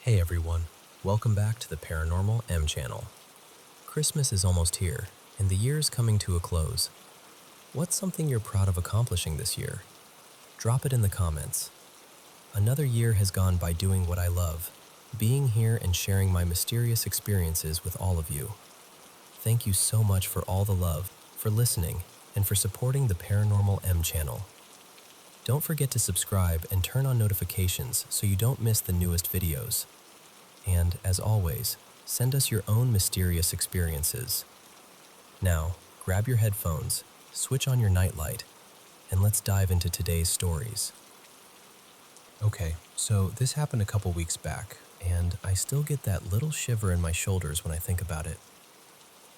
Hey everyone, welcome back to the Paranormal M channel. Christmas is almost here, and the year is coming to a close. What's something you're proud of accomplishing this year? Drop it in the comments. Another year has gone by doing what I love, being here and sharing my mysterious experiences with all of you. Thank you so much for all the love, for listening, and for supporting the Paranormal M channel. Don't forget to subscribe and turn on notifications so you don't miss the newest videos. And, as always, send us your own mysterious experiences. Now, grab your headphones, switch on your nightlight, and let's dive into today's stories. Okay, so this happened a couple weeks back, and I still get that little shiver in my shoulders when I think about it.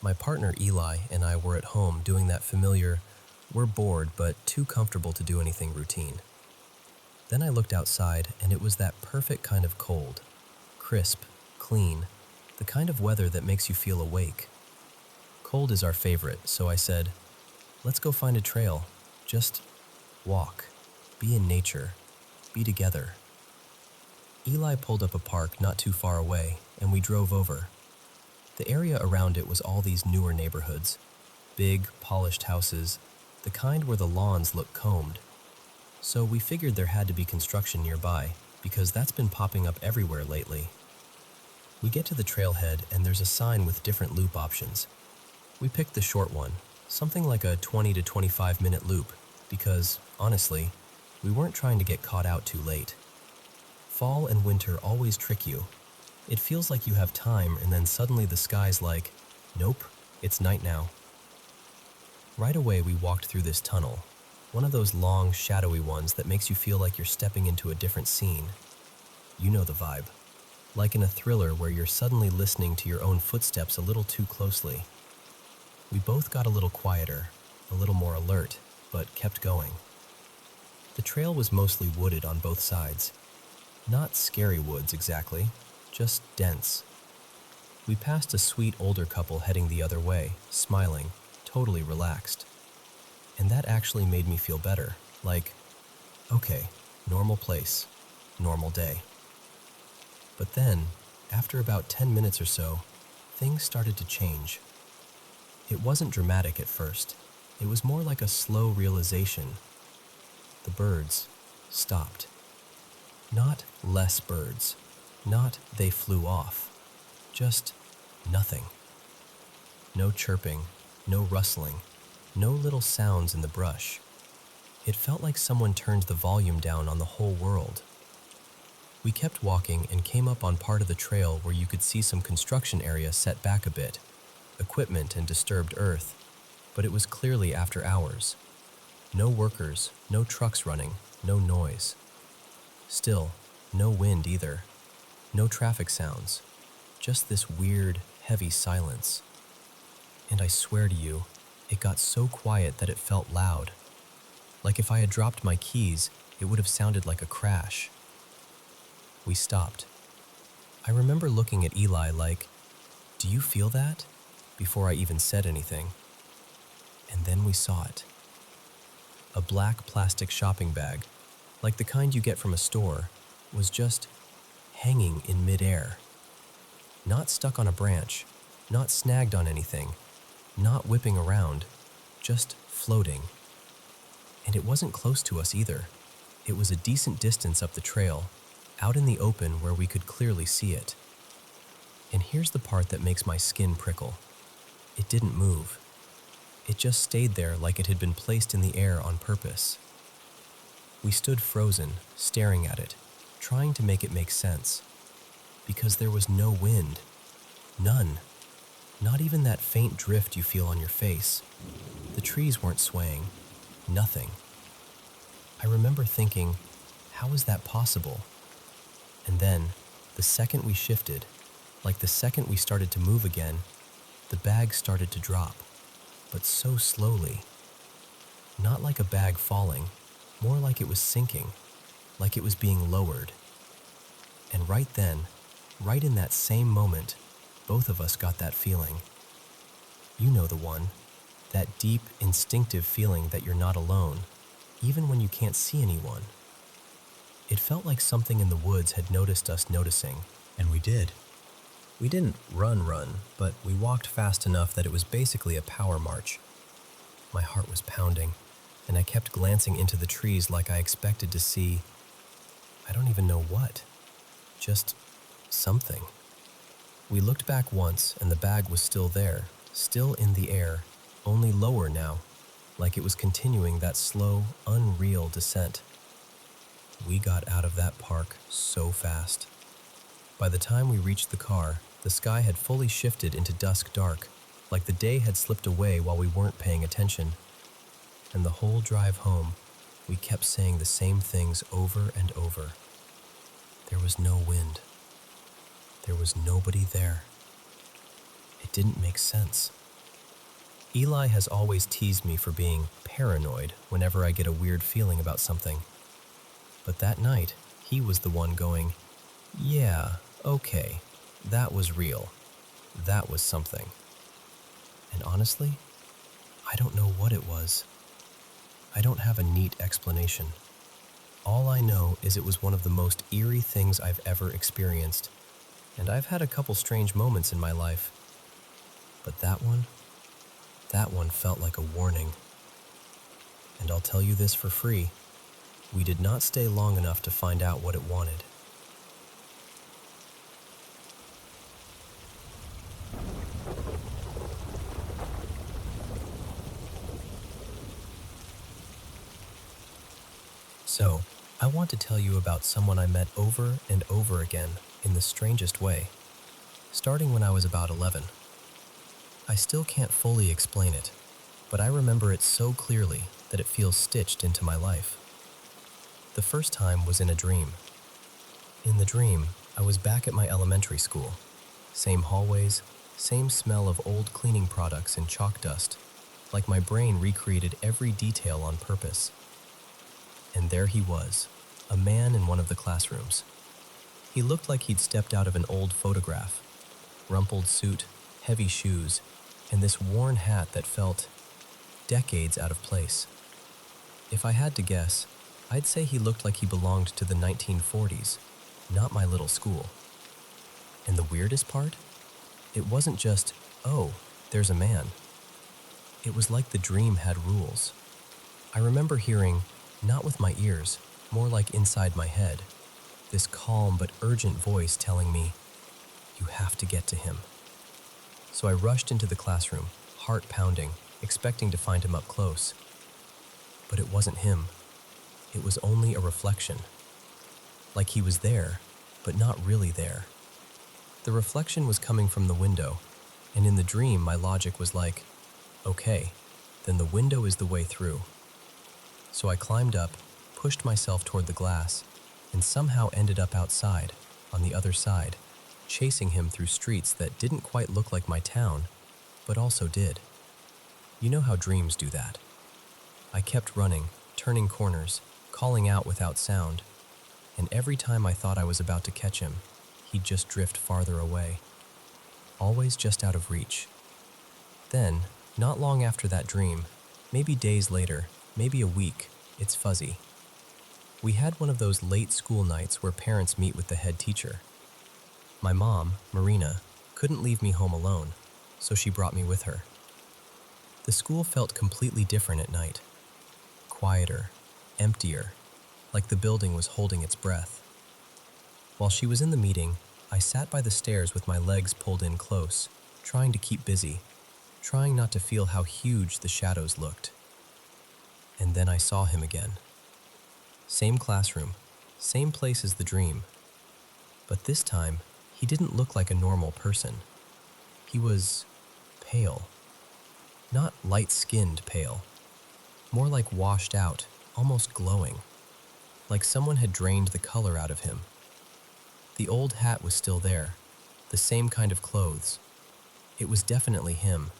My partner Eli and I were at home doing that familiar, we're bored but too comfortable to do anything routine. Then I looked outside, and it was that perfect kind of cold. Crisp, clean, the kind of weather that makes you feel awake. Cold is our favorite, so I said, let's go find a trail. Just walk, be in nature, be together. Eli pulled up a park not too far away, and we drove over. The area around it was all these newer neighborhoods, big, polished houses, the kind where the lawns look combed. So we figured there had to be construction nearby, because that's been popping up everywhere lately. We get to the trailhead and there's a sign with different loop options. We picked the short one, something like a 20 to 25 minute loop, because, honestly, we weren't trying to get caught out too late. Fall and winter always trick you. It feels like you have time and then suddenly the sky's like, nope, it's night now. Right away we walked through this tunnel, one of those long, shadowy ones that makes you feel like you're stepping into a different scene. You know the vibe. Like in a thriller where you're suddenly listening to your own footsteps a little too closely. We both got a little quieter, a little more alert, but kept going. The trail was mostly wooded on both sides. Not scary woods exactly, just dense. We passed a sweet older couple heading the other way, smiling, totally relaxed. And that actually made me feel better, like, okay, normal place, normal day. But then, after about 10 minutes or so, things started to change. It wasn't dramatic at first. It was more like a slow realization. The birds stopped. Not less birds. Not they flew off. Just nothing. No chirping, no rustling, no little sounds in the brush. It felt like someone turned the volume down on the whole world. We kept walking and came up on part of the trail where you could see some construction area set back a bit, equipment and disturbed earth, but it was clearly after hours. No workers, no trucks running, no noise. Still, no wind either. No traffic sounds. Just this weird, heavy silence. And I swear to you, it got so quiet that it felt loud. Like if I had dropped my keys, it would have sounded like a crash. We stopped. I remember looking at Eli like, "Do you feel that?" before I even said anything. And then we saw it. A black plastic shopping bag, like the kind you get from a store, was just hanging in midair. Not stuck on a branch, not snagged on anything, not whipping around, just floating. And it wasn't close to us either. It was a decent distance up the trail, out in the open where we could clearly see it. And here's the part that makes my skin prickle. It didn't move. It just stayed there like it had been placed in the air on purpose. We stood frozen, staring at it, trying to make it make sense. Because there was no wind. None. Not even that faint drift you feel on your face. The trees weren't swaying. Nothing. I remember thinking, how is that possible? And then, the second we shifted, like the second we started to move again, the bag started to drop, but so slowly. Not like a bag falling, more like it was sinking, like it was being lowered. And right then, right in that same moment, both of us got that feeling. You know the one, that deep, instinctive feeling that you're not alone, even when you can't see anyone. It felt like something in the woods had noticed us noticing, And we did. We didn't run, but we walked fast enough that it was basically a power march. My heart was pounding, and I kept glancing into the trees like I expected to see, I don't even know what, just something. We looked back once, and the bag was still there, still in the air, only lower now, like it was continuing that slow, unreal descent. We got out of that park so fast. By the time we reached the car, the sky had fully shifted into dusk dark, like the day had slipped away while we weren't paying attention. And the whole drive home, we kept saying the same things over and over. There was no wind. There was nobody there. It didn't make sense. Eli has always teased me for being paranoid whenever I get a weird feeling about something. But that night, he was the one going, "Yeah, okay, that was real. That was something." And honestly, I don't know what it was. I don't have a neat explanation. All I know is it was one of the most eerie things I've ever experienced, and I've had a couple strange moments in my life. But that one felt like a warning. And I'll tell you this for free, we did not stay long enough to find out what it wanted. So, I want to tell you about someone I met over and over again in the strangest way, starting when I was about 11. I still can't fully explain it, but I remember it so clearly that it feels stitched into my life. The first time was in a dream. In the dream, I was back at my elementary school. Same hallways, same smell of old cleaning products and chalk dust, like my brain recreated every detail on purpose. And there he was, a man in one of the classrooms. He looked like he'd stepped out of an old photograph. Rumpled suit, heavy shoes, and this worn hat that felt decades out of place. If I had to guess, I'd say he looked like he belonged to the 1940s, not my little school. And the weirdest part? It wasn't just, oh, there's a man. It was like the dream had rules. I remember hearing, not with my ears, more like inside my head, this calm but urgent voice telling me, "You have to get to him." So I rushed into the classroom, heart pounding, expecting to find him up close. But it wasn't him. It was only a reflection. Like he was there, but not really there. The reflection was coming from the window, and in the dream my logic was like, okay, then the window is the way through. So I climbed up, pushed myself toward the glass, and somehow ended up outside, on the other side, chasing him through streets that didn't quite look like my town, but also did. You know how dreams do that. I kept running, turning corners, calling out without sound, and every time I thought I was about to catch him, he'd just drift farther away, always just out of reach. Then, not long after that dream, maybe days later, maybe a week, it's fuzzy. We had one of those late school nights where parents meet with the head teacher. My mom, Marina, couldn't leave me home alone, so she brought me with her. The school felt completely different at night. Quieter, emptier, like the building was holding its breath. While she was in the meeting, I sat by the stairs with my legs pulled in close, trying to keep busy, trying not to feel how huge the shadows looked. And then I saw him again. Same classroom, same place as the dream. But this time, he didn't look like a normal person. He was pale. Not light-skinned pale. More like washed out, almost glowing. Like someone had drained the color out of him. The old hat was still there, the same kind of clothes. It was definitely him,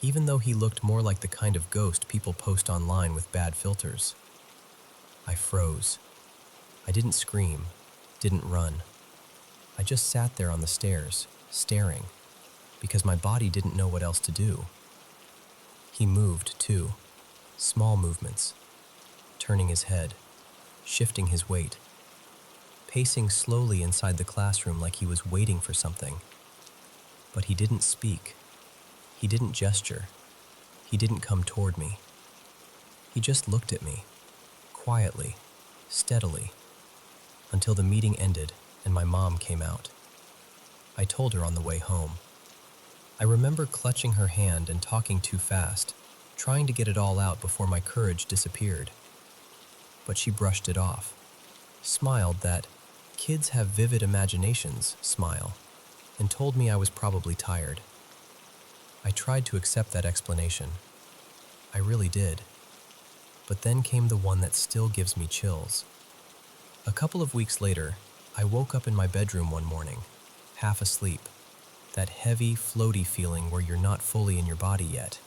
even though he looked more like the kind of ghost people post online with bad filters. I froze. I didn't scream, didn't run. I just sat there on the stairs, staring, because my body didn't know what else to do. He moved, too, small movements, turning his head, shifting his weight. pacing slowly inside the classroom like he was waiting for something. But he didn't speak. He didn't gesture. He didn't come toward me. He just looked at me, quietly, steadily, until the meeting ended and my mom came out. I told her on the way home. I remember clutching her hand and talking too fast, trying to get it all out before my courage disappeared. But she brushed it off, smiled that kids have vivid imaginations smile, and told me I was probably tired. I tried to accept that explanation. I really did. But then came the one that still gives me chills. A couple of weeks later, I woke up in my bedroom one morning, half asleep, that heavy, floaty feeling where you're not fully in your body yet.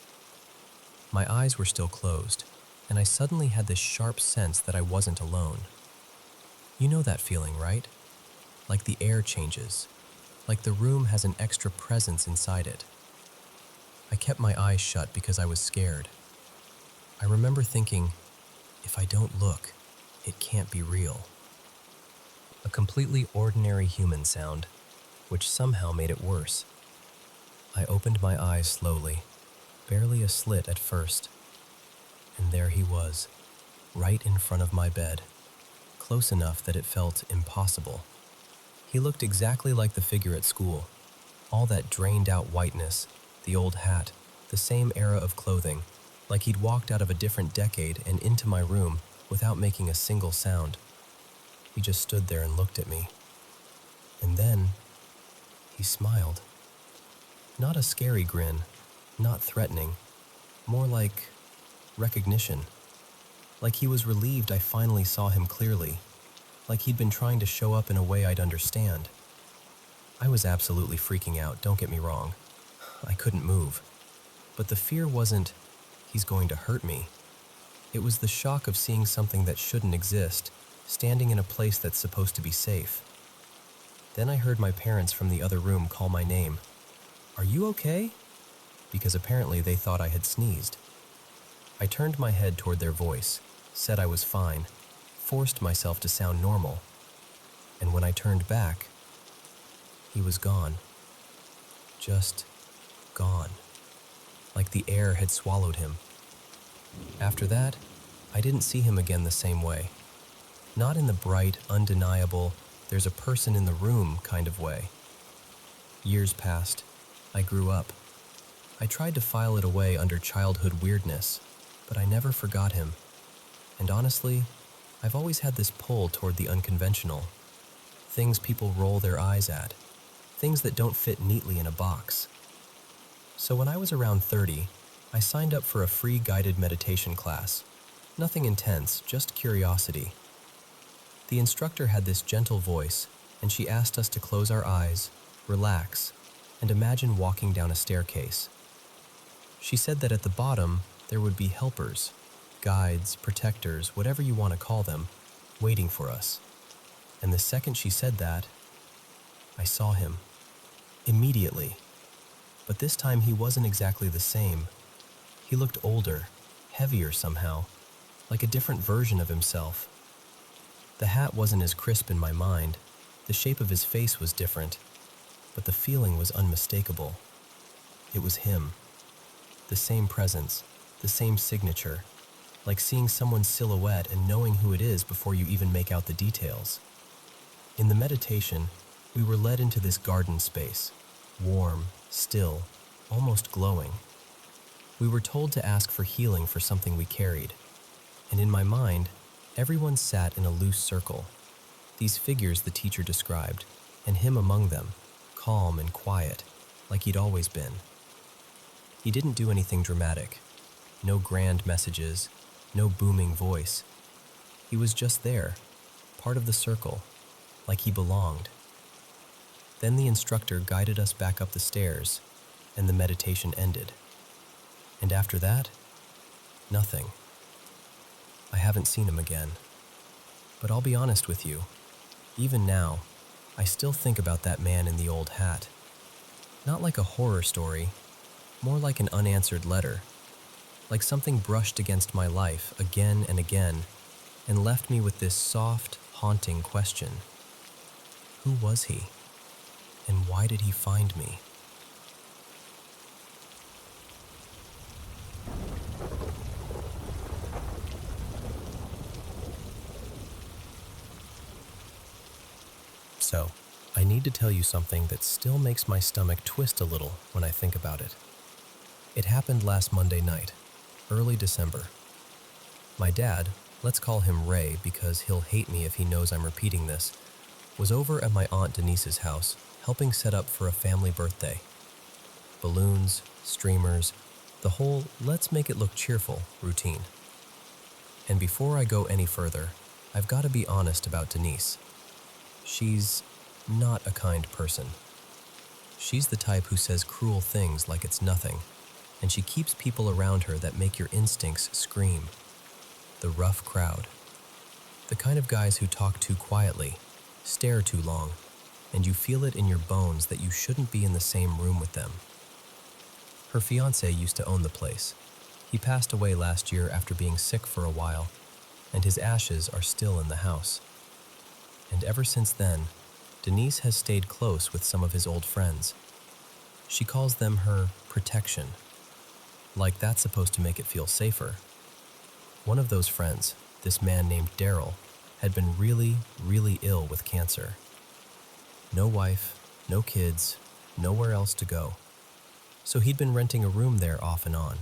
My eyes were still closed, and I suddenly had this sharp sense that I wasn't alone. You know that feeling, right? Like the air changes, like the room has an extra presence inside it. I kept my eyes shut because I was scared. I remember thinking, if I don't look, it can't be real. A completely ordinary human sound, which somehow made it worse. I opened my eyes slowly, barely a slit at first, and there he was, right in front of my bed, close enough that it felt impossible. He looked exactly like the figure at school, all that drained-out whiteness, the old hat, the same era of clothing, like he'd walked out of a different decade and into my room without making a single sound. He just stood there and looked at me. And then, he smiled. Not a scary grin, not threatening, more like recognition. Like he was relieved I finally saw him clearly, like he'd been trying to show up in a way I'd understand. I was absolutely freaking out, don't get me wrong. I couldn't move. But the fear wasn't, he's going to hurt me. It was the shock of seeing something that shouldn't exist, standing in a place that's supposed to be safe. Then I heard my parents from the other room call my name. "Are you okay?" Because apparently they thought I had sneezed. I turned my head toward their voice, said I was fine, forced myself to sound normal. And when I turned back, he was gone. Just gone. Like the air had swallowed him. After that, I didn't see him again the same way. Not in the bright, undeniable, there's a person in the room kind of way. Years passed. I grew up. I tried to file it away under childhood weirdness, but I never forgot him. And honestly, I've always had this pull toward the unconventional. Things people roll their eyes at. Things that don't fit neatly in a box. So when I was around 30, I signed up for a free guided meditation class. Nothing intense, just curiosity. The instructor had this gentle voice, and she asked us to close our eyes, relax, and imagine walking down a staircase. She said that at the bottom, there would be helpers, guides, protectors, whatever you want to call them, waiting for us. And the second she said that, I saw him. Immediately. But this time he wasn't exactly the same. He looked older, heavier somehow, like a different version of himself. The hat wasn't as crisp in my mind, the shape of his face was different, but the feeling was unmistakable. It was him. The same presence, the same signature, like seeing someone's silhouette and knowing who it is before you even make out the details. In the meditation, we were led into this garden space, warm, still, almost glowing. We were told to ask for healing for something we carried, and in my mind, everyone sat in a loose circle. These figures the teacher described, and him among them, calm and quiet, like he'd always been. He didn't do anything dramatic. No grand messages, no booming voice. He was just there, part of the circle, like he belonged. Then the instructor guided us back up the stairs, and the meditation ended. And after that, nothing. I haven't seen him again. But I'll be honest with you, even now, I still think about that man in the old hat. Not like a horror story, more like an unanswered letter. Like something brushed against my life again and again, and left me with this soft, haunting question. Who was he? And why did he find me? So, I need to tell you something that still makes my stomach twist a little when I think about it. It happened last Monday night, early December. My dad, let's call him Ray because he'll hate me if he knows I'm repeating this, was over at my Aunt Denise's house helping set up for a family birthday. Balloons, streamers, the whole let's make it look cheerful routine. And before I go any further, I've got to be honest about Denise. She's not a kind person. She's the type who says cruel things like it's nothing, and she keeps people around her that make your instincts scream. The rough crowd. The kind of guys who talk too quietly, stare too long, and you feel it in your bones that you shouldn't be in the same room with them. Her fiancé used to own the place. He passed away last year after being sick for a while, and his ashes are still in the house. And ever since then, Denise has stayed close with some of his old friends. She calls them her protection, like that's supposed to make it feel safer. One of those friends, this man named Daryl, had been really, really ill with cancer. No wife, no kids, nowhere else to go. So he'd been renting a room there off and on.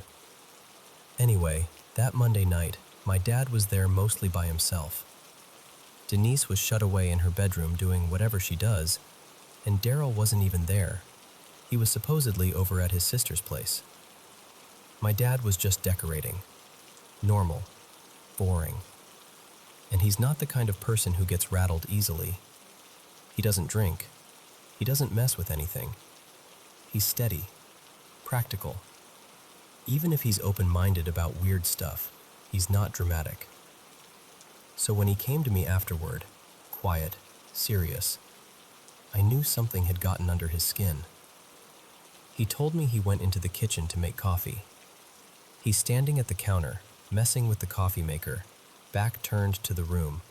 Anyway, that Monday night, my dad was there mostly by himself. Denise was shut away in her bedroom doing whatever she does, and Daryl wasn't even there. He was supposedly over at his sister's place. My dad was just decorating. Normal. Boring. And he's not the kind of person who gets rattled easily. He doesn't drink. He doesn't mess with anything. He's steady. Practical. Even if he's open-minded about weird stuff, he's not dramatic. So when he came to me afterward, quiet, serious, I knew something had gotten under his skin. He told me he went into the kitchen to make coffee. He's standing at the counter, messing with the coffee maker, back turned to the room,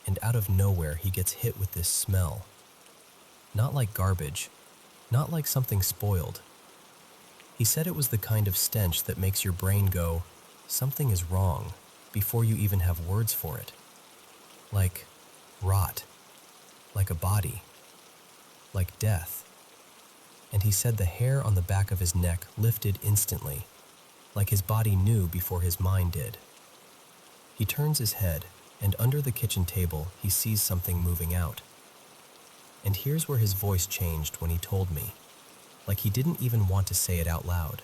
and out of nowhere he gets hit with this smell. Not like garbage, not like something spoiled. He said it was the kind of stench that makes your brain go, something is wrong, before you even have words for it. Like rot, like a body, like death. And he said the hair on the back of his neck lifted instantly, like his body knew before his mind did. He turns his head, and under the kitchen table he sees something moving out. And here's where his voice changed when he told me, like he didn't even want to say it out loud.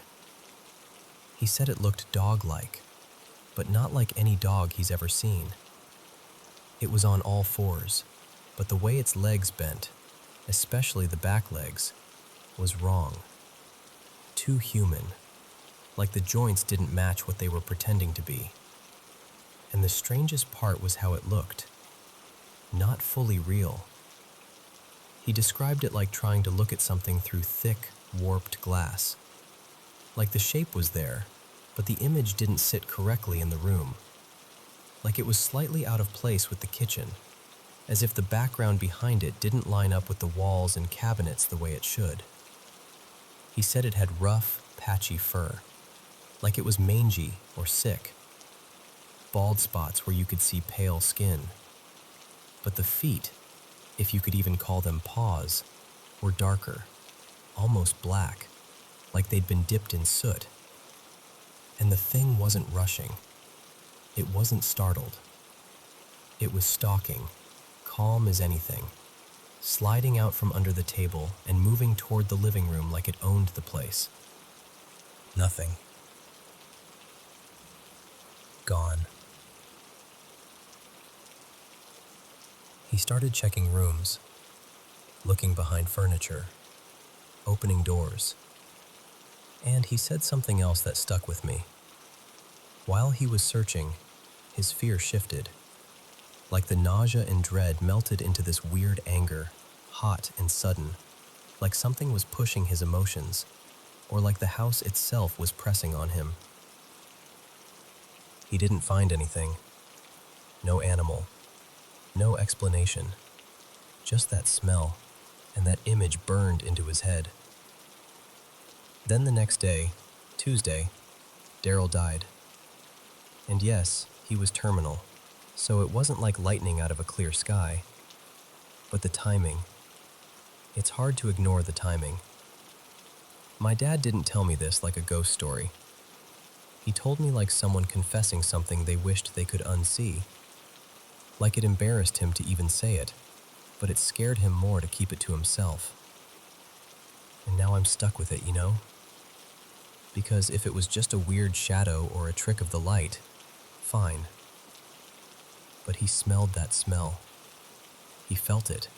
He said it looked dog-like, but not like any dog he's ever seen. It was on all fours, but the way its legs bent, especially the back legs, was wrong. Too human, like the joints didn't match what they were pretending to be. And the strangest part was how it looked. Not fully real. He described it like trying to look at something through thick, warped glass. Like the shape was there, but the image didn't sit correctly in the room. Like it was slightly out of place with the kitchen, as if the background behind it didn't line up with the walls and cabinets the way it should. He said it had rough, patchy fur, like it was mangy or sick. Bald spots where you could see pale skin. But the feet, if you could even call them paws, were darker, almost black, like they'd been dipped in soot. And the thing wasn't rushing. It wasn't startled. It was stalking, calm as anything, sliding out from under the table and moving toward the living room like it owned the place. Nothing. Gone. He started checking rooms, looking behind furniture, opening doors. And he said something else that stuck with me. While he was searching, his fear shifted. Like the nausea and dread melted into this weird anger, hot and sudden, like something was pushing his emotions, or like the house itself was pressing on him. He didn't find anything. No animal. No explanation. Just that smell, and that image burned into his head. Then the next day, Tuesday, Daryl died. And yes, he was terminal, so it wasn't like lightning out of a clear sky. But the timing, it's hard to ignore the timing. My dad didn't tell me this like a ghost story. He told me like someone confessing something they wished they could unsee. Like it embarrassed him to even say it, but it scared him more to keep it to himself. And now I'm stuck with it, you know? Because if it was just a weird shadow or a trick of the light, fine. But he smelled that smell. He felt it.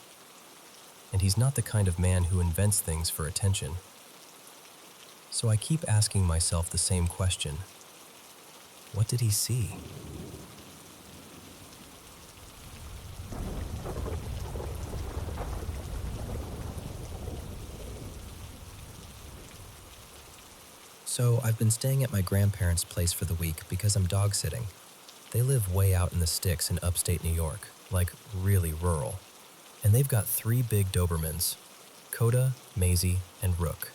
And he's not the kind of man who invents things for attention. So I keep asking myself the same question. What did he see? So I've been staying at my grandparents' place for the week because I'm dog sitting. They live way out in the sticks in upstate New York, like really rural. And they've got 3 big Dobermans, Coda, Maisie, and Rook.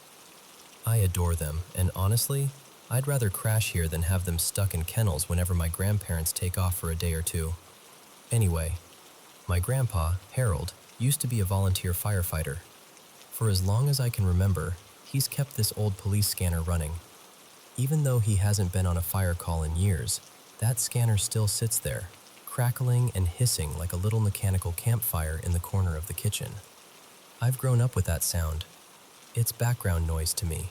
I adore them, and honestly, I'd rather crash here than have them stuck in kennels whenever my grandparents take off for a day or two. Anyway, my grandpa, Harold, used to be a volunteer firefighter. For as long as I can remember, he's kept this old police scanner running. Even though he hasn't been on a fire call in years, that scanner still sits there, crackling and hissing like a little mechanical campfire in the corner of the kitchen. I've grown up with that sound. It's background noise to me.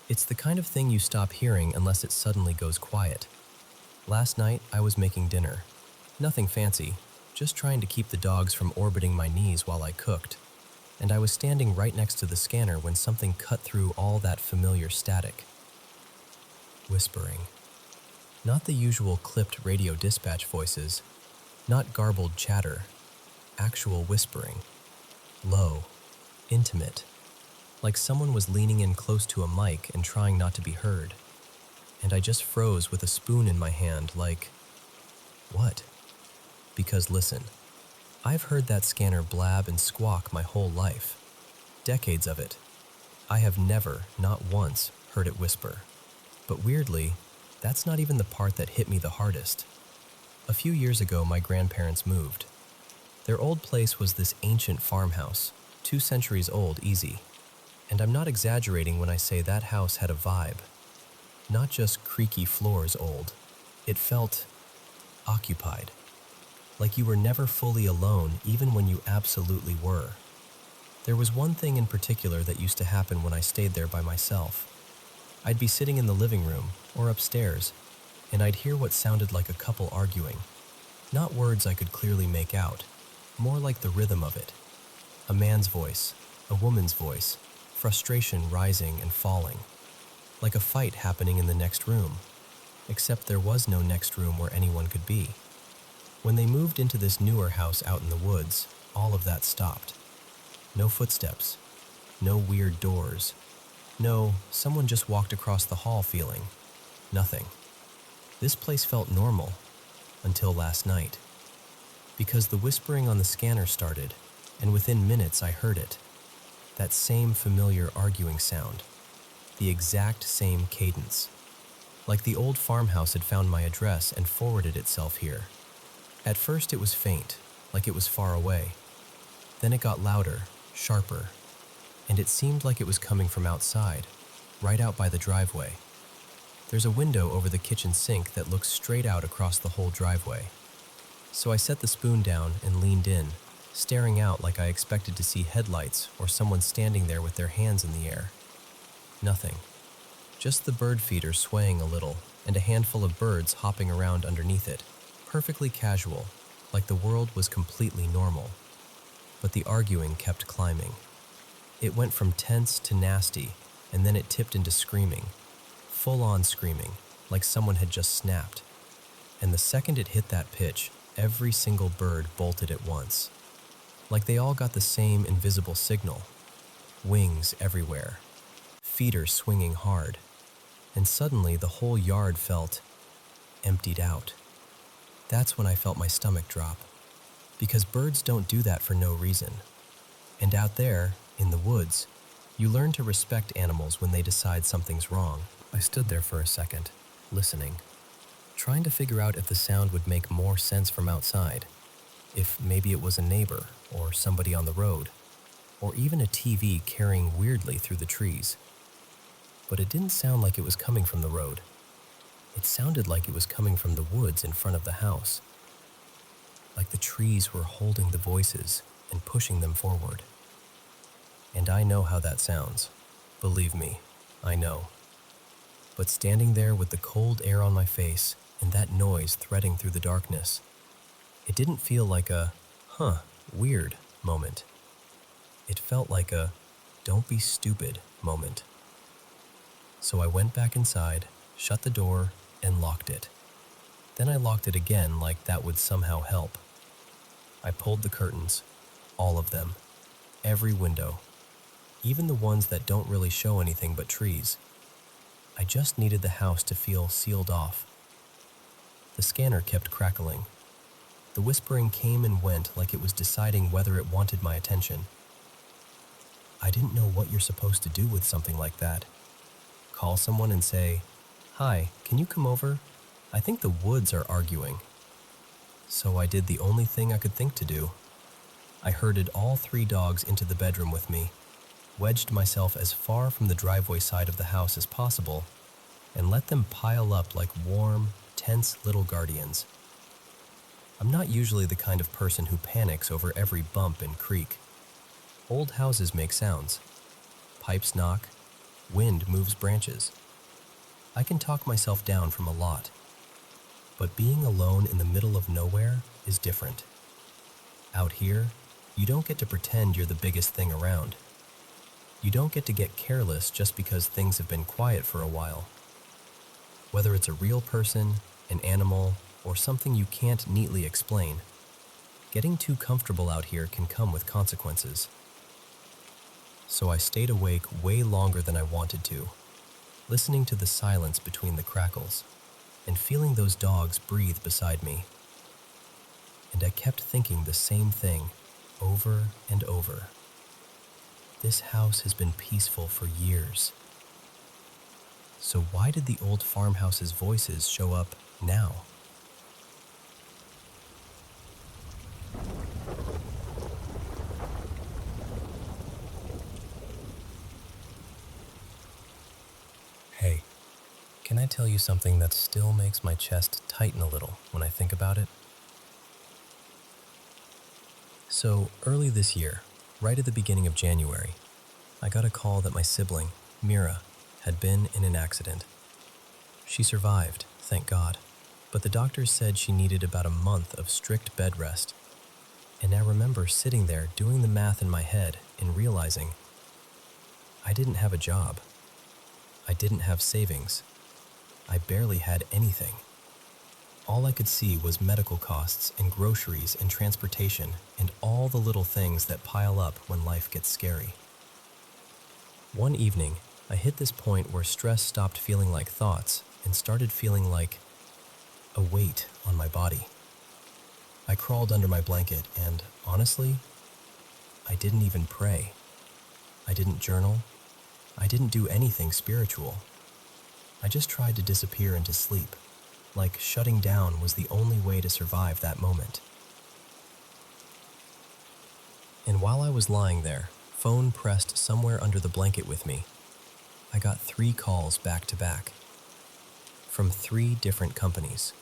It's the kind of thing you stop hearing unless it suddenly goes quiet. Last night, I was making dinner. Nothing fancy, just trying to keep the dogs from orbiting my knees while I cooked. And I was standing right next to the scanner when something cut through all that familiar static. Whispering. Not the usual clipped radio dispatch voices, not garbled chatter, actual whispering. Low, intimate, like someone was leaning in close to a mic and trying not to be heard. And I just froze with a spoon in my hand like, what? Because listen, I've heard that scanner blab and squawk my whole life. Decades of it. I have never, not once, heard it whisper. But weirdly, that's not even the part that hit me the hardest. A few years ago, my grandparents moved. Their old place was this ancient farmhouse, 2 centuries old easy. And I'm not exaggerating when I say that house had a vibe. Not just creaky floors old. It felt occupied. Like you were never fully alone even when you absolutely were. There was one thing in particular that used to happen when I stayed there by myself. I'd be sitting in the living room or upstairs, and I'd hear what sounded like a couple arguing. Not words I could clearly make out, more like the rhythm of it. A man's voice, a woman's voice, frustration rising and falling. Like a fight happening in the next room, except there was no next room where anyone could be. When they moved into this newer house out in the woods, all of that stopped. No footsteps, no weird doors. No, someone just walked across the hall feeling. Nothing. This place felt normal, until last night. Because the whispering on the scanner started, and within minutes I heard it. That same familiar arguing sound. The exact same cadence. Like the old farmhouse had found my address and forwarded itself here. At first it was faint, like it was far away. Then it got louder, sharper, and it seemed like it was coming from outside, right out by the driveway. There's a window over the kitchen sink that looks straight out across the whole driveway. So I set the spoon down and leaned in, staring out like I expected to see headlights or someone standing there with their hands in the air. Nothing. Just the bird feeder swaying a little and a handful of birds hopping around underneath it, perfectly casual, like the world was completely normal. But the arguing kept climbing. It went from tense to nasty, and then it tipped into screaming. Full-on screaming, like someone had just snapped. And the second it hit that pitch, every single bird bolted at once. Like they all got the same invisible signal. Wings everywhere. Feeder swinging hard. And suddenly the whole yard felt emptied out. That's when I felt my stomach drop. Because birds don't do that for no reason. And out there, in the woods, you learn to respect animals when they decide something's wrong. I stood there for a second, listening, trying to figure out if the sound would make more sense from outside, if maybe it was a neighbor or somebody on the road, or even a TV carrying weirdly through the trees. But it didn't sound like it was coming from the road. It sounded like it was coming from the woods in front of the house. Like the trees were holding the voices and pushing them forward. And I know how that sounds. Believe me, I know. But standing there with the cold air on my face and that noise threading through the darkness, it didn't feel like a, weird moment. It felt like a, don't be stupid moment. So I went back inside, shut the door, and locked it. Then I locked it again like that would somehow help. I pulled the curtains, all of them, every window, even the ones that don't really show anything but trees. I just needed the house to feel sealed off. The scanner kept crackling. The whispering came and went like it was deciding whether it wanted my attention. I didn't know what you're supposed to do with something like that. Call someone and say, "Hi, can you come over? I think the woods are arguing." So I did the only thing I could think to do. I herded all 3 dogs into the bedroom with me, wedged myself as far from the driveway side of the house as possible, and let them pile up like warm, tense little guardians. I'm not usually the kind of person who panics over every bump and creak. Old houses make sounds. Pipes knock. Wind moves branches. I can talk myself down from a lot. But being alone in the middle of nowhere is different. Out here, you don't get to pretend you're the biggest thing around. You don't get to get careless just because things have been quiet for a while. Whether it's a real person, an animal, or something you can't neatly explain, getting too comfortable out here can come with consequences. So I stayed awake way longer than I wanted to, listening to the silence between the crackles, and feeling those dogs breathe beside me. And I kept thinking the same thing over and over. This house has been peaceful for years. So why did the old farmhouse's voices show up now? Hey, can I tell you something that still makes my chest tighten a little when I think about it? So, early this year, right at the beginning of January, I got a call that my sibling, Mira, had been in an accident. She survived, thank God, but the doctors said she needed about a month of strict bed rest. And I remember sitting there doing the math in my head and realizing I didn't have a job. I didn't have savings. I barely had anything. All I could see was medical costs and groceries and transportation and all the little things that pile up when life gets scary. One evening, I hit this point where stress stopped feeling like thoughts and started feeling like a weight on my body. I crawled under my blanket and, honestly, I didn't even pray. I didn't journal. I didn't do anything spiritual. I just tried to disappear into sleep, like shutting down was the only way to survive that moment. And while I was lying there, phone pressed somewhere under the blanket with me, I got 3 calls back to back from 3 different companies,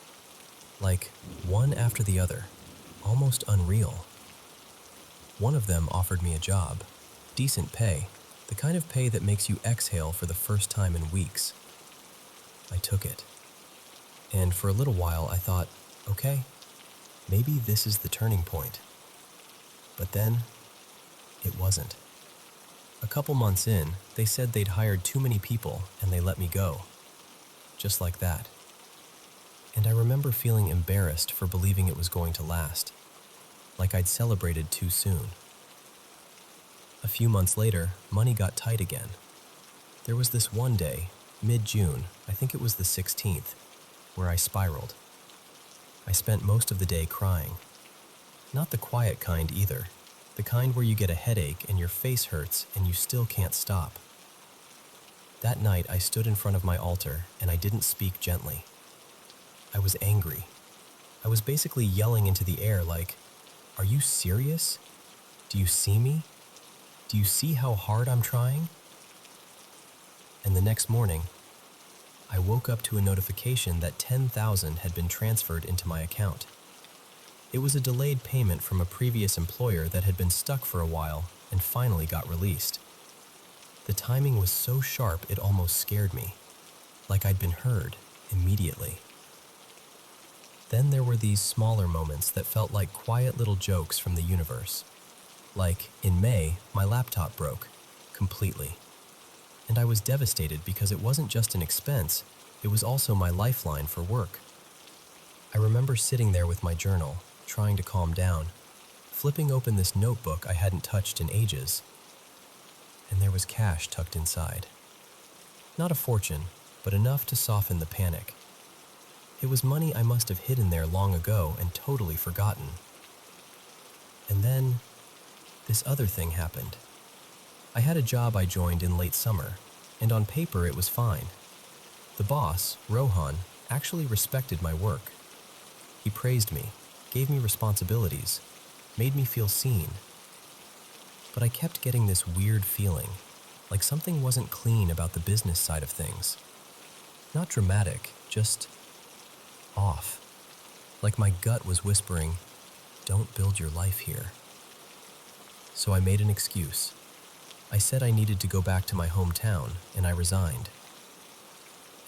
like one after the other, almost unreal. One of them offered me a job, decent pay, the kind of pay that makes you exhale for the first time in weeks. I took it. And for a little while I thought, okay, maybe this is the turning point. But then, it wasn't. A couple months in, they said they'd hired too many people and they let me go. Just like that. And I remember feeling embarrassed for believing it was going to last, like I'd celebrated too soon. A few months later, money got tight again. There was this one day, mid-June, I think it was the 16th, where I spiraled. I spent most of the day crying. Not the quiet kind either. The kind where you get a headache and your face hurts and you still can't stop. That night, I stood in front of my altar and I didn't speak gently. I was angry. I was basically yelling into the air like, "Are you serious? Do you see me? Do you see how hard I'm trying?" And the next morning, I woke up to a notification that $10,000 had been transferred into my account. It was a delayed payment from a previous employer that had been stuck for a while and finally got released. The timing was so sharp it almost scared me, like I'd been heard immediately. Then there were these smaller moments that felt like quiet little jokes from the universe. Like, in May, my laptop broke, completely. And I was devastated because it wasn't just an expense, it was also my lifeline for work. I remember sitting there with my journal, trying to calm down, flipping open this notebook I hadn't touched in ages, and there was cash tucked inside. Not a fortune, but enough to soften the panic. It was money I must have hidden there long ago and totally forgotten. And then, this other thing happened. I had a job I joined in late summer, and on paper it was fine. The boss, Rohan, actually respected my work. He praised me, gave me responsibilities, made me feel seen. But I kept getting this weird feeling, like something wasn't clean about the business side of things. Not dramatic, just off. Like my gut was whispering, "Don't build your life here." So I made an excuse. I said I needed to go back to my hometown, and I resigned.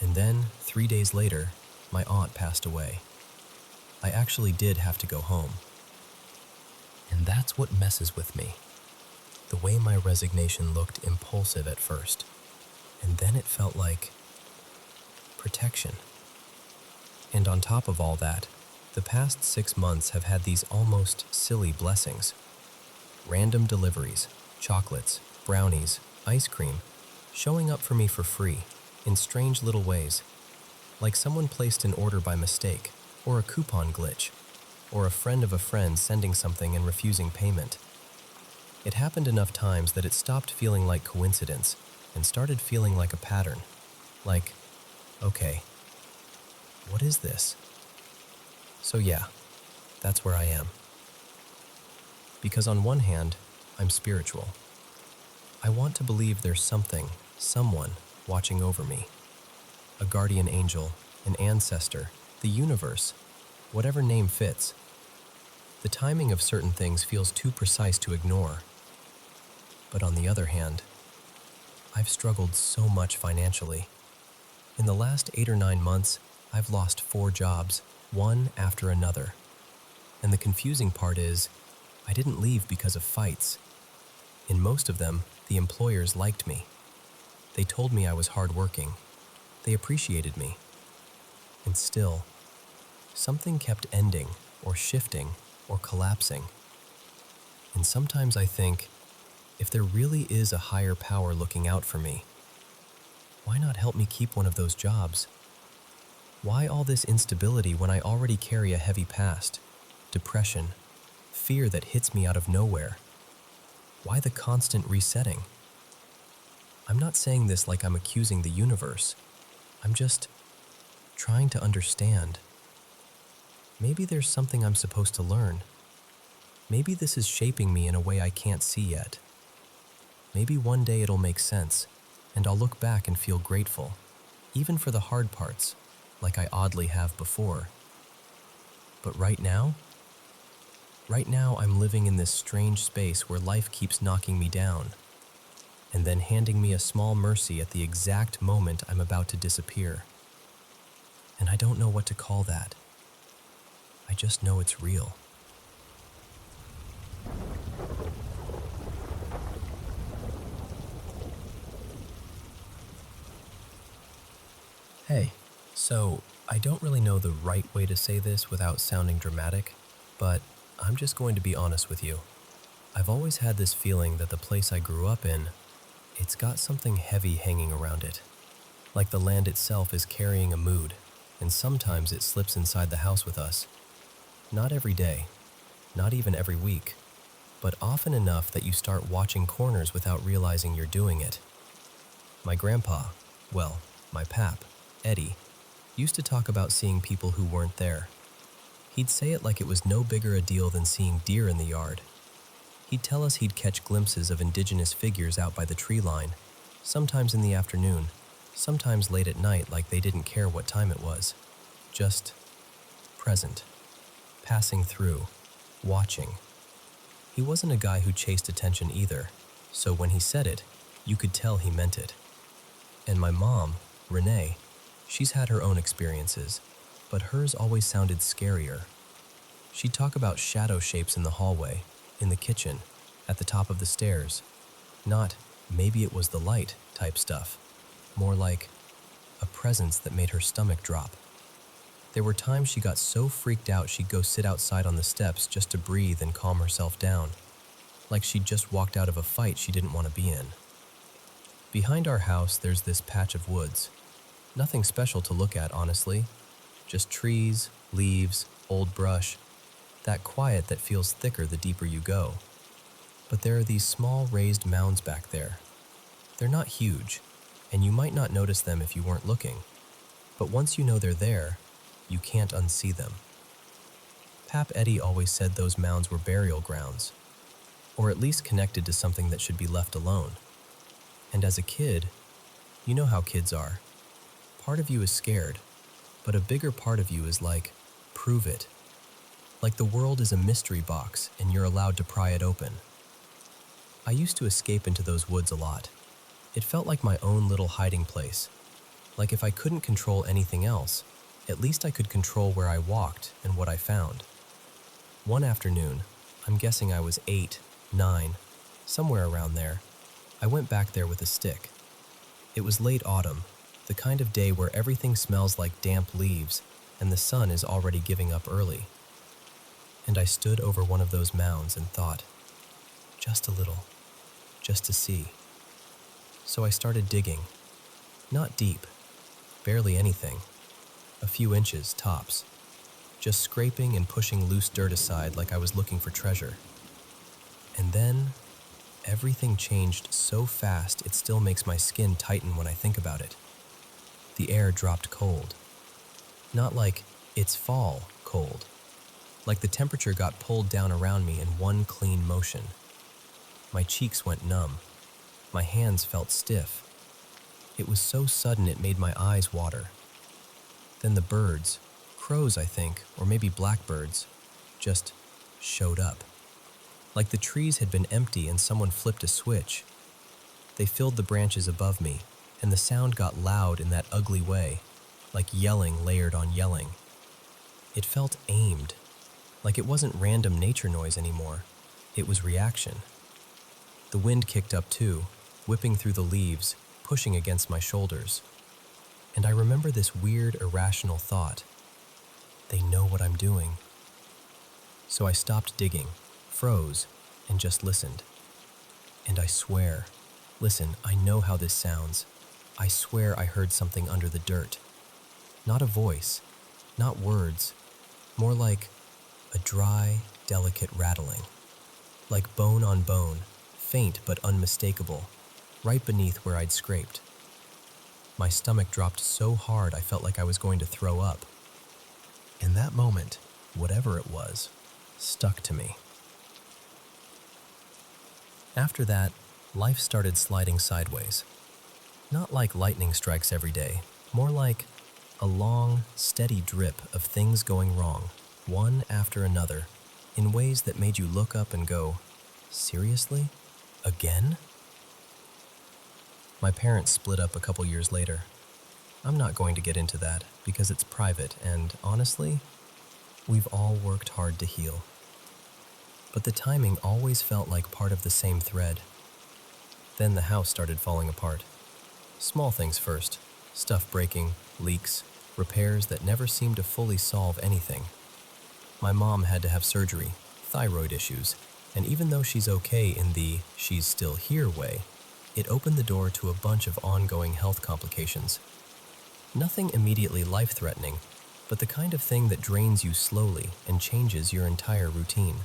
And then, 3 days later, my aunt passed away. I actually did have to go home. And that's what messes with me. The way my resignation looked impulsive at first, and then it felt like protection. And on top of all that, the past 6 months have had these almost silly blessings. Random deliveries, chocolates, brownies, ice cream, showing up for me for free, in strange little ways. Like someone placed an order by mistake, or a coupon glitch, or a friend of a friend sending something and refusing payment. It happened enough times that it stopped feeling like coincidence and started feeling like a pattern. Like, okay, what is this? So yeah, that's where I am. Because on one hand, I'm spiritual. I want to believe there's something, someone, watching over me. A guardian angel, an ancestor, the universe, whatever name fits. The timing of certain things feels too precise to ignore. But on the other hand, I've struggled so much financially. In the last 8 or 9 months, I've lost 4 jobs, one after another. And the confusing part is, I didn't leave because of fights. In most of them, the employers liked me. They told me I was hardworking. They appreciated me. And still, something kept ending, or shifting, or collapsing. And sometimes I think, if there really is a higher power looking out for me, why not help me keep one of those jobs? Why all this instability when I already carry a heavy past, depression, fear that hits me out of nowhere? Why the constant resetting? I'm not saying this like I'm accusing the universe. I'm just trying to understand. Maybe there's something I'm supposed to learn. Maybe this is shaping me in a way I can't see yet. Maybe one day it'll make sense, and I'll look back and feel grateful, even for the hard parts, like I oddly have before. But right now I'm living in this strange space where life keeps knocking me down, and then handing me a small mercy at the exact moment I'm about to disappear. And I don't know what to call that. I just know it's real. Hey, so I don't really know the right way to say this without sounding dramatic, but I'm just going to be honest with you. I've always had this feeling that the place I grew up in, it's got something heavy hanging around it. Like the land itself is carrying a mood, and sometimes it slips inside the house with us. Not every day, not even every week, but often enough that you start watching corners without realizing you're doing it. My grandpa, well, my pap, Eddie, used to talk about seeing people who weren't there. He'd say it like it was no bigger a deal than seeing deer in the yard. He'd tell us he'd catch glimpses of indigenous figures out by the tree line, sometimes in the afternoon, sometimes late at night like they didn't care what time it was. Just present, passing through, watching. He wasn't a guy who chased attention either, so when he said it, you could tell he meant it. And my mom, Renee, she's had her own experiences, but hers always sounded scarier. She'd talk about shadow shapes in the hallway, in the kitchen, at the top of the stairs. Not, maybe it was the light type stuff. More like a presence that made her stomach drop. There were times she got so freaked out she'd go sit outside on the steps just to breathe and calm herself down, like she'd just walked out of a fight she didn't want to be in. Behind our house, there's this patch of woods. Nothing special to look at, honestly. Just trees, leaves, old brush. That quiet that feels thicker the deeper you go. But there are these small raised mounds back there. They're not huge, and you might not notice them if you weren't looking. But once you know they're there, you can't unsee them. Pap Eddie always said those mounds were burial grounds, or at least connected to something that should be left alone. And as a kid, you know how kids are. Part of you is scared, but a bigger part of you is like, prove it. Like the world is a mystery box and you're allowed to pry it open. I used to escape into those woods a lot. It felt like my own little hiding place. Like if I couldn't control anything else, at least I could control where I walked and what I found. One afternoon, I'm guessing I was 8, 9, somewhere around there, I went back there with a stick. It was late autumn, the kind of day where everything smells like damp leaves and the sun is already giving up early. And I stood over one of those mounds and thought, just a little, just to see. So I started digging. Not deep, barely anything. A few inches, tops. Just scraping and pushing loose dirt aside like I was looking for treasure. And then, everything changed so fast it still makes my skin tighten when I think about it. The air dropped cold. Not like, it's fall cold. Like the temperature got pulled down around me in one clean motion. My cheeks went numb. My hands felt stiff. It was so sudden it made my eyes water. Then the birds, crows I think, or maybe blackbirds, just showed up. Like the trees had been empty and someone flipped a switch. They filled the branches above me, and the sound got loud in that ugly way, like yelling layered on yelling. It felt aimed, like it wasn't random nature noise anymore. It was reaction. The wind kicked up too, whipping through the leaves, pushing against my shoulders. And I remember this weird, irrational thought. They know what I'm doing. So I stopped digging, froze, and just listened. And I swear, listen, I know how this sounds. I swear I heard something under the dirt. Not a voice, not words, more like a dry, delicate rattling. Like bone on bone, faint but unmistakable, right beneath where I'd scraped. My stomach dropped so hard I felt like I was going to throw up. In that moment, whatever it was, stuck to me. After that, life started sliding sideways. Not like lightning strikes every day, more like a long, steady drip of things going wrong, one after another, in ways that made you look up and go, seriously? Again? My parents split up a couple years later. I'm not going to get into that because it's private and, honestly, we've all worked hard to heal. But the timing always felt like part of the same thread. Then the house started falling apart. Small things first, stuff breaking, leaks, repairs that never seemed to fully solve anything. My mom had to have surgery, thyroid issues, and even though she's okay in the she's still here way, it opened the door to a bunch of ongoing health complications. Nothing immediately life-threatening, but the kind of thing that drains you slowly and changes your entire routine.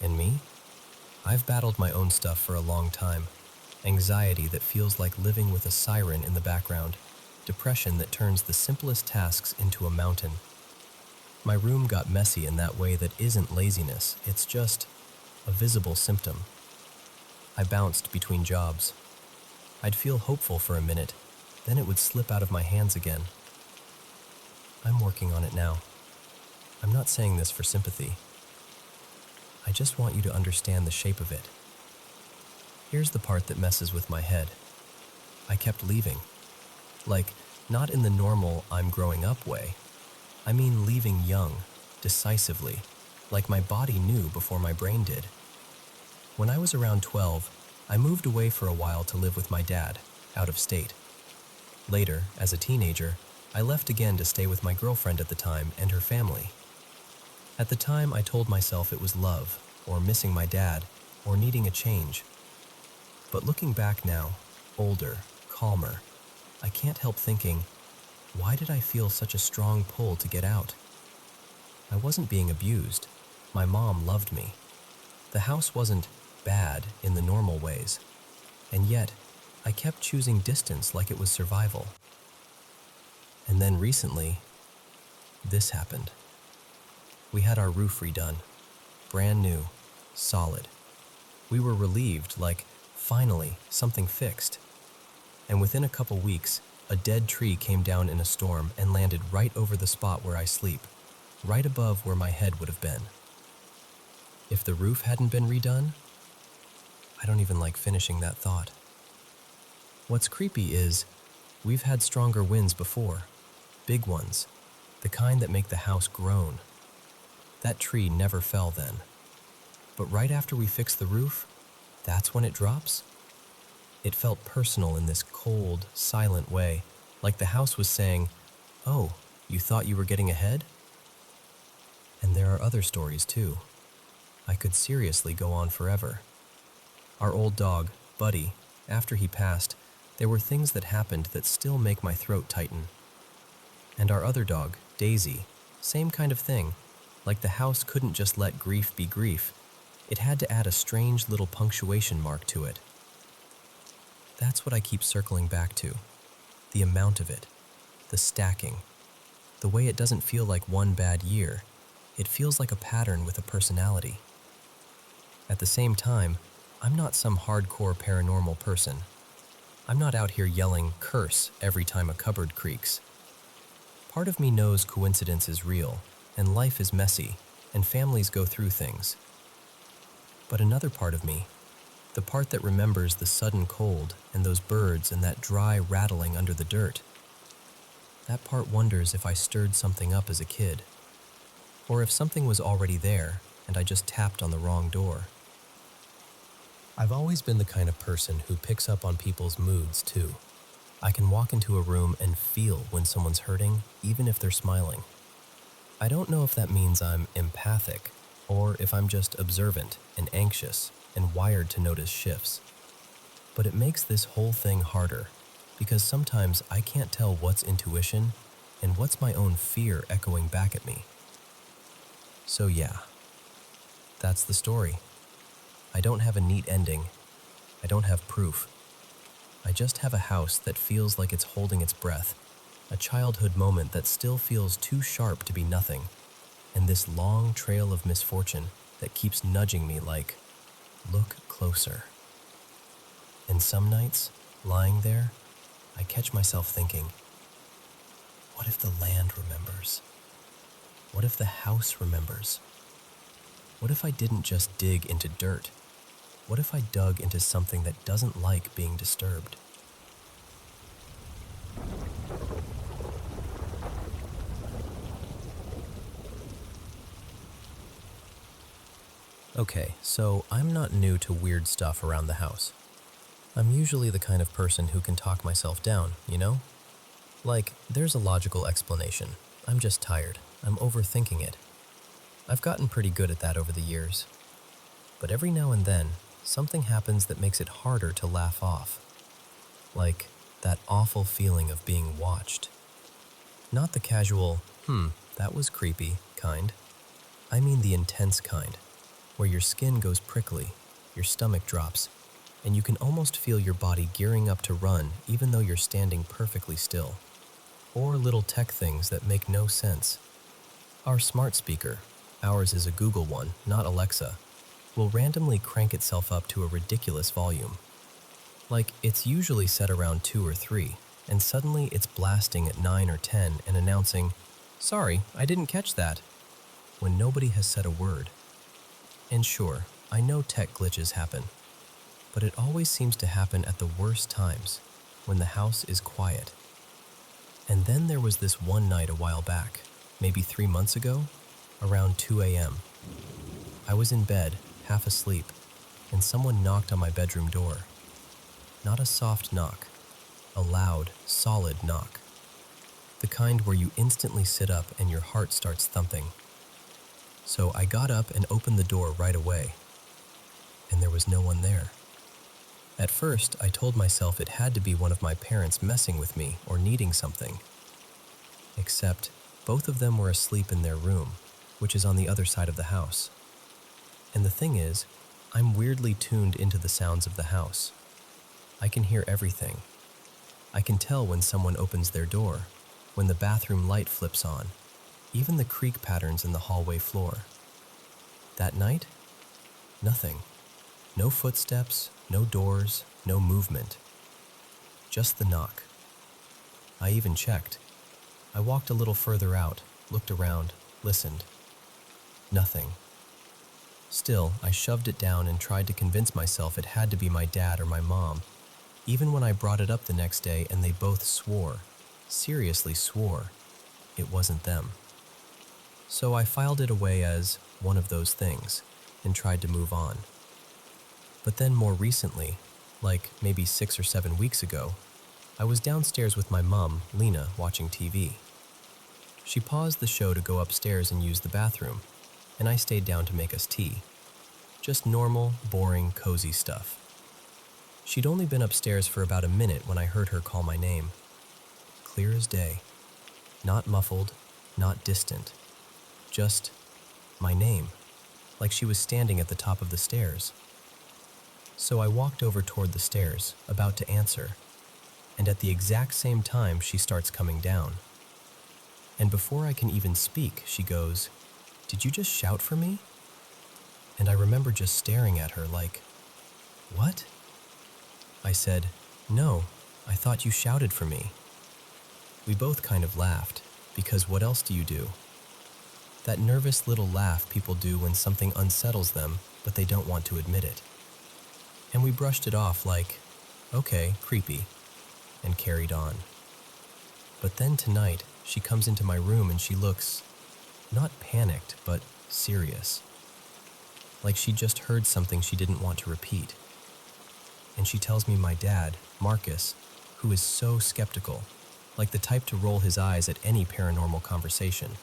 And me? I've battled my own stuff for a long time. Anxiety that feels like living with a siren in the background. Depression that turns the simplest tasks into a mountain. My room got messy in that way that isn't laziness, it's just a visible symptom. I bounced between jobs. I'd feel hopeful for a minute, then it would slip out of my hands again. I'm working on it now. I'm not saying this for sympathy. I just want you to understand the shape of it. Here's the part that messes with my head. I kept leaving. Like, not in the normal I'm growing up way. I mean leaving young, decisively, like my body knew before my brain did. When I was around 12, I moved away for a while to live with my dad, out of state. Later, as a teenager, I left again to stay with my girlfriend at the time and her family. At the time, I told myself it was love, or missing my dad, or needing a change. But looking back now, older, calmer, I can't help thinking, why did I feel such a strong pull to get out? I wasn't being abused. My mom loved me. The house wasn't bad in the normal ways. And yet, I kept choosing distance like it was survival. And then recently, this happened. We had our roof redone. Brand new, solid. We were relieved, like, finally, something fixed. And within a couple weeks, a dead tree came down in a storm and landed right over the spot where I sleep, right above where my head would have been. If the roof hadn't been redone, I don't even like finishing that thought. What's creepy is, we've had stronger winds before, big ones, the kind that make the house groan. That tree never fell then. But right after we fixed the roof, that's when it drops? It felt personal in this cold, silent way, like the house was saying, "Oh, you thought you were getting ahead?" And there are other stories too. I could seriously go on forever. Our old dog, Buddy, after he passed, there were things that happened that still make my throat tighten. And our other dog, Daisy, same kind of thing. Like the house couldn't just let grief be grief. It had to add a strange little punctuation mark to it. That's what I keep circling back to. The amount of it. The stacking. The way it doesn't feel like one bad year. It feels like a pattern with a personality. At the same time, I'm not some hardcore paranormal person. I'm not out here yelling curse every time a cupboard creaks. Part of me knows coincidence is real, and life is messy, and families go through things. But another part of me, the part that remembers the sudden cold and those birds and that dry rattling under the dirt, that part wonders if I stirred something up as a kid, or if something was already there and I just tapped on the wrong door. I've always been the kind of person who picks up on people's moods too. I can walk into a room and feel when someone's hurting, even if they're smiling. I don't know if that means I'm empathic, or if I'm just observant and anxious and wired to notice shifts. But it makes this whole thing harder, because sometimes I can't tell what's intuition and what's my own fear echoing back at me. So yeah, that's the story. I don't have a neat ending. I don't have proof. I just have a house that feels like it's holding its breath, a childhood moment that still feels too sharp to be nothing, and this long trail of misfortune that keeps nudging me like, look closer. And some nights, lying there, I catch myself thinking, what if the land remembers? What if the house remembers? What if I didn't just dig into dirt? What if I dug into something that doesn't like being disturbed? Okay, so I'm not new to weird stuff around the house. I'm usually the kind of person who can talk myself down, you know? Like, there's a logical explanation. I'm just tired. I'm overthinking it. I've gotten pretty good at that over the years. But every now and then, something happens that makes it harder to laugh off. Like, that awful feeling of being watched. Not the casual, that was creepy kind. I mean the intense kind. where your skin goes prickly, your stomach drops, and you can almost feel your body gearing up to run even though you're standing perfectly still. Or little tech things that make no sense. Our smart speaker, ours is a Google one, not Alexa, will randomly crank itself up to a ridiculous volume. Like, it's usually set around 2 or 3, and suddenly it's blasting at 9 or 10 and announcing, "Sorry, I didn't catch that," when nobody has said a word. And sure, I know tech glitches happen, but it always seems to happen at the worst times, when the house is quiet. And then there was this one night a while back, maybe 3 months ago, around 2 a.m. I was in bed, half asleep, and someone knocked on my bedroom door. Not a soft knock, a loud, solid knock. The kind where you instantly sit up and your heart starts thumping. So I got up and opened the door right away, and there was no one there. At first, I told myself it had to be one of my parents messing with me or needing something. Except, both of them were asleep in their room, which is on the other side of the house. And the thing is, I'm weirdly tuned into the sounds of the house. I can hear everything. I can tell when someone opens their door, when the bathroom light flips on, even the creak patterns in the hallway floor. That night, nothing. No footsteps, no doors, no movement. Just the knock. I even checked. I walked a little further out, looked around, listened. Nothing. Still, I shoved it down and tried to convince myself it had to be my dad or my mom, even when I brought it up the next day and they both swore, seriously swore, it wasn't them. So I filed it away as one of those things and tried to move on. But then more recently, like maybe 6 or 7 weeks ago, I was downstairs with my mom, Lena, watching TV. She paused the show to go upstairs and use the bathroom, and I stayed down to make us tea. Just normal, boring, cozy stuff. She'd only been upstairs for about a minute when I heard her call my name. Clear as day. Not muffled, not distant. Just my name, like she was standing at the top of the stairs. So I walked over toward the stairs, about to answer, and at the exact same time she starts coming down. And before I can even speak, she goes, "Did you just shout for me?" And I remember just staring at her like, "What?" I said, "No, I thought you shouted for me." We both kind of laughed, because what else do you do? That nervous little laugh people do when something unsettles them, but they don't want to admit it. And we brushed it off like, okay, creepy, and carried on. But then tonight, she comes into my room and she looks, not panicked, but serious. Like she just heard something she didn't want to repeat. And she tells me my dad, Marcus, who is so skeptical, like the type to roll his eyes at any paranormal conversation,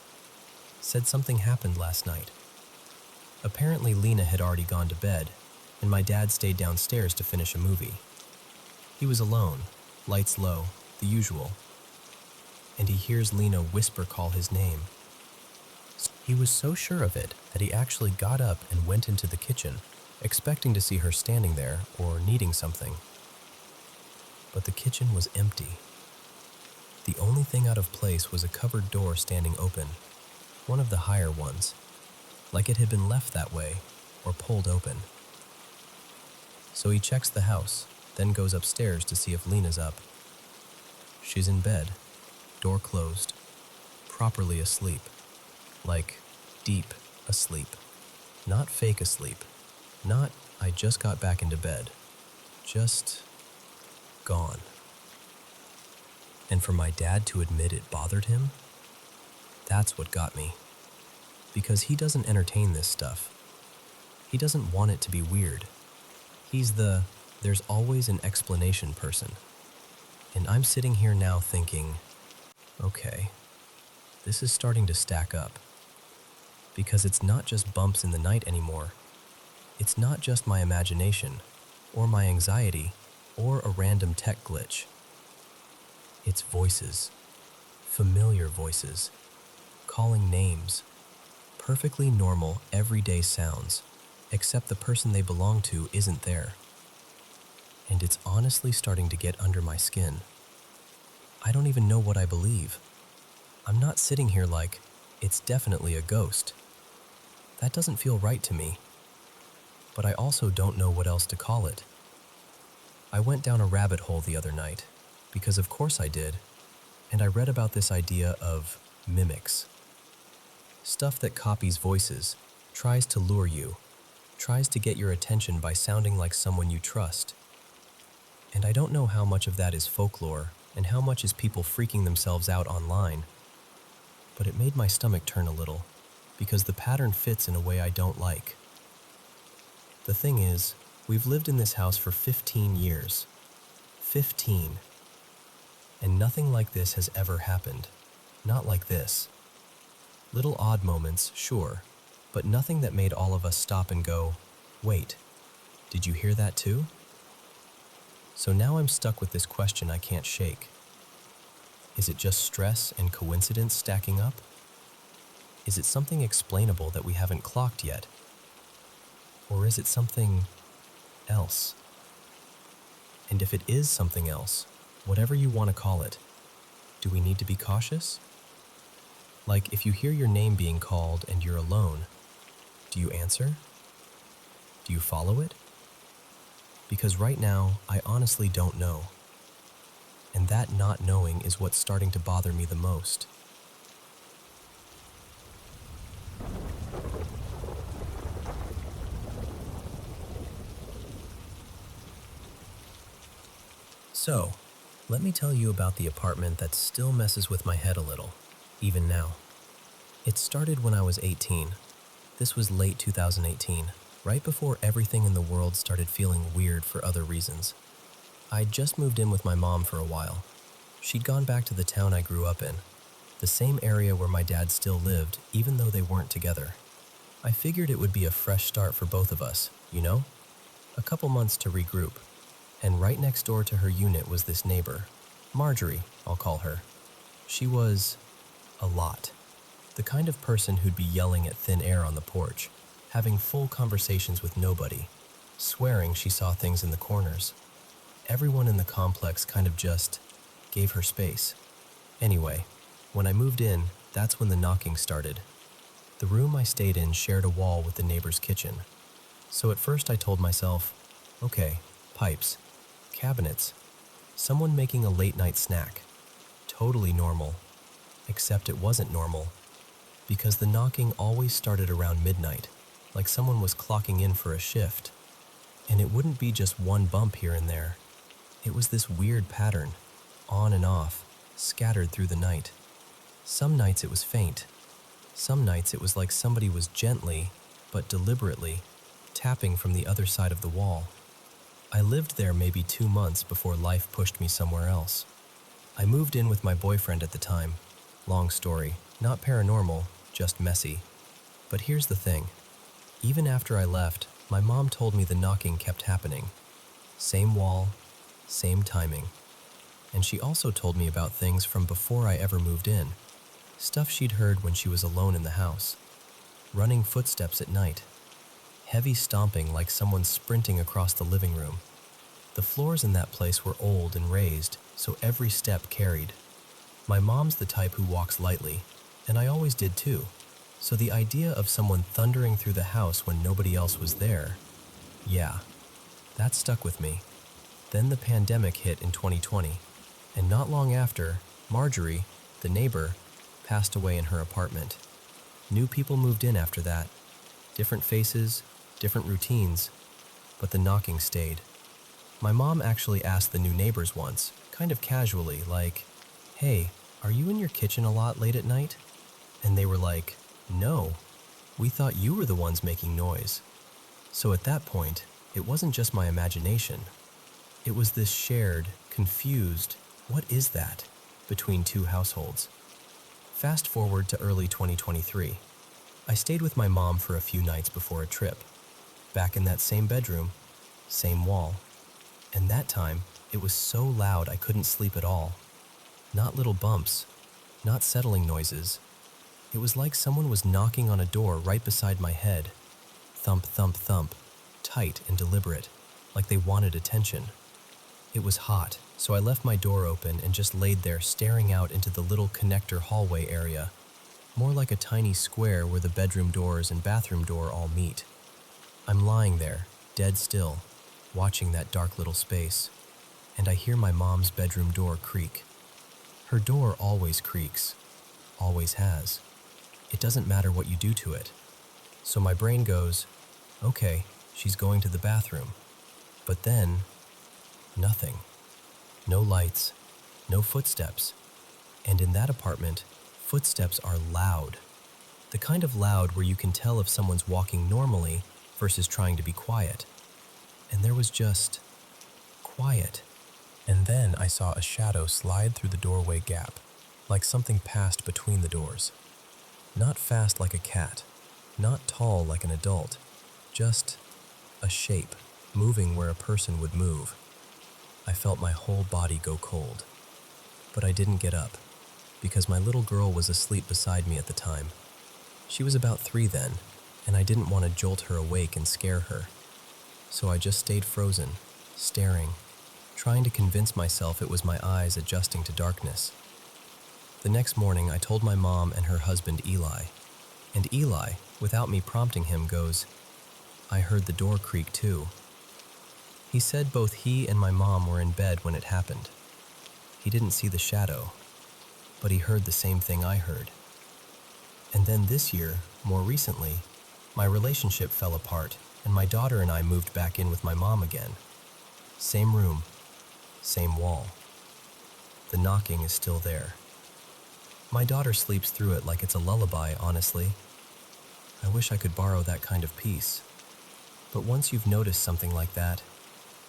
said something happened last night. Apparently Lena had already gone to bed, and my dad stayed downstairs to finish a movie. He was alone, lights low, the usual, and he hears Lena whisper call his name. He was so sure of it that he actually got up and went into the kitchen, expecting to see her standing there or needing something. But the kitchen was empty. The only thing out of place was a cupboard door standing open, one of the higher ones, like it had been left that way or pulled open. So he checks the house, then goes upstairs to see if Lena's up. She's in bed, door closed, properly asleep, like deep asleep, not fake asleep, not I just got back into bed, just gone. And for my dad to admit it bothered him, that's what got me. Because he doesn't entertain this stuff. He doesn't want it to be weird. He's the there's always an explanation person. And I'm sitting here now thinking, okay, this is starting to stack up. Because it's not just bumps in the night anymore. It's not just my imagination, or my anxiety, or a random tech glitch. It's voices, familiar voices, calling names, perfectly normal, everyday sounds, except the person they belong to isn't there. And it's honestly starting to get under my skin. I don't even know what I believe. I'm not sitting here like, it's definitely a ghost. That doesn't feel right to me. But I also don't know what else to call it. I went down a rabbit hole the other night, because of course I did, and I read about this idea of mimics. Stuff that copies voices, tries to lure you, tries to get your attention by sounding like someone you trust. And I don't know how much of that is folklore and how much is people freaking themselves out online. But it made my stomach turn a little, because the pattern fits in a way I don't like. The thing is, we've lived in this house for 15 years. 15. And nothing like this has ever happened. Not like this. Little odd moments, sure, but nothing that made all of us stop and go, wait, did you hear that too? So now I'm stuck with this question I can't shake. Is it just stress and coincidence stacking up? Is it something explainable that we haven't clocked yet? Or is it something else? And if it is something else, whatever you want to call it, do we need to be cautious? Like, if you hear your name being called and you're alone, do you answer? Do you follow it? Because right now, I honestly don't know. And that not knowing is what's starting to bother me the most. So, let me tell you about the apartment that still messes with my head a little, even now. It started when I was 18. This was late 2018, right before everything in the world started feeling weird for other reasons. I'd just moved in with my mom for a while. She'd gone back to the town I grew up in, the same area where my dad still lived, even though they weren't together. I figured it would be a fresh start for both of us, you know? A couple months to regroup. And right next door to her unit was this neighbor, Marjorie, I'll call her. She was a lot. The kind of person who'd be yelling at thin air on the porch, having full conversations with nobody, swearing she saw things in the corners. Everyone in the complex kind of just gave her space. Anyway, when I moved in, that's when the knocking started. The room I stayed in shared a wall with the neighbor's kitchen. So at first I told myself, okay, pipes, cabinets, someone making a late-night snack. Totally normal. Except it wasn't normal, because the knocking always started around midnight, like someone was clocking in for a shift. And it wouldn't be just one bump here and there. It was this weird pattern, on and off, scattered through the night. Some nights it was faint. Some nights it was like somebody was gently, but deliberately, tapping from the other side of the wall. I lived there maybe 2 months before life pushed me somewhere else. I moved in with my boyfriend at the time. Long story, not paranormal, just messy. But here's the thing. Even after I left, my mom told me the knocking kept happening. Same wall, same timing. And she also told me about things from before I ever moved in. Stuff she'd heard when she was alone in the house. Running footsteps at night. Heavy stomping like someone sprinting across the living room. The floors in that place were old and raised, so every step carried. My mom's the type who walks lightly, and I always did too. So the idea of someone thundering through the house when nobody else was there, yeah, that stuck with me. Then the pandemic hit in 2020, and not long after, Marjorie, the neighbor, passed away in her apartment. New people moved in after that. Different faces, different routines, but the knocking stayed. My mom actually asked the new neighbors once, kind of casually, like, "Hey, are you in your kitchen a lot late at night?" And they were like, "No, we thought you were the ones making noise." So at that point, it wasn't just my imagination. It was this shared, confused, what is that, between two households. Fast forward to early 2023. I stayed with my mom for a few nights before a trip. Back in that same bedroom, same wall. And that time, it was so loud I couldn't sleep at all. Not little bumps, not settling noises. It was like someone was knocking on a door right beside my head. thump, thump, thump, tight and deliberate, like they wanted attention. It was hot, so I left my door open and just laid there staring out into the little connector hallway area, more like a tiny square where the bedroom doors and bathroom door all meet. I'm lying there, dead still, watching that dark little space, and I hear my mom's bedroom door creak. Her door always creaks, always has. It doesn't matter what you do to it. So my brain goes, okay, she's going to the bathroom. But then, nothing. No lights, no footsteps. And in that apartment, footsteps are loud. The kind of loud where you can tell if someone's walking normally versus trying to be quiet. And there was just quiet. And then I saw a shadow slide through the doorway gap, like something passed between the doors. Not fast like a cat, not tall like an adult, just a shape, moving where a person would move. I felt my whole body go cold. But I didn't get up, because my little girl was asleep beside me at the time. She was about 3 then, and I didn't want to jolt her awake and scare her. So I just stayed frozen, staring, trying to convince myself it was my eyes adjusting to darkness. The next morning, I told my mom and her husband Eli, and Eli, without me prompting him, goes, "I heard the door creak too." He said both he and my mom were in bed when it happened. He didn't see the shadow, but he heard the same thing I heard. And then this year, more recently, my relationship fell apart and my daughter and I moved back in with my mom again. Same room, same wall. The knocking is still there. My daughter sleeps through it like it's a lullaby, honestly. I wish I could borrow that kind of peace. But once you've noticed something like that,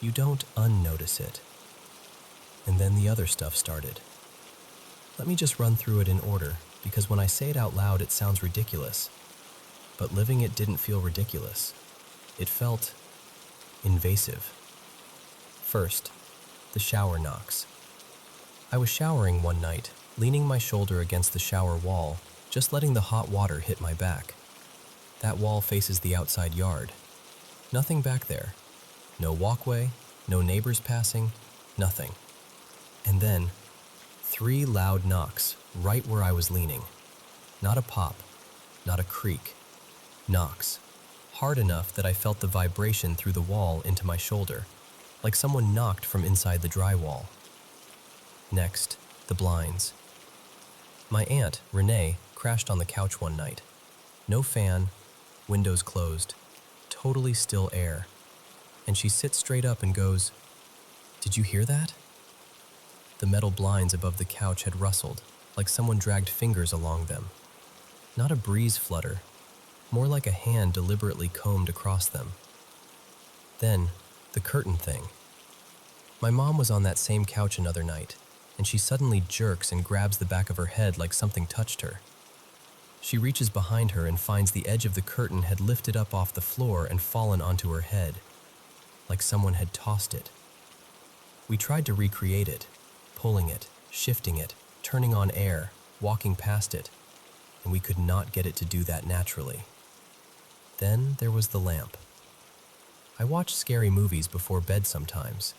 you don't unnotice it. And then the other stuff started. Let me just run through it in order, because when I say it out loud, it sounds ridiculous. But living it didn't feel ridiculous. It felt invasive. First, the shower knocks. I was showering one night, leaning my shoulder against the shower wall, just letting the hot water hit my back. That wall faces the outside yard. Nothing back there. No walkway, no neighbors passing, nothing. And then, 3 loud knocks right where I was leaning. Not a pop, not a creak. Knocks. Hard enough that I felt the vibration through the wall into my shoulder, like someone knocked from inside the drywall. Next, the blinds. My aunt, Renee, crashed on the couch one night. No fan, windows closed, totally still air. And she sits straight up and goes, "Did you hear that?" The metal blinds above the couch had rustled, like someone dragged fingers along them. Not a breeze flutter, more like a hand deliberately combed across them. Then, the curtain thing. My mom was on that same couch another night, and she suddenly jerks and grabs the back of her head like something touched her. She reaches behind her and finds the edge of the curtain had lifted up off the floor and fallen onto her head, like someone had tossed it. We tried to recreate it, pulling it, shifting it, turning on air, walking past it, and we could not get it to do that naturally. Then there was the lamp. I watch scary movies before bed sometimes.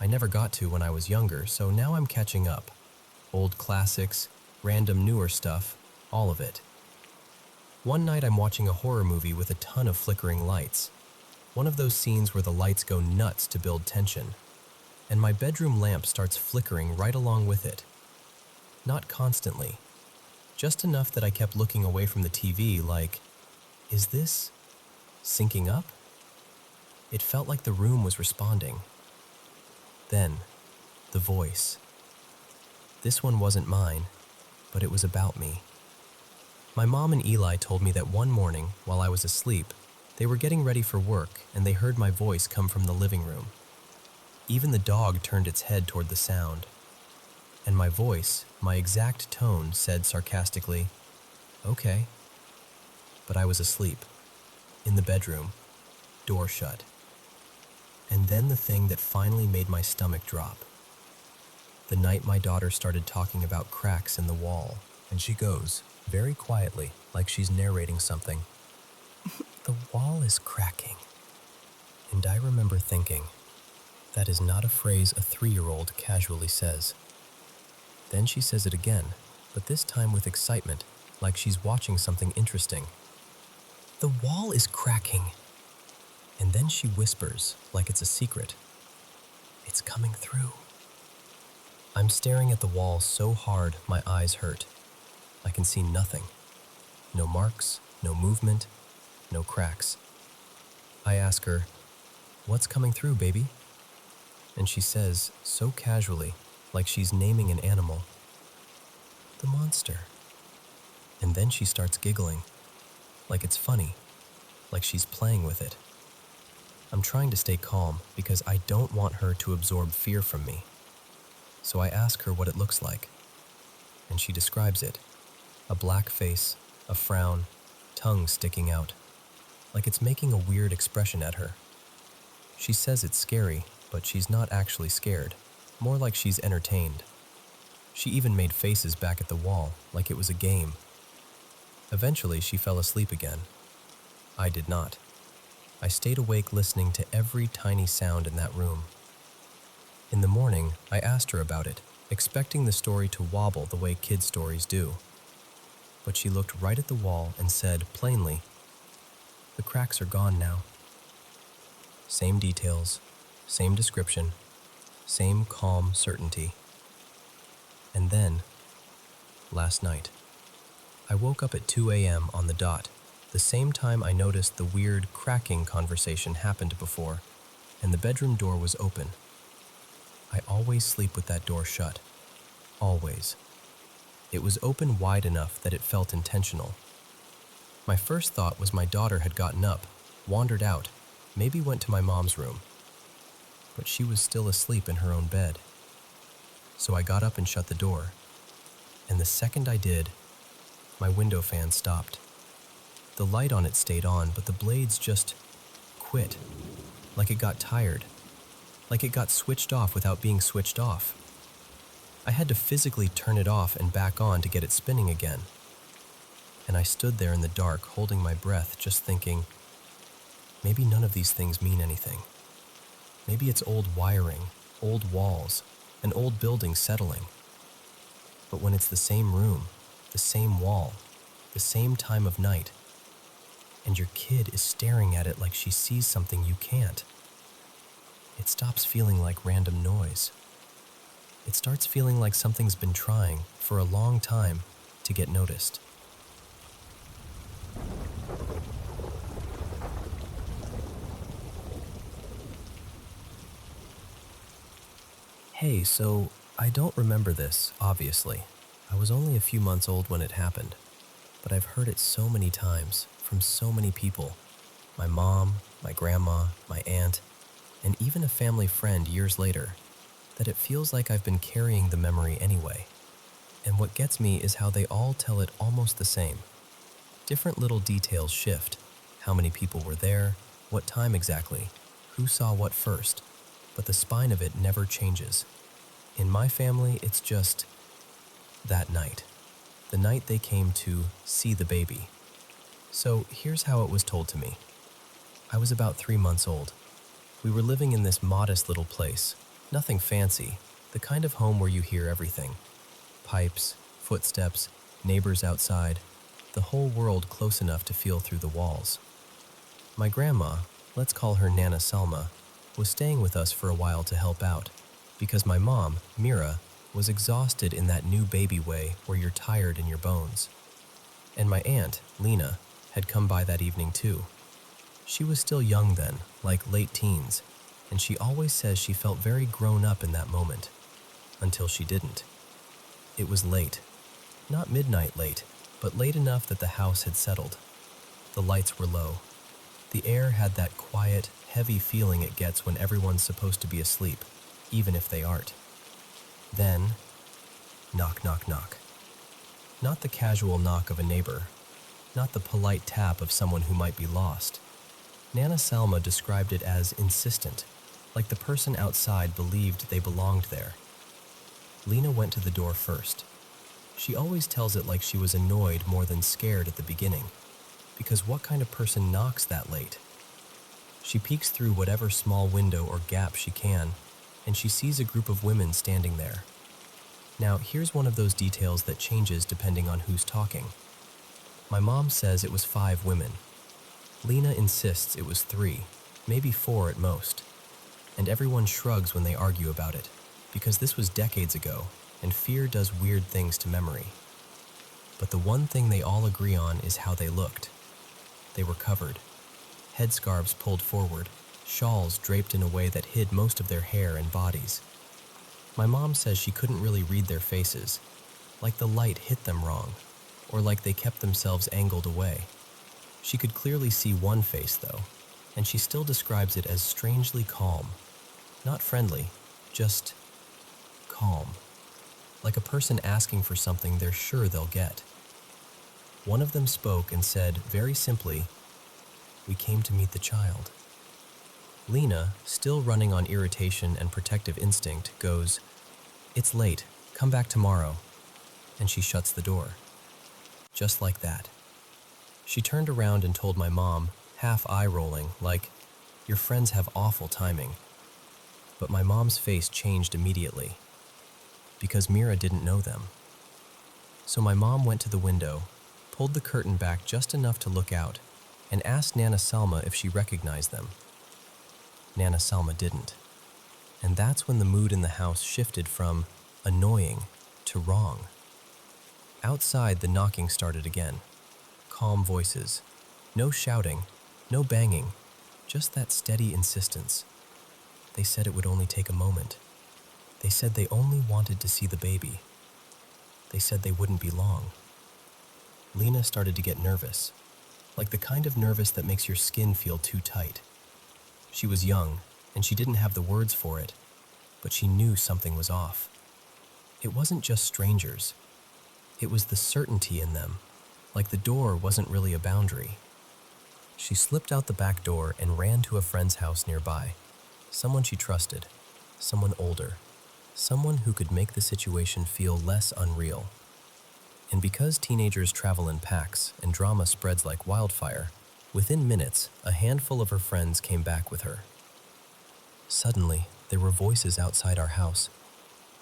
I never got to when I was younger, so now I'm catching up. Old classics, random newer stuff, all of it. One night I'm watching a horror movie with a ton of flickering lights. One of those scenes where the lights go nuts to build tension. And my bedroom lamp starts flickering right along with it. Not constantly. Just enough that I kept looking away from the TV like, is this syncing up? It felt like the room was responding. Then, the voice. This one wasn't mine, but it was about me. My mom and Eli told me that one morning, while I was asleep, they were getting ready for work and they heard my voice come from the living room. Even the dog turned its head toward the sound. And my voice, my exact tone, said sarcastically, "Okay." But I was asleep, in the bedroom, door shut. And then the thing that finally made my stomach drop. The night my daughter started talking about cracks in the wall, and she goes, very quietly, like she's narrating something, "The wall wall is cracking. And I remember thinking, that is not a phrase a 3-year-old casually says. Then she says it again, but this time with excitement, like she's watching something interesting. The wall is cracking. And then she whispers, like it's a secret. It's coming through. I'm staring at the wall so hard my eyes hurt. I can see nothing. No marks, no movement, no cracks. I ask her, "What's coming through, baby?" And she says, so casually, like she's naming an animal, "The monster." And then she starts giggling, like it's funny, like she's playing with it. I'm trying to stay calm because I don't want her to absorb fear from me. So I ask her what it looks like, and she describes it. A black face, a frown, tongue sticking out, like it's making a weird expression at her. She says it's scary, but she's not actually scared, more like she's entertained. She even made faces back at the wall, like it was a game. Eventually, she fell asleep again. I did not. I stayed awake listening to every tiny sound in that room. In the morning, I asked her about it, expecting the story to wobble the way kid stories do. But she looked right at the wall and said plainly, "The cracks are gone now." Same details, same description, same calm certainty. And then, last night, I woke up at 2 a.m. on the dot, the same time I noticed the weird cracking conversation happened before, and the bedroom door was open. I always sleep with that door shut. Always. It was open wide enough that it felt intentional. My first thought was my daughter had gotten up, wandered out, maybe went to my mom's room. But she was still asleep in her own bed. So I got up and shut the door. And the second I did, my window fan stopped. The light on it stayed on, but the blades just quit, like it got tired, like it got switched off without being switched off. I had to physically turn it off and back on to get it spinning again. And I stood there in the dark, holding my breath, just thinking, maybe none of these things mean anything. Maybe it's old wiring, old walls, an old building settling. But when it's the same room, the same wall, the same time of night, and your kid is staring at it like she sees something you can't, it stops feeling like random noise. It starts feeling like something's been trying, for a long time, to get noticed. Hey, so I don't remember this, obviously. I was only a few months old when it happened, but I've heard it so many times from so many people. My mom, my grandma, my aunt, and even a family friend years later, that it feels like I've been carrying the memory anyway. And what gets me is how they all tell it almost the same. Different little details shift. How many people were there, what time exactly, who saw what first, but the spine of it never changes. In my family, it's just that night. The night they came to see the baby. So here's how it was told to me. I was about 3 months old. We were living in this modest little place. Nothing fancy, the kind of home where you hear everything. Pipes, footsteps, neighbors outside, the whole world close enough to feel through the walls. My grandma, let's call her Nana Salma, was staying with us for a while to help out, because my mom, Mira, was exhausted in that new baby way where you're tired in your bones. And my aunt, Lena, had come by that evening too. She was still young then, like late teens, and she always says she felt very grown up in that moment, until she didn't. It was late. Not midnight late, but late enough that the house had settled. The lights were low. The air had that quiet, heavy feeling it gets when everyone's supposed to be asleep, even if they aren't. Then, knock, knock, knock. Not the casual knock of a neighbor, not the polite tap of someone who might be lost. Nana Salma described it as insistent, like the person outside believed they belonged there. Lena went to the door first. She always tells it like she was annoyed more than scared at the beginning, because what kind of person knocks that late? She peeks through whatever small window or gap she can, and she sees a group of women standing there. Now, here's one of those details that changes depending on who's talking. My mom says it was 5 women. Lena insists it was 3, maybe 4 at most. And everyone shrugs when they argue about it, because this was decades ago, and fear does weird things to memory. But the one thing they all agree on is how they looked. They were covered. Headscarves pulled forward, shawls draped in a way that hid most of their hair and bodies. My mom says she couldn't really read their faces, like the light hit them wrong, or like they kept themselves angled away. She could clearly see one face, though, and she still describes it as strangely calm. Not friendly, just calm. Like a person asking for something they're sure they'll get. One of them spoke and said, very simply, "We came to meet the child." Lena, still running on irritation and protective instinct, goes, "It's late, come back tomorrow," and she shuts the door. Just like that. She turned around and told my mom, half eye-rolling, like, "Your friends have awful timing." But my mom's face changed immediately, because Mira didn't know them. So my mom went to the window, pulled the curtain back just enough to look out, and asked Nana Salma if she recognized them. Nana Salma didn't. And that's when the mood in the house shifted from annoying to wrong. Outside, the knocking started again. Calm voices. No shouting, no banging, just that steady insistence. They said it would only take a moment. They said they only wanted to see the baby. They said they wouldn't be long. Lena started to get nervous, like the kind of nervous that makes your skin feel too tight. She was young, and she didn't have the words for it, but she knew something was off. It wasn't just strangers. It was the certainty in them, like the door wasn't really a boundary. She slipped out the back door and ran to a friend's house nearby. Someone she trusted, someone older, someone who could make the situation feel less unreal. And because teenagers travel in packs and drama spreads like wildfire, within minutes, a handful of her friends came back with her. Suddenly, there were voices outside our house.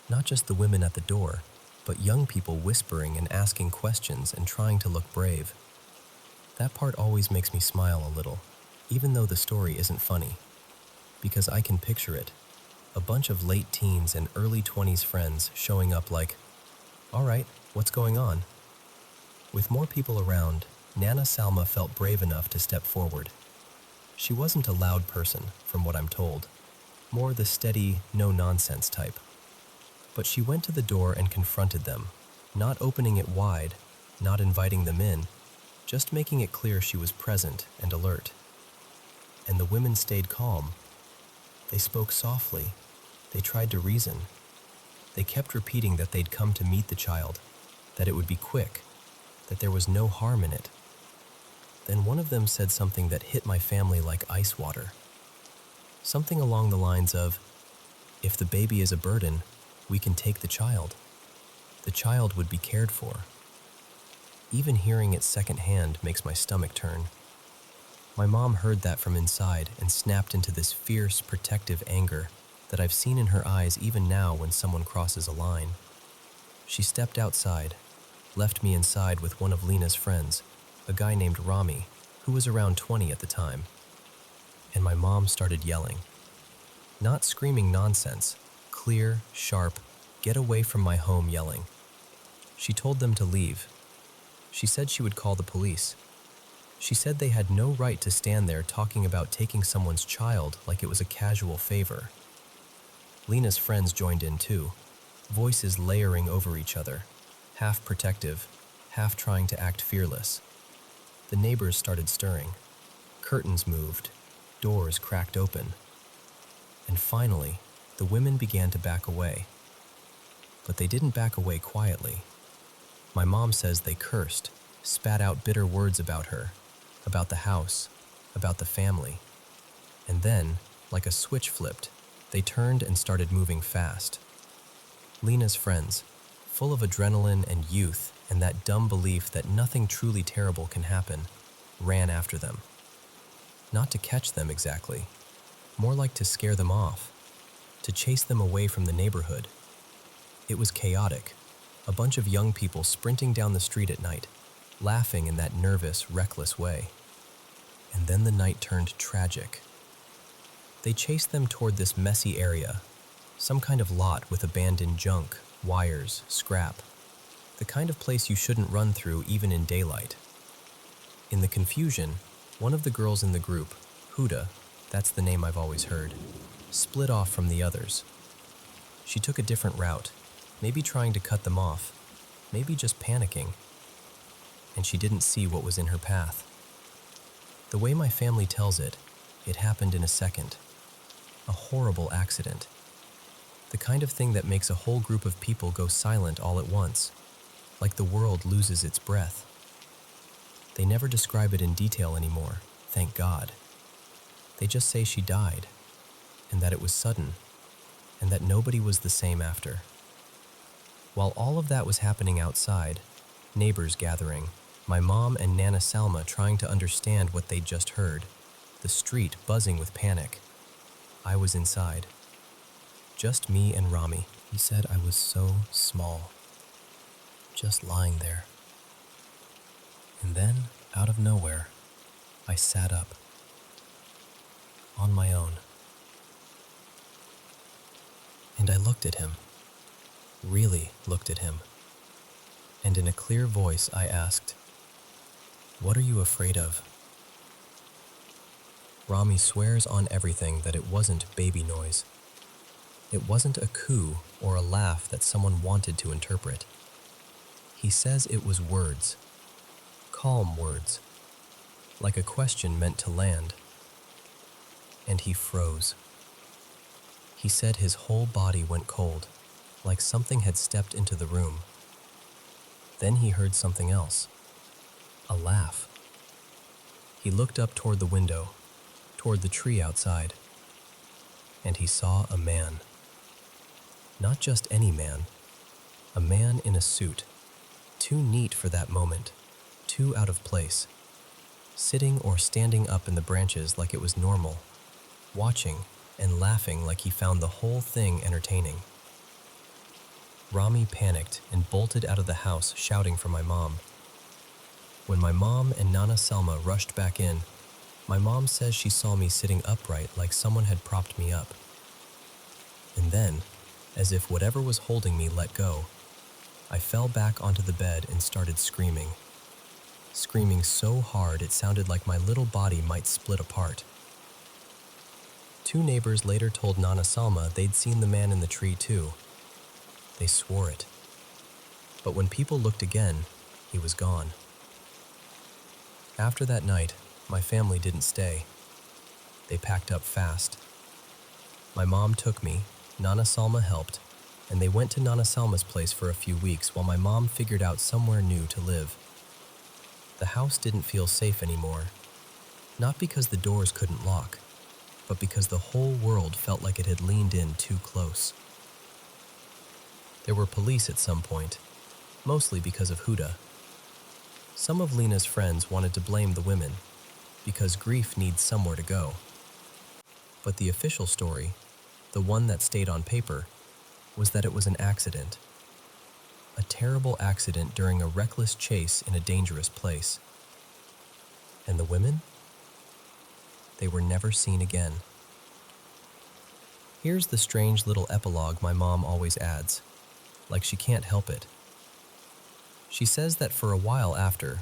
Not just the women at the door, but young people whispering and asking questions and trying to look brave. That part always makes me smile a little, even though the story isn't funny. Because I can picture it. A bunch of late teens and early 20s friends showing up like, "All right, what's going on?" With more people around, Nana Salma felt brave enough to step forward. She wasn't a loud person, from what I'm told, more the steady, no-nonsense type. But she went to the door and confronted them, not opening it wide, not inviting them in, just making it clear she was present and alert. And the women stayed calm. They spoke softly. They tried to reason. They kept repeating that they'd come to meet the child, that it would be quick, that there was no harm in it. Then one of them said something that hit my family like ice water. Something along the lines of, "If the baby is a burden, we can take the child. The child would be cared for." Even hearing it secondhand makes my stomach turn. My mom heard that from inside and snapped into this fierce, protective anger that I've seen in her eyes even now when someone crosses a line. She stepped outside, left me inside with one of Lena's friends, a guy named Rami, who was around 20 at the time. And my mom started yelling. Not screaming nonsense, clear, sharp, get away from my home yelling. She told them to leave. She said she would call the police. She said they had no right to stand there talking about taking someone's child like it was a casual favor. Lena's friends joined in too, voices layering over each other, half protective, half trying to act fearless. The neighbors started stirring. Curtains moved, doors cracked open. And finally, the women began to back away. But they didn't back away quietly. My mom says they cursed, spat out bitter words about her, about the house, about the family. And then, like a switch flipped, they turned and started moving fast. Lena's friends, full of adrenaline and youth and that dumb belief that nothing truly terrible can happen, ran after them. Not to catch them exactly, more like to scare them off, to chase them away from the neighborhood. It was chaotic, a bunch of young people sprinting down the street at night, laughing in that nervous, reckless way. And then the night turned tragic. They chased them toward this messy area, some kind of lot with abandoned junk, wires, scrap, the kind of place you shouldn't run through even in daylight. In the confusion, one of the girls in the group, Huda, that's the name I've always heard, split off from the others. She took a different route, maybe trying to cut them off, maybe just panicking, and she didn't see what was in her path. The way my family tells it, it happened in a second. A horrible accident. The kind of thing that makes a whole group of people go silent all at once, like the world loses its breath. They never describe it in detail anymore, thank God. They just say she died, and that it was sudden, and that nobody was the same after. While all of that was happening outside, neighbors gathering, my mom and Nana Salma trying to understand what they'd just heard, the street buzzing with panic. I was inside. Just me and Rami. He said I was so small, just lying there. And then, out of nowhere, I sat up, on my own. And I looked at him, really looked at him. And in a clear voice I asked, "What are you afraid of?" Rami swears on everything that it wasn't baby noise. It wasn't a coo or a laugh that someone wanted to interpret. He says it was words, calm words, like a question meant to land. And he froze. He said his whole body went cold, like something had stepped into the room. Then he heard something else, a laugh. He looked up toward the window, toward the tree outside, and he saw a man. Not just any man, a man in a suit, too neat for that moment, too out of place, sitting or standing up in the branches like it was normal, watching and laughing like he found the whole thing entertaining. Rami panicked and bolted out of the house shouting for my mom. When my mom and Nana Salma rushed back in, my mom says she saw me sitting upright like someone had propped me up. And then, as if whatever was holding me let go, I fell back onto the bed and started screaming. Screaming so hard it sounded like my little body might split apart. Two neighbors later told Nana Salma they'd seen the man in the tree too. They swore it. But when people looked again, he was gone. After that night, my family didn't stay. They packed up fast. My mom took me, Nana Salma helped, and they went to Nana Salma's place for a few weeks while my mom figured out somewhere new to live. The house didn't feel safe anymore, not because the doors couldn't lock, but because the whole world felt like it had leaned in too close. There were police at some point, mostly because of Huda. Some of Lena's friends wanted to blame the women, because grief needs somewhere to go. But the official story, the one that stayed on paper, was that it was an accident. A terrible accident during a reckless chase in a dangerous place. And the women? They were never seen again. Here's the strange little epilogue my mom always adds, like she can't help it. She says that for a while after,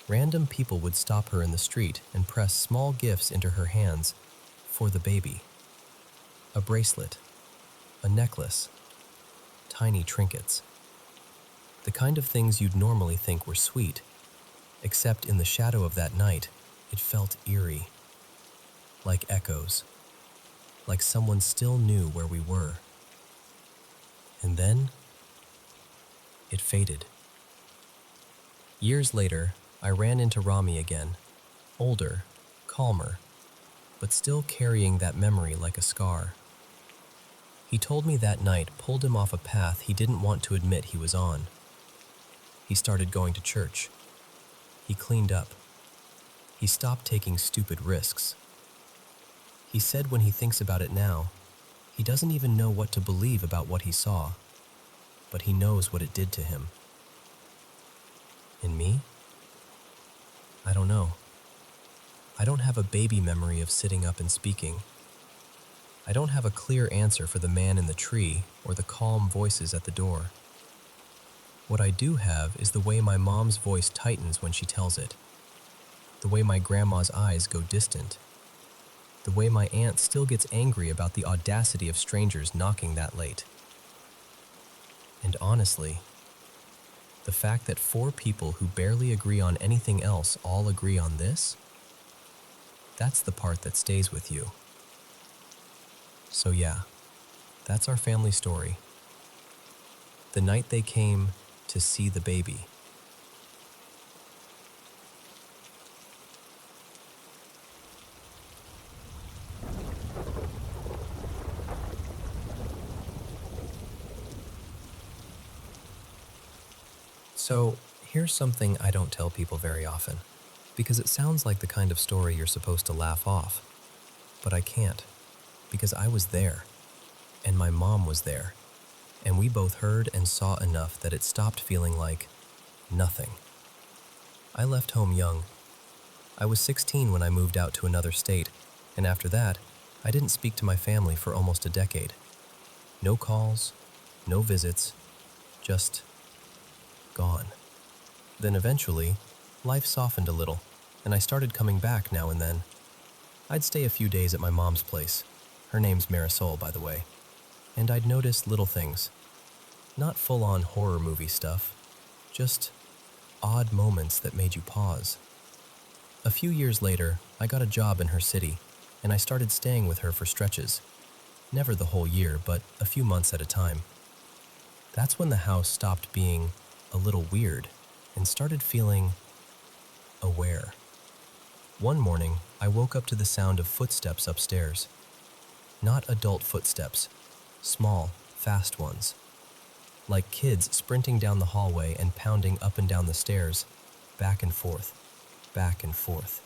random people would stop her in the street and press small gifts into her hands for the baby. A bracelet, a necklace, tiny trinkets. The kind of things you'd normally think were sweet, except in the shadow of that night, it felt eerie. Like echoes. Like someone still knew where we were. And then, it faded. Years later, I ran into Rami again, older, calmer, but still carrying that memory like a scar. He told me that night pulled him off a path he didn't want to admit he was on. He started going to church. He cleaned up. He stopped taking stupid risks. He said when he thinks about it now, he doesn't even know what to believe about what he saw, but he knows what it did to him. In me? I don't know. I don't have a baby memory of sitting up and speaking. I don't have a clear answer for the man in the tree or the calm voices at the door. What I do have is the way my mom's voice tightens when she tells it, the way my grandma's eyes go distant, the way my aunt still gets angry about the audacity of strangers knocking that late. And honestly, the fact that 4 people who barely agree on anything else all agree on this, that's the part that stays with you. So yeah, that's our family story. The night they came to see the baby. So, here's something I don't tell people very often, because it sounds like the kind of story you're supposed to laugh off. But I can't, because I was there, and my mom was there, and we both heard and saw enough that it stopped feeling like nothing. I left home young. I was 16 when I moved out to another state, and after that, I didn't speak to my family for almost a decade. No calls, no visits, just gone. Then eventually, life softened a little, and I started coming back now and then. I'd stay a few days at my mom's place. Her name's Marisol, by the way. And I'd notice little things. Not full-on horror movie stuff, just odd moments that made you pause. A few years later, I got a job in her city, and I started staying with her for stretches. Never the whole year, but a few months at a time. That's when the house stopped being a little weird and started feeling aware. One morning, I woke up to the sound of footsteps upstairs. Not adult footsteps, small, fast ones. Like kids sprinting down the hallway and pounding up and down the stairs, back and forth, back and forth.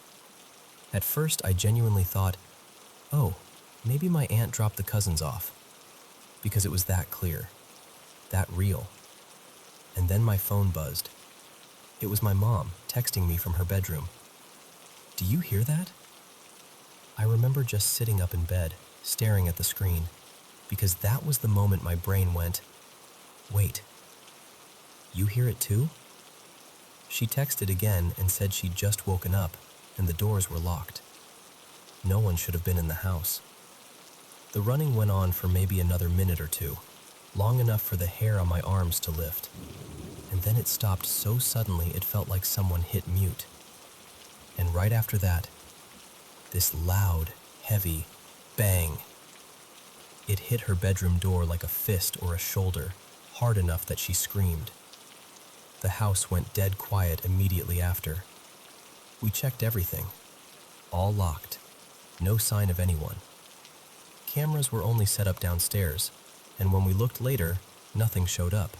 At first, I genuinely thought, oh, maybe my aunt dropped the cousins off, because it was that clear, that real. And then my phone buzzed. It was my mom texting me from her bedroom. Do you hear that? I remember just sitting up in bed, staring at the screen, because that was the moment my brain went, wait, you hear it too? She texted again and said she'd just woken up and the doors were locked. No one should have been in the house. The running went on for maybe another minute or two, long enough for the hair on my arms to lift. And then it stopped so suddenly it felt like someone hit mute. And right after that, this loud, heavy bang. It hit her bedroom door like a fist or a shoulder, hard enough that she screamed. The house went dead quiet immediately after. We checked everything. All locked. No sign of anyone. Cameras were only set up downstairs, and when we looked later, nothing showed up.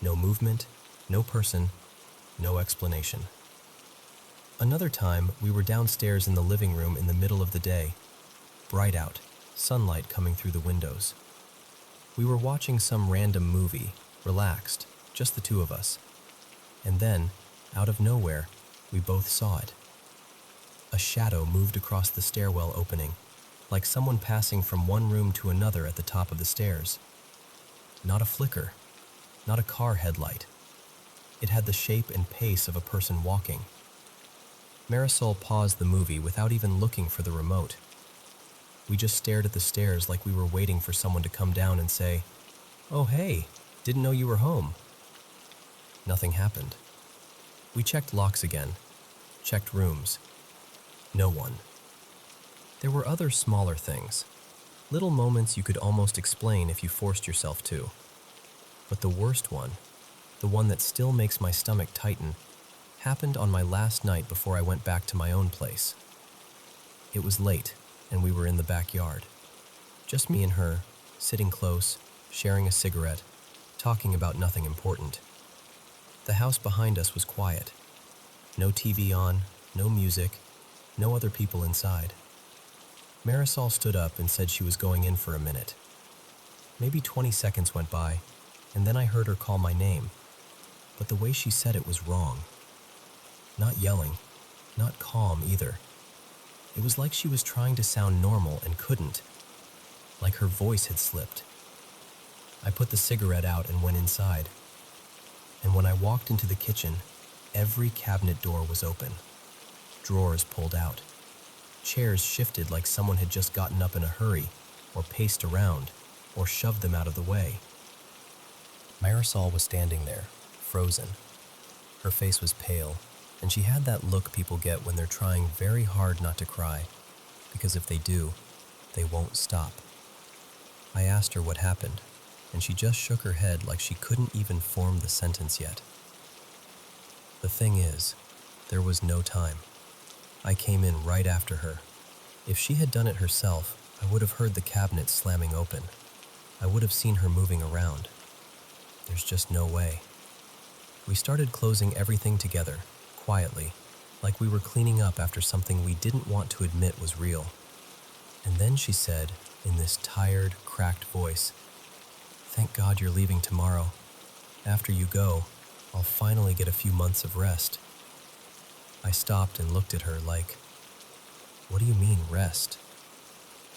No movement, no person, no explanation. Another time, we were downstairs in the living room in the middle of the day. Bright out, sunlight coming through the windows. We were watching some random movie, relaxed, just the two of us. And then, out of nowhere, we both saw it. A shadow moved across the stairwell opening, like someone passing from one room to another at the top of the stairs. Not a flicker, not a car headlight. It had the shape and pace of a person walking. Marisol paused the movie without even looking for the remote. We just stared at the stairs like we were waiting for someone to come down and say, "Oh hey, didn't know you were home." Nothing happened. We checked locks again, checked rooms. No one. There were other smaller things, little moments you could almost explain if you forced yourself to. But the worst one, the one that still makes my stomach tighten, happened on my last night before I went back to my own place. It was late, and we were in the backyard. Just me and her, sitting close, sharing a cigarette, talking about nothing important. The house behind us was quiet. No TV on, no music, no other people inside. Marisol stood up and said she was going in for a minute. Maybe 20 seconds went by, and then I heard her call my name, but the way she said it was wrong. Not yelling, not calm either. It was like she was trying to sound normal and couldn't, like her voice had slipped. I put the cigarette out and went inside, and when I walked into the kitchen, every cabinet door was open, drawers pulled out, chairs shifted like someone had just gotten up in a hurry, or paced around, or shoved them out of the way. Marisol was standing there, frozen. Her face was pale, and she had that look people get when they're trying very hard not to cry, because if they do, they won't stop. I asked her what happened, and she just shook her head like she couldn't even form the sentence yet. The thing is, there was no time. I came in right after her. If she had done it herself, I would have heard the cabinet slamming open. I would have seen her moving around. There's just no way. We started closing everything together, quietly, like we were cleaning up after something we didn't want to admit was real. And then she said, in this tired, cracked voice, "Thank God you're leaving tomorrow. After you go, I'll finally get a few months of rest." I stopped and looked at her like, "What do you mean, rest?"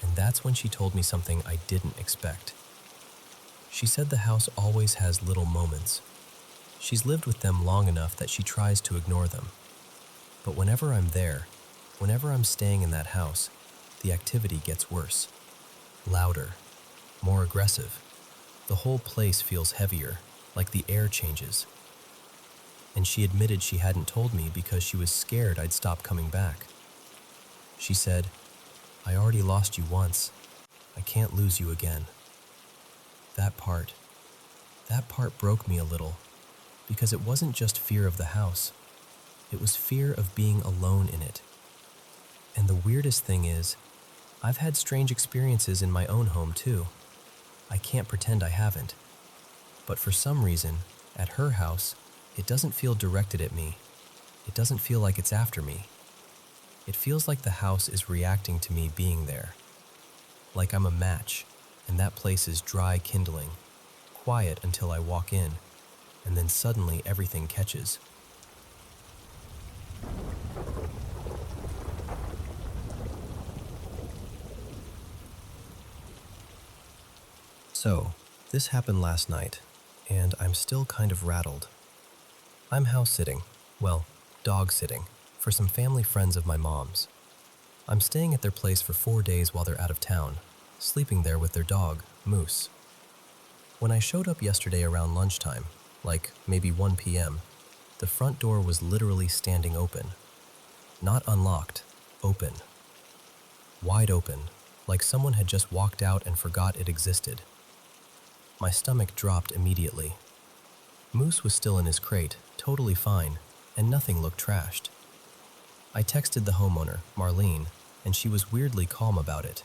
And that's when she told me something I didn't expect. She said the house always has little moments. She's lived with them long enough that she tries to ignore them. But whenever I'm there, whenever I'm staying in that house, the activity gets worse. Louder, more aggressive. The whole place feels heavier, like the air changes. And she admitted she hadn't told me because she was scared I'd stop coming back. She said, "I already lost you once. I can't lose you again." That part broke me a little, because it wasn't just fear of the house. It was fear of being alone in it. And the weirdest thing is, I've had strange experiences in my own home too. I can't pretend I haven't. But for some reason, at her house, it doesn't feel directed at me. It doesn't feel like it's after me. It feels like the house is reacting to me being there. Like I'm a match, and that place is dry kindling, quiet until I walk in, and then suddenly everything catches. So, this happened last night, and I'm still kind of rattled. I'm house sitting, well, dog sitting, for some family friends of my mom's. I'm staying at their place for 4 days while they're out of town, sleeping there with their dog, Moose. When I showed up yesterday around lunchtime, like maybe 1 p.m., the front door was literally standing open. Not unlocked, open. Wide open, like someone had just walked out and forgot it existed. My stomach dropped immediately. Moose was still in his crate, totally fine, and nothing looked trashed. I texted the homeowner, Marlene, and she was weirdly calm about it.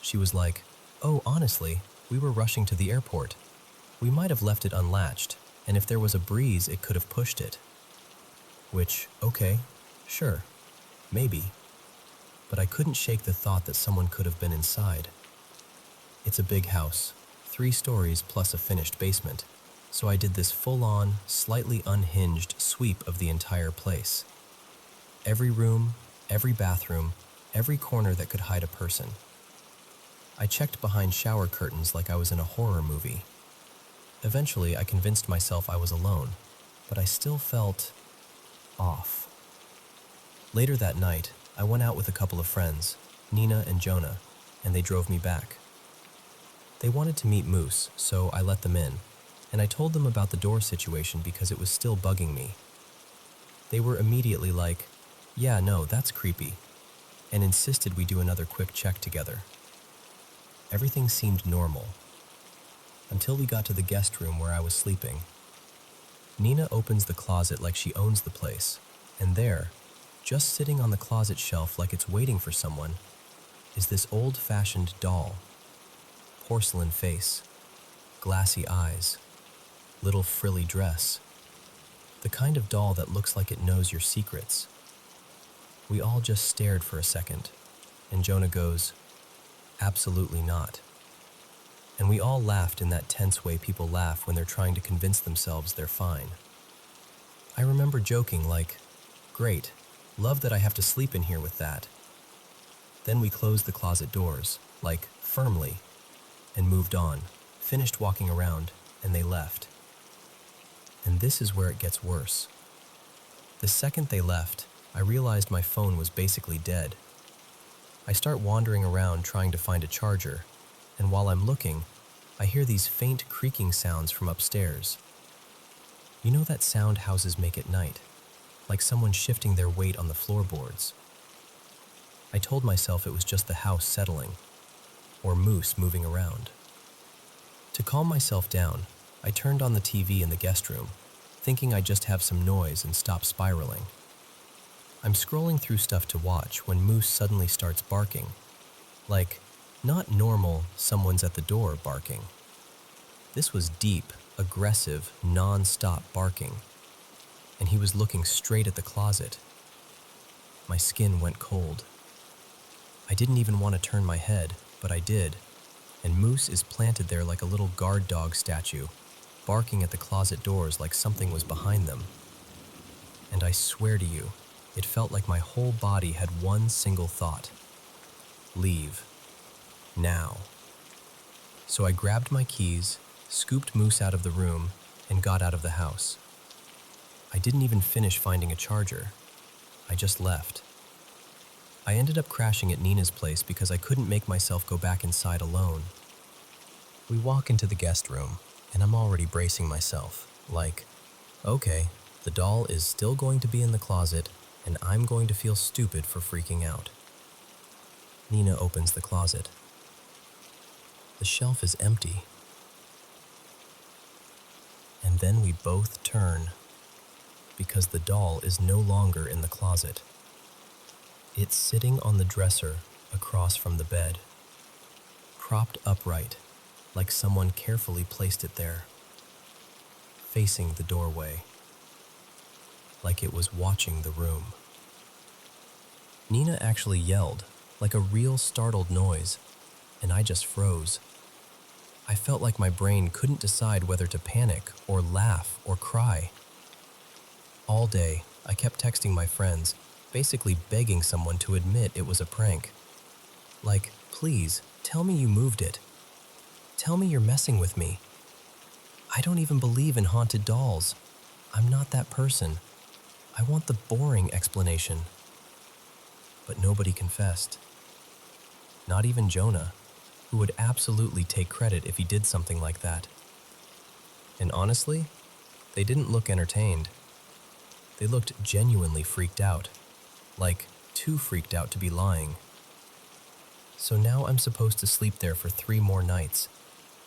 She was like, "Oh, honestly, we were rushing to the airport. We might have left it unlatched, and if there was a breeze, it could have pushed it." Which, okay, sure, maybe. But I couldn't shake the thought that someone could have been inside. It's a big house, 3 stories plus a finished basement, so I did this full-on, slightly unhinged sweep of the entire place. Every room, every bathroom, every corner that could hide a person. I checked behind shower curtains like I was in a horror movie. Eventually, I convinced myself I was alone, but I still felt off. Later that night, I went out with a couple of friends, Nina and Jonah, and they drove me back. They wanted to meet Moose, so I let them in, and I told them about the door situation because it was still bugging me. They were immediately like, "Yeah, no, that's creepy," and insisted we do another quick check together. Everything seemed normal, until we got to the guest room where I was sleeping. Nina opens the closet like she owns the place, and there, just sitting on the closet shelf like it's waiting for someone, is this old-fashioned doll. Porcelain face, glassy eyes, little frilly dress. The kind of doll that looks like it knows your secrets. We all just stared for a second. And Jonah goes, "Absolutely not." And we all laughed in that tense way people laugh when they're trying to convince themselves they're fine. I remember joking like, "Great, love that I have to sleep in here with that." Then we closed the closet doors, like firmly, and moved on, finished walking around, and they left. And this is where it gets worse. The second they left, I realized my phone was basically dead. I start wandering around trying to find a charger, and while I'm looking, I hear these faint creaking sounds from upstairs. You know that sound houses make at night, like someone shifting their weight on the floorboards? I told myself it was just the house settling, or Moose moving around. To calm myself down, I turned on the TV in the guest room, thinking I'd just have some noise and stop spiraling. I'm scrolling through stuff to watch when Moose suddenly starts barking. Like, not normal, someone's at the door barking. This was deep, aggressive, non-stop barking. And he was looking straight at the closet. My skin went cold. I didn't even want to turn my head, but I did. And Moose is planted there like a little guard dog statue, barking at the closet doors like something was behind them. And I swear to you, it felt like my whole body had one single thought: leave. Now. So I grabbed my keys, scooped Moose out of the room, and got out of the house. I didn't even finish finding a charger. I just left. I ended up crashing at Nina's place because I couldn't make myself go back inside alone. We walk into the guest room, and I'm already bracing myself, like, okay, the doll is still going to be in the closet, and I'm going to feel stupid for freaking out. Nina opens the closet. The shelf is empty. And then we both turn, because the doll is no longer in the closet. It's sitting on the dresser across from the bed, propped upright, like someone carefully placed it there, facing the doorway, like it was watching the room. Nina actually yelled, like a real startled noise, and I just froze. I felt like my brain couldn't decide whether to panic or laugh or cry. All day, I kept texting my friends, basically begging someone to admit it was a prank. Like, please, tell me you moved it. Tell me you're messing with me. I don't even believe in haunted dolls. I'm not that person. I want the boring explanation. But nobody confessed. Not even Jonah, who would absolutely take credit if he did something like that. And honestly, they didn't look entertained. They looked genuinely freaked out, like too freaked out to be lying. So now I'm supposed to sleep there for 3 more nights,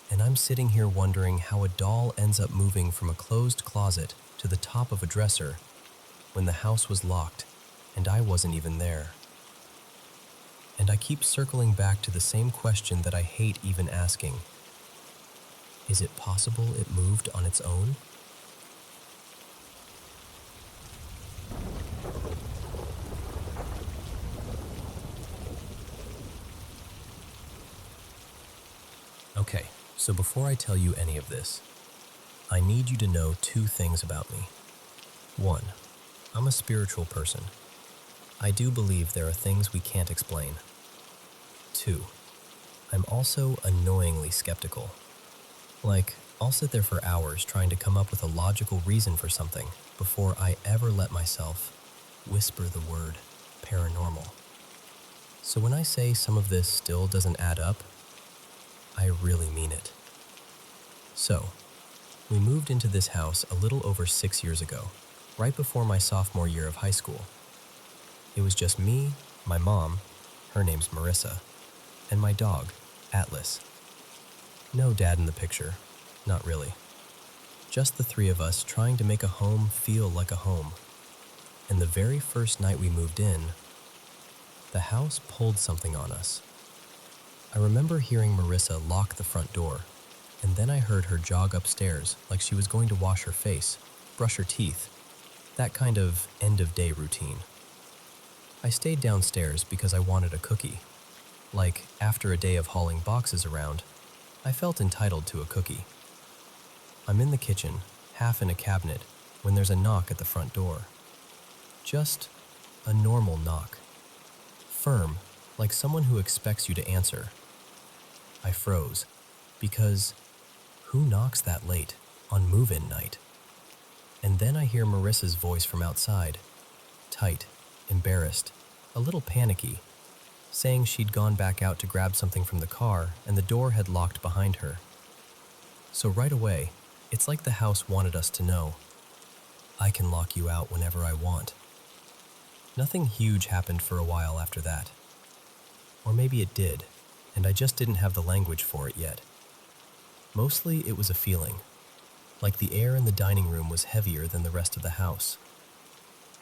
and I'm sitting here wondering how a doll ends up moving from a closed closet to the top of a dresser when the house was locked and I wasn't even there. And I keep circling back to the same question that I hate even asking. Is it possible it moved on its own? Okay, so before I tell you any of this, I need you to know 2 things about me. 1, I'm a spiritual person. I do believe there are things we can't explain. 2, I'm also annoyingly skeptical. Like, I'll sit there for hours trying to come up with a logical reason for something before I ever let myself whisper the word paranormal. So when I say some of this still doesn't add up, I really mean it. So, we moved into this house a little over 6 years ago, right before my sophomore year of high school. It was just me, my mom, her name's Marissa, and my dog, Atlas. No dad in the picture, not really. Just the 3 of us trying to make a home feel like a home. And the very first night we moved in, the house pulled something on us. I remember hearing Marissa lock the front door, and then I heard her jog upstairs like she was going to wash her face, brush her teeth, that kind of end-of-day routine. I stayed downstairs because I wanted a cookie, Like, after a day of hauling boxes around, I felt entitled to a cookie. I'm in the kitchen, half in a cabinet, when there's a knock at the front door. Just a normal knock. Firm, like someone who expects you to answer. I froze, because who knocks that late on move-in night? And then I hear Marissa's voice from outside, tight, embarrassed, a little panicky, saying she'd gone back out to grab something from the car and the door had locked behind her. So right away, it's like the house wanted us to know, I can lock you out whenever I want. Nothing huge happened for a while after that. Or maybe it did, and I just didn't have the language for it yet. Mostly it was a feeling, like the air in the dining room was heavier than the rest of the house.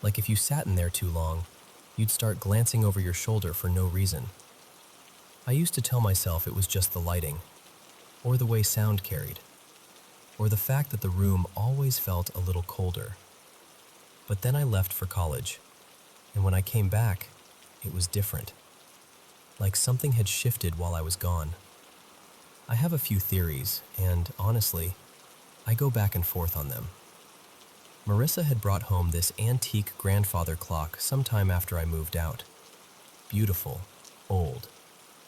Like if you sat in there too long, you'd start glancing over your shoulder for no reason. I used to tell myself it was just the lighting, or the way sound carried, or the fact that the room always felt a little colder. But then I left for college, and when I came back, it was different. Like something had shifted while I was gone. I have a few theories, and honestly, I go back and forth on them. Marissa had brought home this antique grandfather clock sometime after I moved out. Beautiful, old,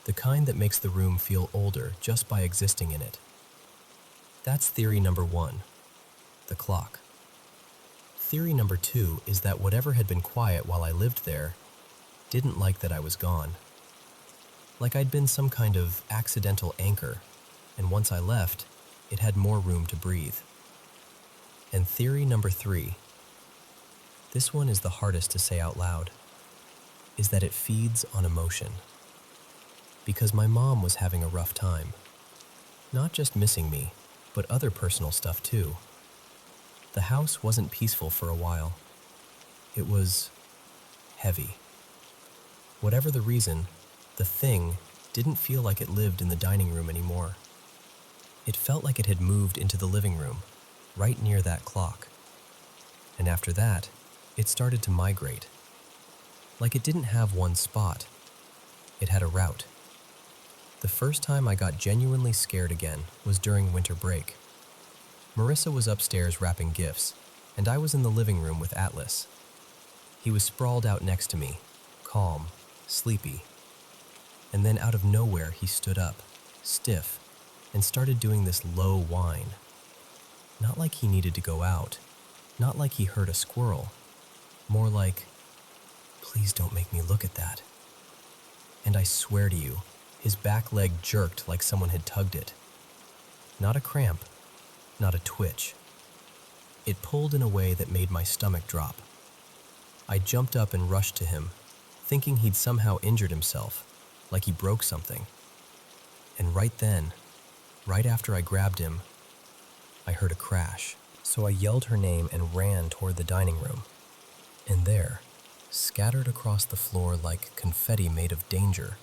the kind that makes the room feel older just by existing in it. That's theory number one, the clock. Theory number two is that whatever had been quiet while I lived there didn't like that I was gone. Like I'd been some kind of accidental anchor, and once I left, it had more room to breathe. And theory number three, this one is the hardest to say out loud, is that it feeds on emotion. Because my mom was having a rough time. Not just missing me, but other personal stuff too. The house wasn't peaceful for a while. It was heavy. Whatever the reason, the thing didn't feel like it lived in the dining room anymore. It felt like it had moved into the living room, right near that clock. And after that, it started to migrate. Like it didn't have one spot. It had a route. The first time I got genuinely scared again was during winter break. Marissa was upstairs wrapping gifts, and I was in the living room with Atlas. He was sprawled out next to me, calm, sleepy. And then out of nowhere he stood up, stiff, and started doing this low whine. Not like he needed to go out, not like he heard a squirrel, more like, please don't make me look at that. And I swear to you, his back leg jerked like someone had tugged it. Not a cramp, not a twitch. It pulled in a way that made my stomach drop. I jumped up and rushed to him, thinking he'd somehow injured himself, like he broke something. And right then, right after I grabbed him, I heard a crash. So I yelled her name and ran toward the dining room. And there, scattered across the floor like confetti made of danger,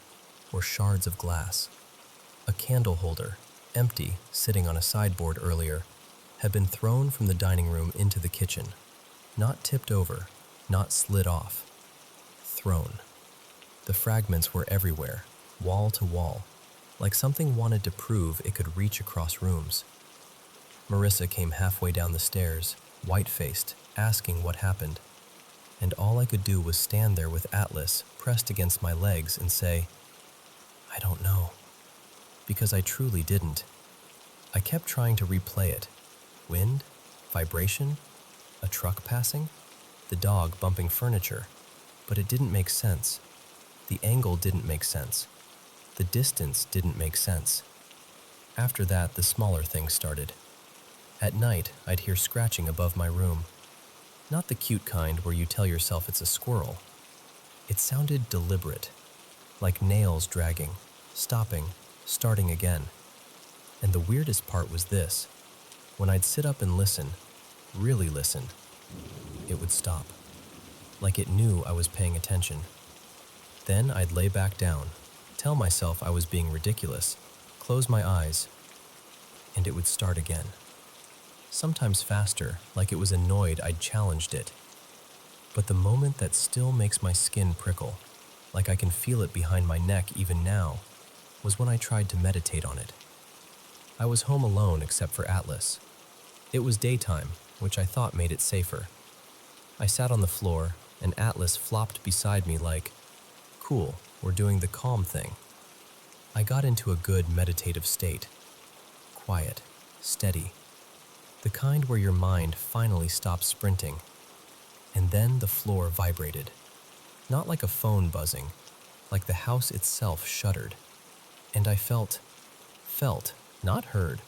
were shards of glass. A candle holder, empty, sitting on a sideboard earlier, had been thrown from the dining room into the kitchen. Not tipped over, not slid off. Thrown. The fragments were everywhere, wall to wall, like something wanted to prove it could reach across rooms. Marissa came halfway down the stairs, white-faced, asking what happened. And all I could do was stand there with Atlas pressed against my legs and say, I don't know. Because I truly didn't. I kept trying to replay it. Wind? Vibration? A truck passing? The dog bumping furniture? But it didn't make sense. The angle didn't make sense. The distance didn't make sense. After that, the smaller things started. At night, I'd hear scratching above my room. Not the cute kind where you tell yourself it's a squirrel. It sounded deliberate, like nails dragging, stopping, starting again. And the weirdest part was this. When I'd sit up and listen, really listen, it would stop. Like it knew I was paying attention. Then I'd lay back down, tell myself I was being ridiculous, close my eyes, and it would start again. Sometimes faster, like it was annoyed I'd challenged it. But the moment that still makes my skin prickle, like I can feel it behind my neck even now, was when I tried to meditate on it. I was home alone except for Atlas. It was daytime, which I thought made it safer. I sat on the floor, and Atlas flopped beside me like, "Cool, we're doing the calm thing." I got into a good meditative state. Quiet, steady, the kind where your mind finally stops sprinting. And then the floor vibrated. Not like a phone buzzing, like the house itself shuddered. And I felt, not heard,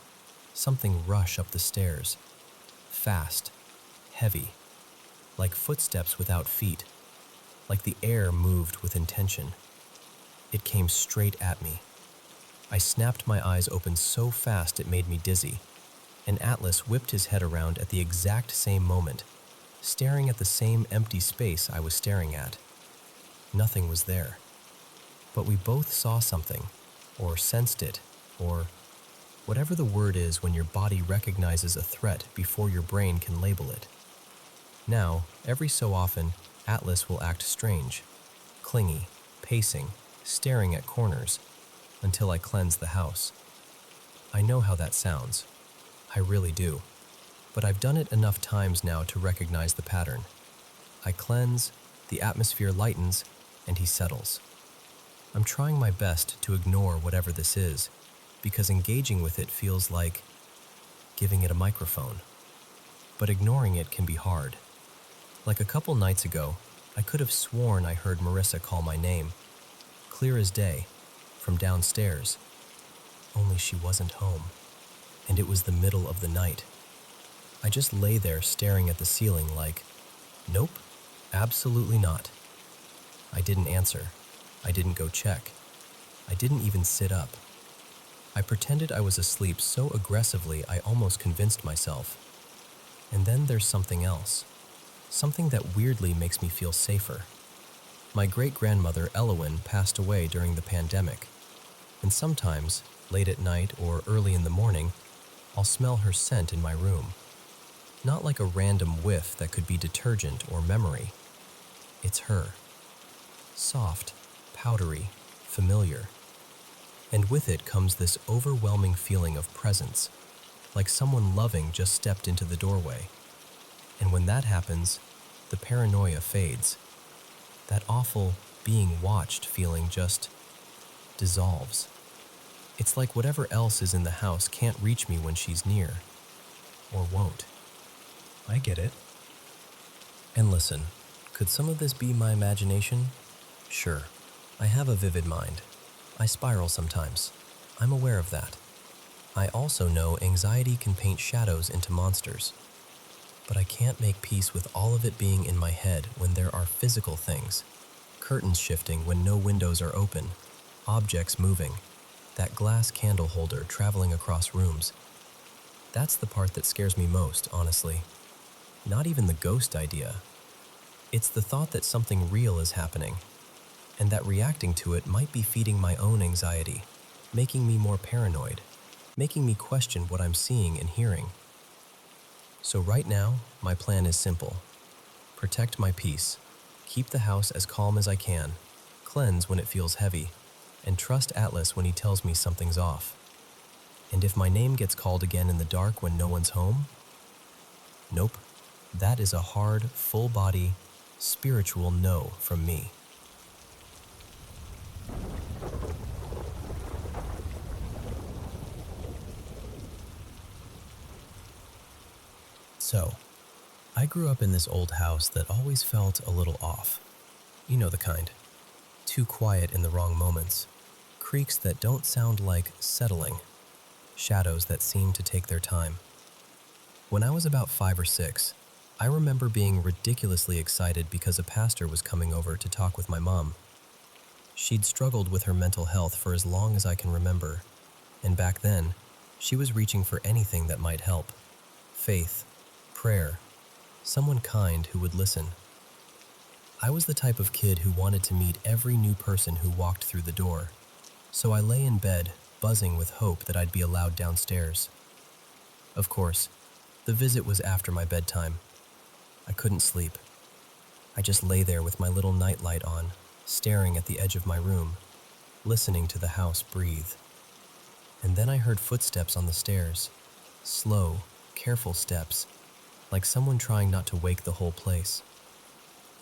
something rush up the stairs. Fast, heavy, like footsteps without feet, like the air moved with intention. It came straight at me. I snapped my eyes open so fast it made me dizzy, and Atlas whipped his head around at the exact same moment, staring at the same empty space I was staring at. Nothing was there. But we both saw something, or sensed it, or whatever the word is when your body recognizes a threat before your brain can label it. Now, every so often, Atlas will act strange, clingy, pacing, staring at corners, until I cleanse the house. I know how that sounds. I really do. But I've done it enough times now to recognize the pattern. I cleanse, the atmosphere lightens, and he settles. I'm trying my best to ignore whatever this is, because engaging with it feels like giving it a microphone. But ignoring it can be hard. Like a couple nights ago, I could have sworn I heard Marissa call my name, clear as day, from downstairs. Only she wasn't home, and it was the middle of the night. I just lay there staring at the ceiling like, nope, absolutely not. I didn't answer. I didn't go check. I didn't even sit up. I pretended I was asleep so aggressively I almost convinced myself. And then there's something else. Something that weirdly makes me feel safer. My great-grandmother Elowen passed away during the pandemic, and sometimes, late at night or early in the morning, I'll smell her scent in my room. Not like a random whiff that could be detergent or memory. It's her. Soft, powdery, familiar. And with it comes this overwhelming feeling of presence, like someone loving just stepped into the doorway. And when that happens, the paranoia fades. That awful being watched feeling just dissolves. It's like whatever else is in the house can't reach me when she's near, or won't. I get it. And listen, could some of this be my imagination? Sure. I have a vivid mind. I spiral sometimes. I'm aware of that. I also know anxiety can paint shadows into monsters. But I can't make peace with all of it being in my head when there are physical things. Curtains shifting when no windows are open. Objects moving. That glass candle holder traveling across rooms. That's the part that scares me most, honestly. Not even the ghost idea. It's the thought that something real is happening, and that reacting to it might be feeding my own anxiety, making me more paranoid, making me question what I'm seeing and hearing. So right now, my plan is simple. Protect my peace, keep the house as calm as I can, cleanse when it feels heavy, and trust Atlas when he tells me something's off. And if my name gets called again in the dark when no one's home? Nope. That is a hard, full-body, spiritual no from me. So, I grew up in this old house that always felt a little off. You know the kind. Too quiet in the wrong moments. Creaks that don't sound like settling. Shadows that seem to take their time. When I was about 5 or 6, I remember being ridiculously excited because a pastor was coming over to talk with my mom. She'd struggled with her mental health for as long as I can remember, and back then, she was reaching for anything that might help. Faith, prayer, someone kind who would listen. I was the type of kid who wanted to meet every new person who walked through the door, so I lay in bed, buzzing with hope that I'd be allowed downstairs. Of course, the visit was after my bedtime. I couldn't sleep. I just lay there with my little nightlight on, staring at the edge of my room, listening to the house breathe. And then I heard footsteps on the stairs, slow, careful steps, like someone trying not to wake the whole place.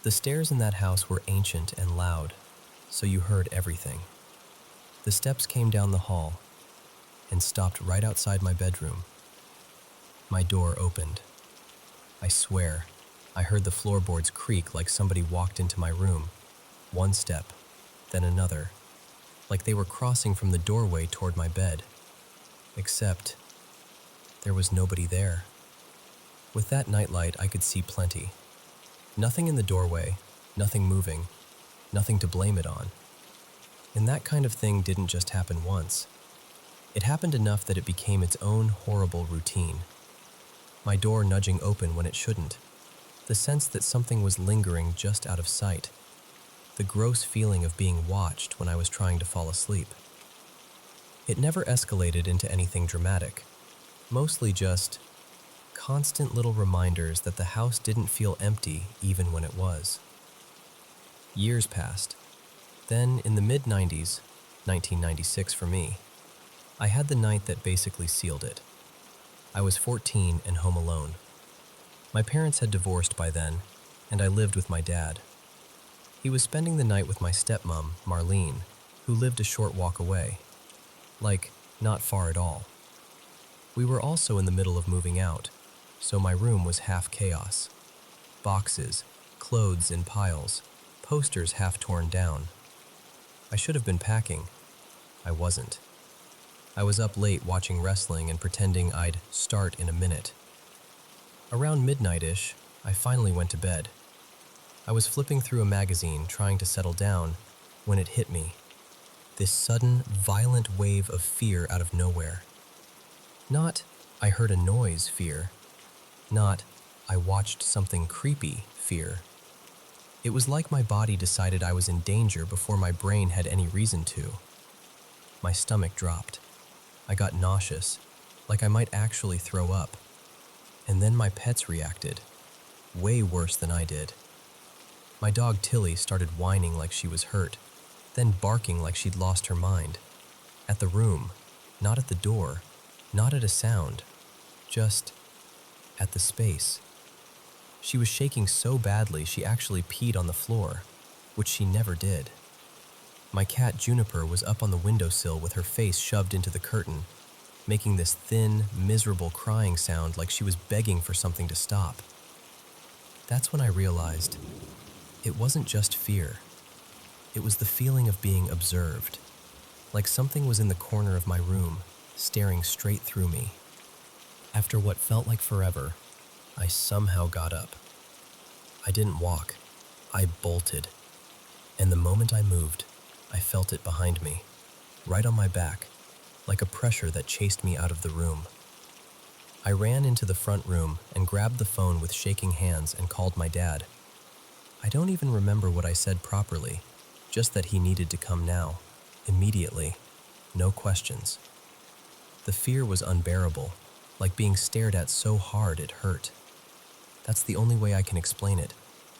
The stairs in that house were ancient and loud, so you heard everything. The steps came down the hall and stopped right outside my bedroom. My door opened. I swear, I heard the floorboards creak like somebody walked into my room. One step, then another, like they were crossing from the doorway toward my bed. Except, there was nobody there. With that nightlight, I could see plenty. Nothing in the doorway, nothing moving, nothing to blame it on. And that kind of thing didn't just happen once. It happened enough that it became its own horrible routine. My door nudging open when it shouldn't. The sense that something was lingering just out of sight. The gross feeling of being watched when I was trying to fall asleep. It never escalated into anything dramatic. Mostly just constant little reminders that the house didn't feel empty even when it was. Years passed. Then, in the mid-90s, 1996 for me, I had the night that basically sealed it. I was 14 and home alone. My parents had divorced by then, and I lived with my dad. He was spending the night with my stepmom, Marlene, who lived a short walk away. Like, not far at all. We were also in the middle of moving out, so my room was half chaos. Boxes, clothes in piles, posters half torn down. I should have been packing. I wasn't. I was up late watching wrestling and pretending I'd start in a minute. Around midnight-ish, I finally went to bed. I was flipping through a magazine trying to settle down when it hit me. This sudden, violent wave of fear out of nowhere. Not, I heard a noise fear. Not, I watched something creepy fear. It was like my body decided I was in danger before my brain had any reason to. My stomach dropped. I got nauseous, like I might actually throw up. And then my pets reacted, way worse than I did. My dog Tilly started whining like she was hurt, then barking like she'd lost her mind. At the room, not at the door, not at a sound, just at the space. She was shaking so badly she actually peed on the floor, which she never did. My cat Juniper was up on the windowsill with her face shoved into the curtain, making this thin, miserable crying sound like she was begging for something to stop. That's when I realized it wasn't just fear. It was the feeling of being observed, like something was in the corner of my room, staring straight through me. After what felt like forever, I somehow got up. I didn't walk. I bolted. And the moment I moved, I felt it behind me, right on my back, like a pressure that chased me out of the room. I ran into the front room and grabbed the phone with shaking hands and called my dad. I don't even remember what I said properly, just that he needed to come now, immediately, no questions. The fear was unbearable, like being stared at so hard it hurt. That's the only way I can explain it,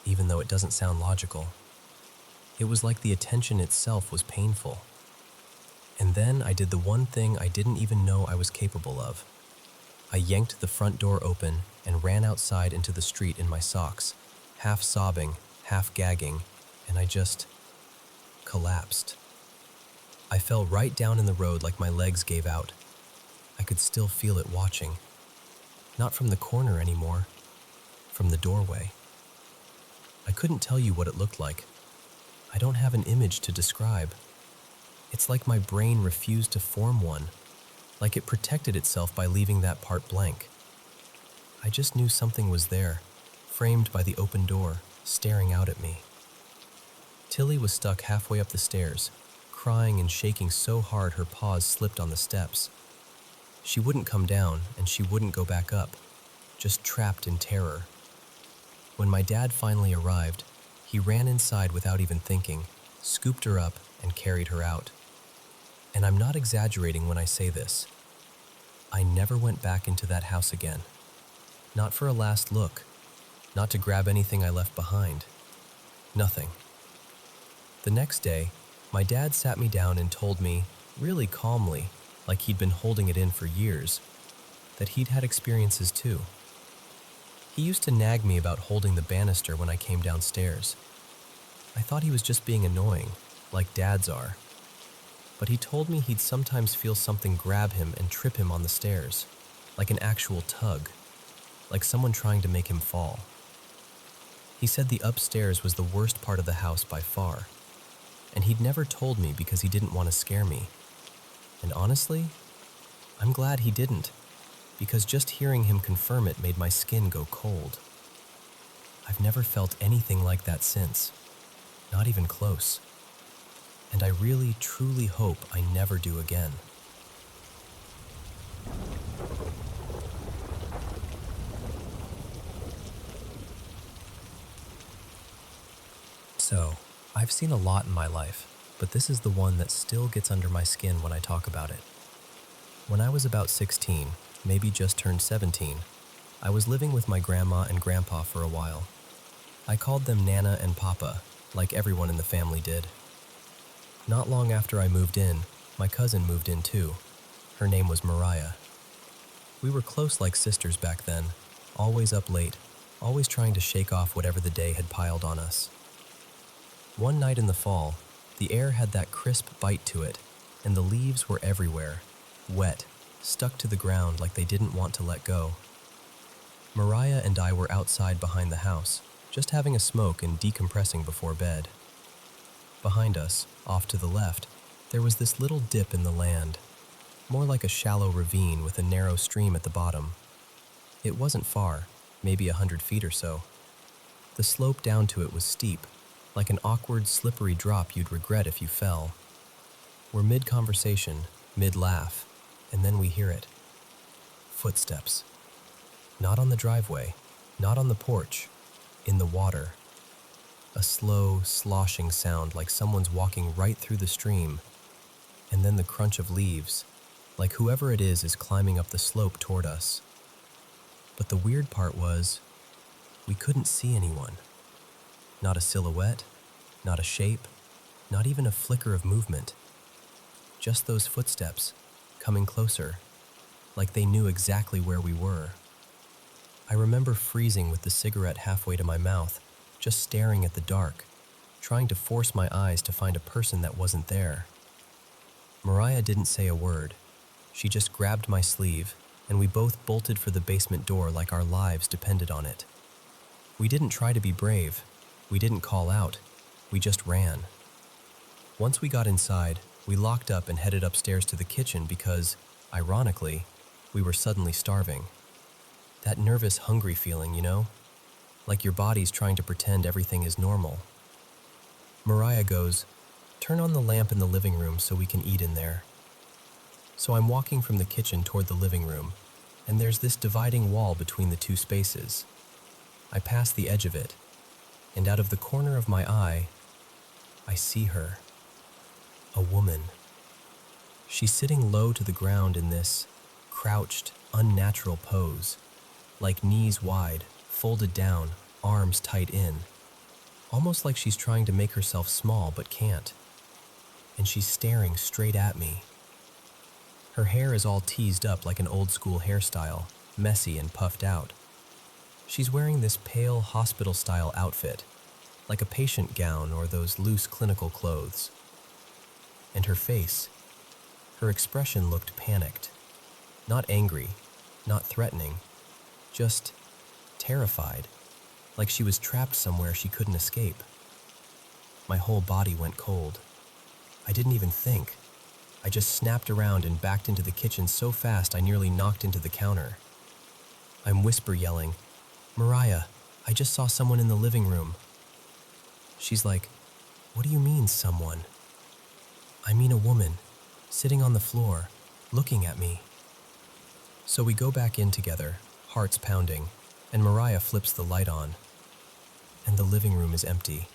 even though it doesn't sound logical. It was like the attention itself was painful. And then I did the one thing I didn't even know I was capable of. I yanked the front door open and ran outside into the street in my socks, half sobbing, half gagging, and I just collapsed. I fell right down in the road like my legs gave out. I could still feel it watching. Not from the corner anymore, from the doorway. I couldn't tell you what it looked like. I don't have an image to describe. It's like my brain refused to form one, like it protected itself by leaving that part blank. I just knew something was there, framed by the open door, staring out at me. Tilly was stuck halfway up the stairs, crying and shaking so hard her paws slipped on the steps. She wouldn't come down and she wouldn't go back up, just trapped in terror. When my dad finally arrived, he ran inside without even thinking, scooped her up, and carried her out. And I'm not exaggerating when I say this. I never went back into that house again. Not for a last look, not to grab anything I left behind. Nothing. The next day, my dad sat me down and told me, really calmly, like he'd been holding it in for years, that he'd had experiences too. He used to nag me about holding the banister when I came downstairs. I thought he was just being annoying, like dads are. But he told me he'd sometimes feel something grab him and trip him on the stairs, like an actual tug, like someone trying to make him fall. He said the upstairs was the worst part of the house by far, and he'd never told me because he didn't want to scare me. And honestly, I'm glad he didn't, because just hearing him confirm it made my skin go cold. I've never felt anything like that since, not even close. And I really, truly hope I never do again. So, I've seen a lot in my life, but this is the one that still gets under my skin when I talk about it. When I was about 16, maybe just turned 17, I was living with my grandma and grandpa for a while. I called them Nana and Papa, like everyone in the family did. Not long after I moved in, my cousin moved in too. Her name was Mariah. We were close like sisters back then, always up late, always trying to shake off whatever the day had piled on us. One night in the fall, the air had that crisp bite to it, and the leaves were everywhere, wet, stuck to the ground like they didn't want to let go. Mariah and I were outside behind the house, just having a smoke and decompressing before bed. Behind us, off to the left, there was this little dip in the land, more like a shallow ravine with a narrow stream at the bottom. It wasn't far, maybe 100 feet or so. The slope down to it was steep, like an awkward, slippery drop you'd regret if you fell. We're mid-conversation, mid-laugh, and then we hear it. Footsteps. Not on the driveway, not on the porch, in the water. A slow, sloshing sound like someone's walking right through the stream, and then the crunch of leaves, like whoever it is climbing up the slope toward us. But the weird part was, we couldn't see anyone. Not a silhouette, not a shape, not even a flicker of movement. Just those footsteps, coming closer, like they knew exactly where we were. I remember freezing with the cigarette halfway to my mouth, just staring at the dark, trying to force my eyes to find a person that wasn't there. Mariah didn't say a word. She just grabbed my sleeve, and we both bolted for the basement door like our lives depended on it. We didn't try to be brave. We didn't call out. We just ran. Once we got inside, we locked up and headed upstairs to the kitchen because, ironically, we were suddenly starving. That nervous, hungry feeling, you know? Like your body's trying to pretend everything is normal. Mariah goes, "Turn on the lamp in the living room so we can eat in there." So I'm walking from the kitchen toward the living room, and there's this dividing wall between the two spaces. I pass the edge of it, and out of the corner of my eye, I see her. A woman. She's sitting low to the ground in this crouched, unnatural pose, like knees wide, folded down, arms tight in, almost like she's trying to make herself small but can't. And she's staring straight at me. Her hair is all teased up like an old-school hairstyle, messy and puffed out. She's wearing this pale hospital-style outfit, like a patient gown or those loose clinical clothes. And her face, her expression looked panicked. Not angry, not threatening, just terrified, like she was trapped somewhere she couldn't escape. My whole body went cold. I didn't even think. I just snapped around and backed into the kitchen so fast I nearly knocked into the counter. I'm whisper yelling, "Mariah, I just saw someone in the living room." She's like, "What do you mean, someone?" "I mean a woman, sitting on the floor, looking at me." So we go back in together, hearts pounding, and Mariah flips the light on. And the living room is empty.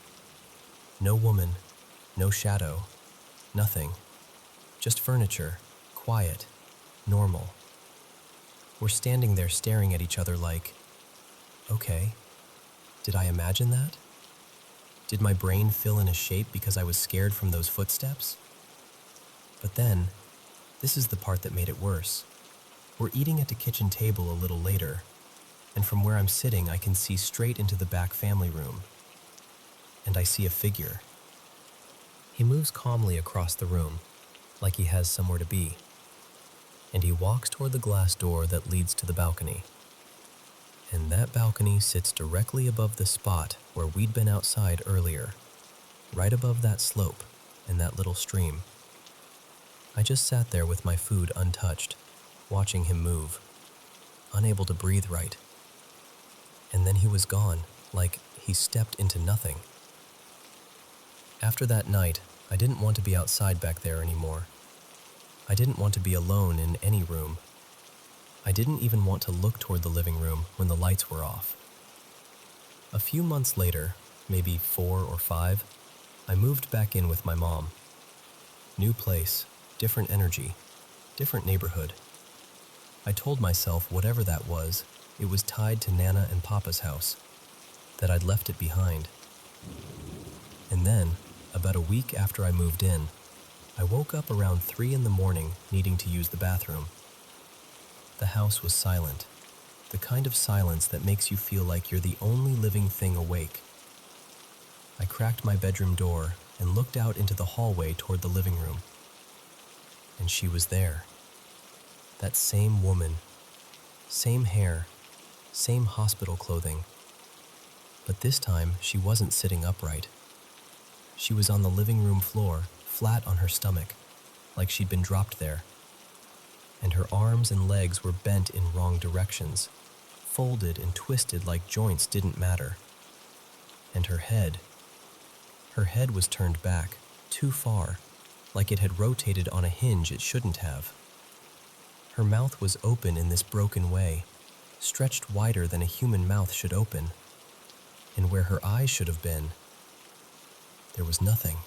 No woman, no shadow, nothing. Just furniture, quiet, normal. We're standing there staring at each other like, okay, did I imagine that? Did my brain fill in a shape because I was scared from those footsteps? But then, this is the part that made it worse. We're eating at the kitchen table a little later, and from where I'm sitting, I can see straight into the back family room. And I see a figure. He moves calmly across the room, like he has somewhere to be. And he walks toward the glass door that leads to the balcony. And that balcony sits directly above the spot where we'd been outside earlier, right above that slope and that little stream. I just sat there with my food untouched, watching him move, unable to breathe right. And then he was gone, like he stepped into nothing. After that night, I didn't want to be outside back there anymore. I didn't want to be alone in any room. I didn't even want to look toward the living room when the lights were off. A few months later, maybe 4 or 5, I moved back in with my mom. New place, different energy, different neighborhood. I told myself whatever that was, it was tied to Nana and Papa's house, that I'd left it behind. And then, about a week after I moved in, I woke up around 3 in the morning needing to use the bathroom. The house was silent, the kind of silence that makes you feel like you're the only living thing awake. I cracked my bedroom door and looked out into the hallway toward the living room. And she was there. That same woman, same hair, same hospital clothing. But this time, she wasn't sitting upright. She was on the living room floor, flat on her stomach, like she'd been dropped there. And her arms and legs were bent in wrong directions, folded and twisted like joints didn't matter. And her head was turned back, too far, like it had rotated on a hinge it shouldn't have. Her mouth was open in this broken way, stretched wider than a human mouth should open. And where her eyes should have been, there was nothing.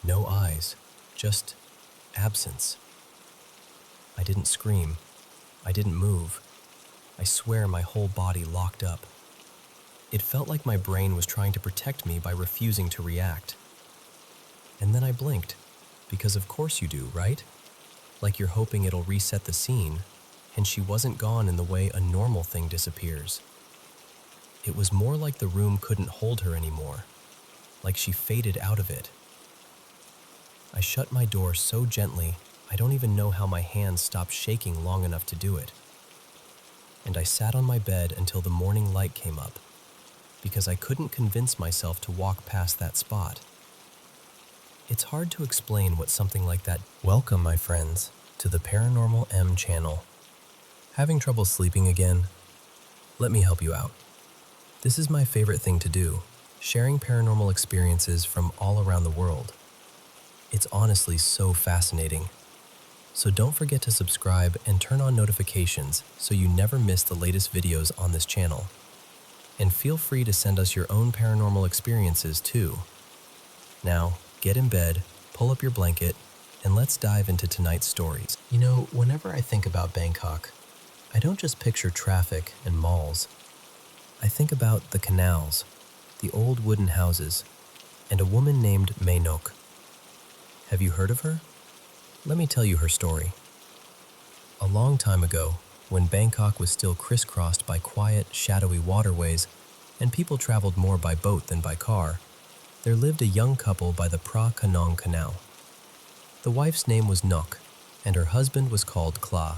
No eyes, just absence. I didn't scream. I didn't move. I swear my whole body locked up. It felt like my brain was trying to protect me by refusing to react. And then I blinked, because of course you do, right? Like you're hoping it'll reset the scene, and she wasn't gone in the way a normal thing disappears. It was more like the room couldn't hold her anymore, like she faded out of it. I shut my door so gently, I don't even know how my hands stopped shaking long enough to do it. And I sat on my bed until the morning light came up, because I couldn't convince myself to walk past that spot. It's hard to explain what something like that. Welcome, my friends, to the Paranormal M channel. Having trouble sleeping again? Let me help you out. This is my favorite thing to do, sharing paranormal experiences from all around the world. It's honestly so fascinating. So don't forget to subscribe and turn on notifications so you never miss the latest videos on this channel. And feel free to send us your own paranormal experiences too. Now, get in bed, pull up your blanket, and let's dive into tonight's stories. You know, whenever I think about Bangkok, I don't just picture traffic and malls. I think about the canals, the old wooden houses, and a woman named Mae Nok. Have you heard of her? Let me tell you her story. A long time ago, when Bangkok was still crisscrossed by quiet, shadowy waterways, and people traveled more by boat than by car, there lived a young couple by the Phra Kanong Canal. The wife's name was Nok, and her husband was called Kla.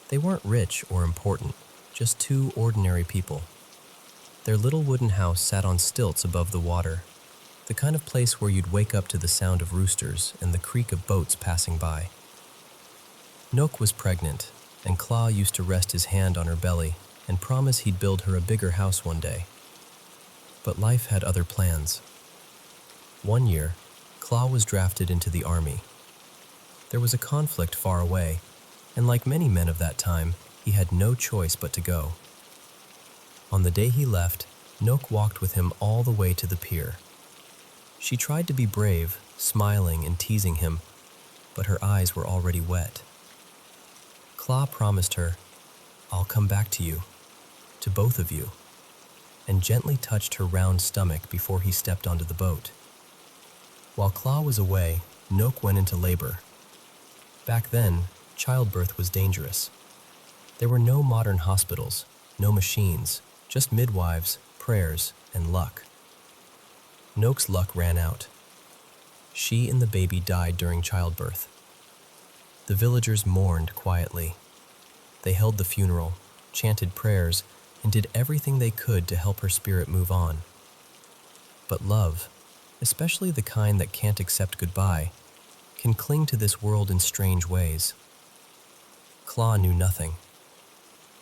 They weren't rich or important, just 2 ordinary people. Their little wooden house sat on stilts above the water, the kind of place where you'd wake up to the sound of roosters and the creak of boats passing by. Nok was pregnant, and Kla used to rest his hand on her belly and promise he'd build her a bigger house one day. But life had other plans. One year, Kla was drafted into the army. There was a conflict far away, and like many men of that time, he had no choice but to go. On the day he left, Nok walked with him all the way to the pier. She tried to be brave, smiling and teasing him, but her eyes were already wet. Kla promised her, "I'll come back to you, to both of you." and gently touched her round stomach before he stepped onto the boat. While Claw was away, Nook went into labor. Back then, childbirth was dangerous. There were no modern hospitals, no machines, just midwives, prayers, and luck. Nook's luck ran out. She and the baby died during childbirth. The villagers mourned quietly. They held the funeral, chanted prayers, and did everything they could to help her spirit move on. But love, especially the kind that can't accept goodbye, can cling to this world in strange ways. Claw knew nothing.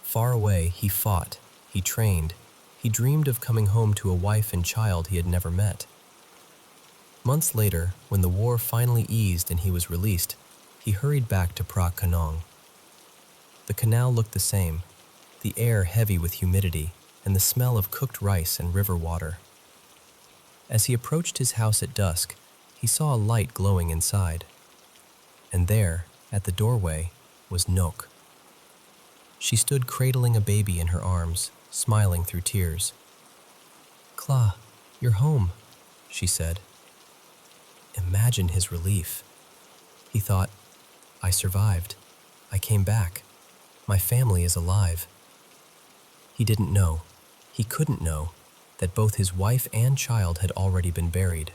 Far away, he fought, he trained, he dreamed of coming home to a wife and child he had never met. Months later, when the war finally eased and he was released, he hurried back to Phra Kanong. The canal looked the same, the air heavy with humidity and the smell of cooked rice and river water. As he approached his house at dusk, he saw a light glowing inside. And there, at the doorway, was Nook. She stood cradling a baby in her arms, smiling through tears. "Claw, you're home," she said. Imagine his relief. He thought, "I survived. I came back. My family is alive." He didn't know, he couldn't know, that both his wife and child had already been buried.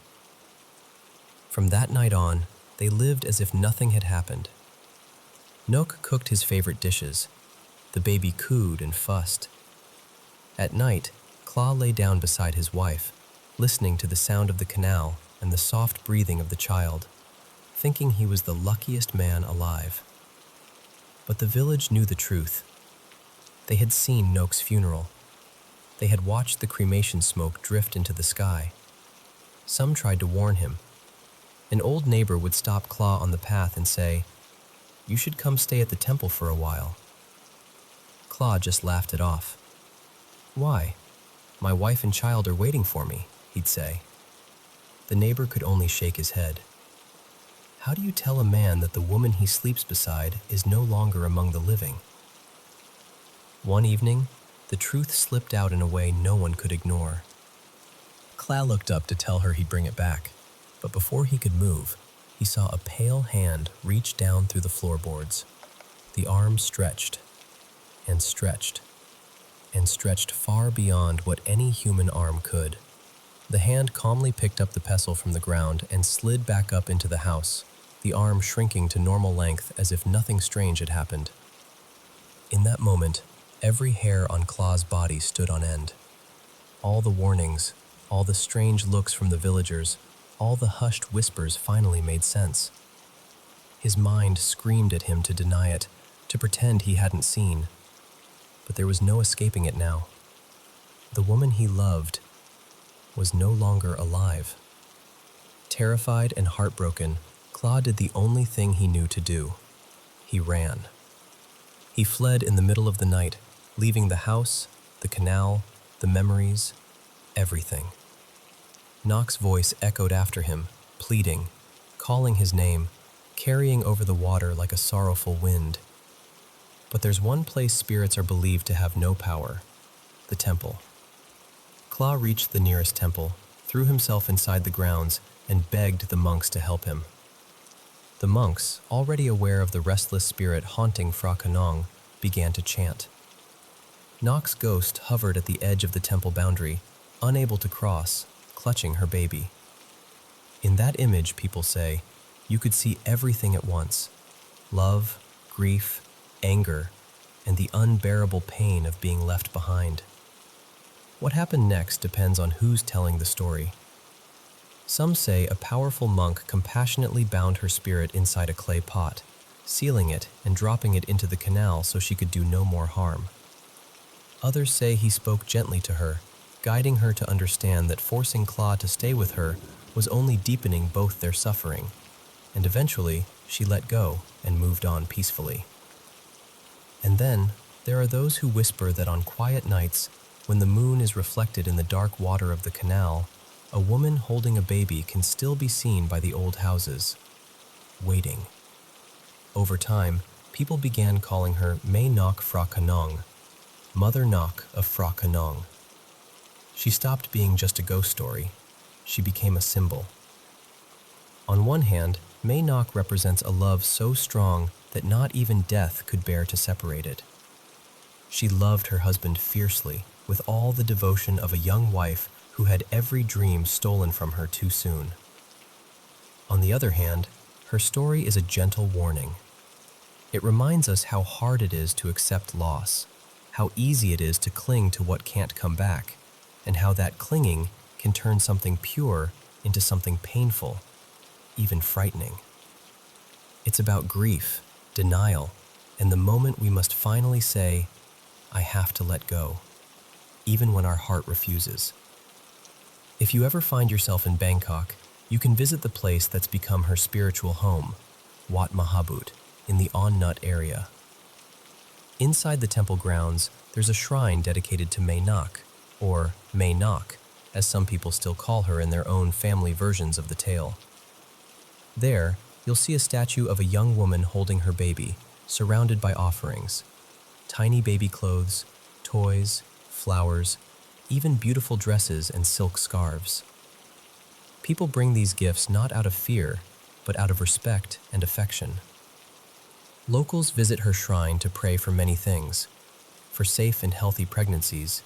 From that night on, they lived as if nothing had happened. Nook cooked his favorite dishes. The baby cooed and fussed. At night, Claw lay down beside his wife, listening to the sound of the canal and the soft breathing of the child, thinking he was the luckiest man alive. But the village knew the truth. They had seen Nook's funeral. They had watched the cremation smoke drift into the sky. Some tried to warn him. An old neighbor would stop Claw on the path and say, "You should come stay at the temple for a while." Claw just laughed it off. "Why? My wife and child are waiting for me," he'd say. The neighbor could only shake his head. How do you tell a man that the woman he sleeps beside is no longer among the living? One evening, the truth slipped out in a way no one could ignore. Claw looked up to tell her he'd bring it back, but before he could move, he saw a pale hand reach down through the floorboards. The arm stretched, and stretched, and stretched far beyond what any human arm could. The hand calmly picked up the pestle from the ground and slid back up into the house, the arm shrinking to normal length as if nothing strange had happened. In that moment, every hair on Claw's body stood on end. All the warnings, all the strange looks from the villagers, all the hushed whispers finally made sense. His mind screamed at him to deny it, to pretend he hadn't seen. But there was no escaping it now. The woman he loved was no longer alive. Terrified and heartbroken, Claw did the only thing he knew to do. He ran. He fled in the middle of the night, leaving the house, the canal, the memories, everything. Nook's voice echoed after him, pleading, calling his name, carrying over the water like a sorrowful wind. But there's one place spirits are believed to have no power: the temple. Claw reached the nearest temple, threw himself inside the grounds, and begged the monks to help him. The monks, already aware of the restless spirit haunting Phra Kanong, began to chant. Nook's ghost hovered at the edge of the temple boundary, unable to cross, clutching her baby. In that image, people say, you could see everything at once: love, grief, anger, and the unbearable pain of being left behind. What happened next depends on who's telling the story. Some say a powerful monk compassionately bound her spirit inside a clay pot, sealing it and dropping it into the canal so she could do no more harm. Others say he spoke gently to her, guiding her to understand that forcing Claw to stay with her was only deepening both their suffering, and eventually she let go and moved on peacefully. And then there are those who whisper that on quiet nights, when the moon is reflected in the dark water of the canal, a woman holding a baby can still be seen by the old houses, waiting. Over time, people began calling her May Nook Phra Kanong, Mother Nook of Phra Kanong. She stopped being just a ghost story. She became a symbol. On one hand, May Nok represents a love so strong that not even death could bear to separate it. She loved her husband fiercely, with all the devotion of a young wife who had every dream stolen from her too soon. On the other hand, her story is a gentle warning. It reminds us how hard it is to accept loss, how easy it is to cling to what can't come back, and how that clinging can turn something pure into something painful, even frightening. It's about grief, denial, and the moment we must finally say, "I have to let go," even when our heart refuses. If you ever find yourself in Bangkok, you can visit the place that's become her spiritual home, Wat Mahabut, in the On Nut area. Inside the temple grounds, there's a shrine dedicated to May Nok, or May Nok, as some people still call her in their own family versions of the tale. There, you'll see a statue of a young woman holding her baby, surrounded by offerings. Tiny baby clothes, toys, flowers, even beautiful dresses and silk scarves. People bring these gifts not out of fear, but out of respect and affection. Locals visit her shrine to pray for many things: for safe and healthy pregnancies,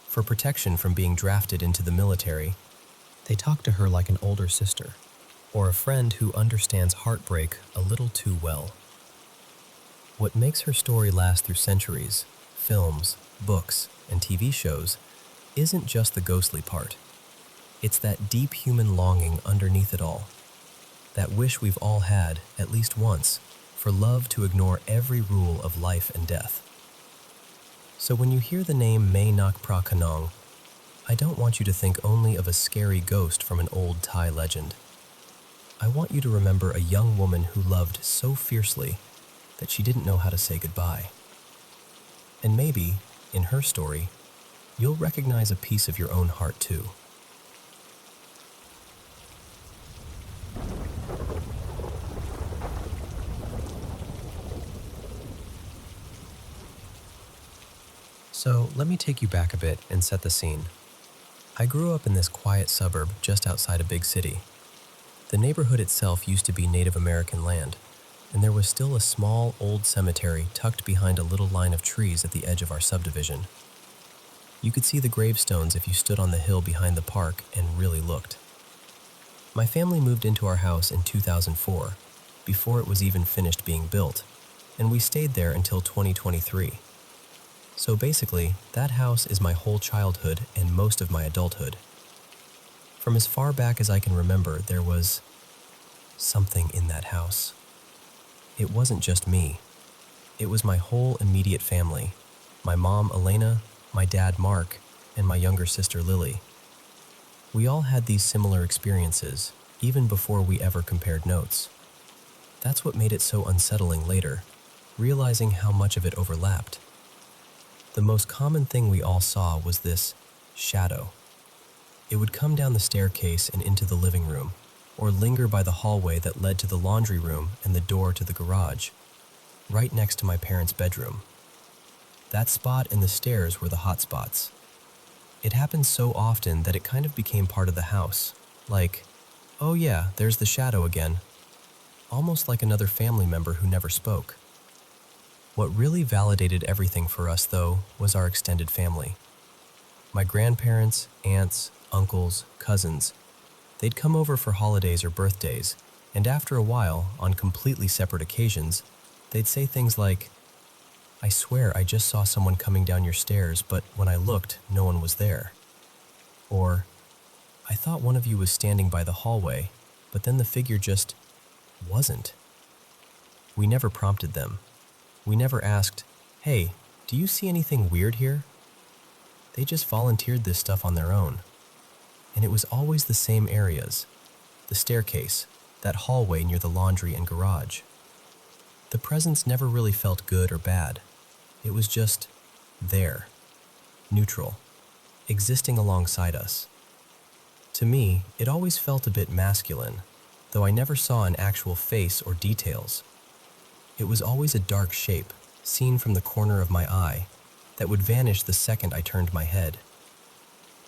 for protection from being drafted into the military. They talk to her like an older sister, or a friend who understands heartbreak a little too well. What makes her story last through centuries, films, books, and TV shows, isn't just the ghostly part. It's that deep human longing underneath it all. That wish we've all had, at least once, for love to ignore every rule of life and death. So when you hear the name May Nok Pra Kanong, I don't want you to think only of a scary ghost from an old Thai legend. I want you to remember a young woman who loved so fiercely that she didn't know how to say goodbye. And maybe, in her story, you'll recognize a piece of your own heart too. So let me take you back a bit and set the scene. I grew up in this quiet suburb just outside a big city. The neighborhood itself used to be Native American land, and there was still a small old cemetery tucked behind a little line of trees at the edge of our subdivision. You could see the gravestones if you stood on the hill behind the park and really looked. My family moved into our house in 2004, before it was even finished being built, and we stayed there until 2023. So basically, that house is my whole childhood and most of my adulthood. From as far back as I can remember, there was something in that house. It wasn't just me. It was my whole immediate family. My mom, Elena, my dad, Mark, and my younger sister, Lily. We all had these similar experiences, even before we ever compared notes. That's what made it so unsettling later, realizing how much of it overlapped. The most common thing we all saw was this shadow. It would come down the staircase and into the living room, or linger by the hallway that led to the laundry room and the door to the garage, right next to my parents' bedroom. That spot and the stairs were the hot spots. It happened so often that it kind of became part of the house, like, oh yeah, there's the shadow again, almost like another family member who never spoke. What really validated everything for us, though, was our extended family. My grandparents, aunts, uncles, cousins, they'd come over for holidays or birthdays, and after a while, on completely separate occasions, they'd say things like, "I swear I just saw someone coming down your stairs, but when I looked, no one was there." Or, "I thought one of you was standing by the hallway, but then the figure just wasn't." We never prompted them. We never asked, "Hey, do you see anything weird here?" They just volunteered this stuff on their own. And it was always the same areas: the staircase, that hallway near the laundry and garage. The presence never really felt good or bad. It was just there, neutral, existing alongside us. To me, it always felt a bit masculine, though I never saw an actual face or details. It was always a dark shape, seen from the corner of my eye, that would vanish the second I turned my head.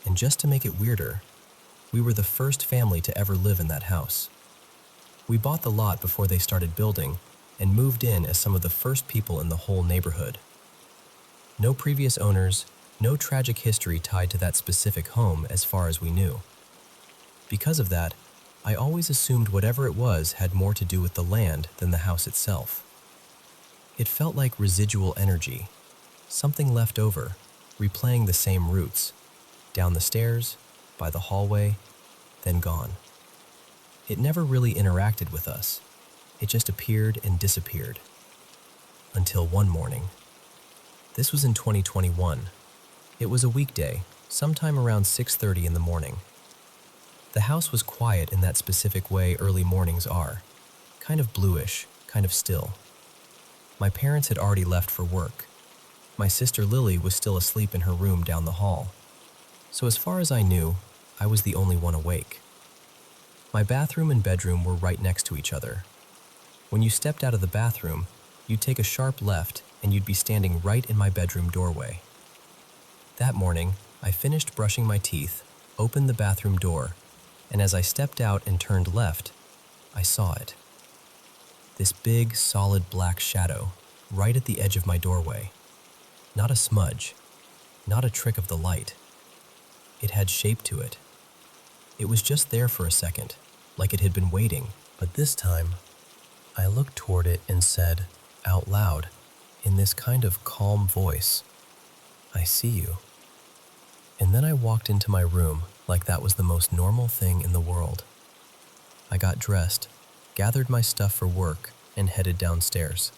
And just to make it weirder, we were the first family to ever live in that house. We bought the lot before they started building and moved in as some of the first people in the whole neighborhood. No previous owners, no tragic history tied to that specific home as far as we knew. Because of that, I always assumed whatever it was had more to do with the land than the house itself. It felt like residual energy, something left over, replaying the same routes, down the stairs, by the hallway, then gone. It never really interacted with us. It just appeared and disappeared. Until one morning. This was in 2021. It was a weekday, sometime around 6:30 in the morning. The house was quiet in that specific way early mornings are, kind of bluish, kind of still. My parents had already left for work. My sister Lily was still asleep in her room down the hall. So as far as I knew, I was the only one awake. My bathroom and bedroom were right next to each other. When you stepped out of the bathroom, you'd take a sharp left and you'd be standing right in my bedroom doorway. That morning, I finished brushing my teeth, opened the bathroom door, and as I stepped out and turned left, I saw it. This big, solid black shadow right at the edge of my doorway. Not a smudge, not a trick of the light. It had shape to it. It was just there for a second, like it had been waiting. But this time, I looked toward it and said, out loud, in this kind of calm voice, "I see you." And then I walked into my room like that was the most normal thing in the world. I got dressed, gathered my stuff for work, and headed downstairs.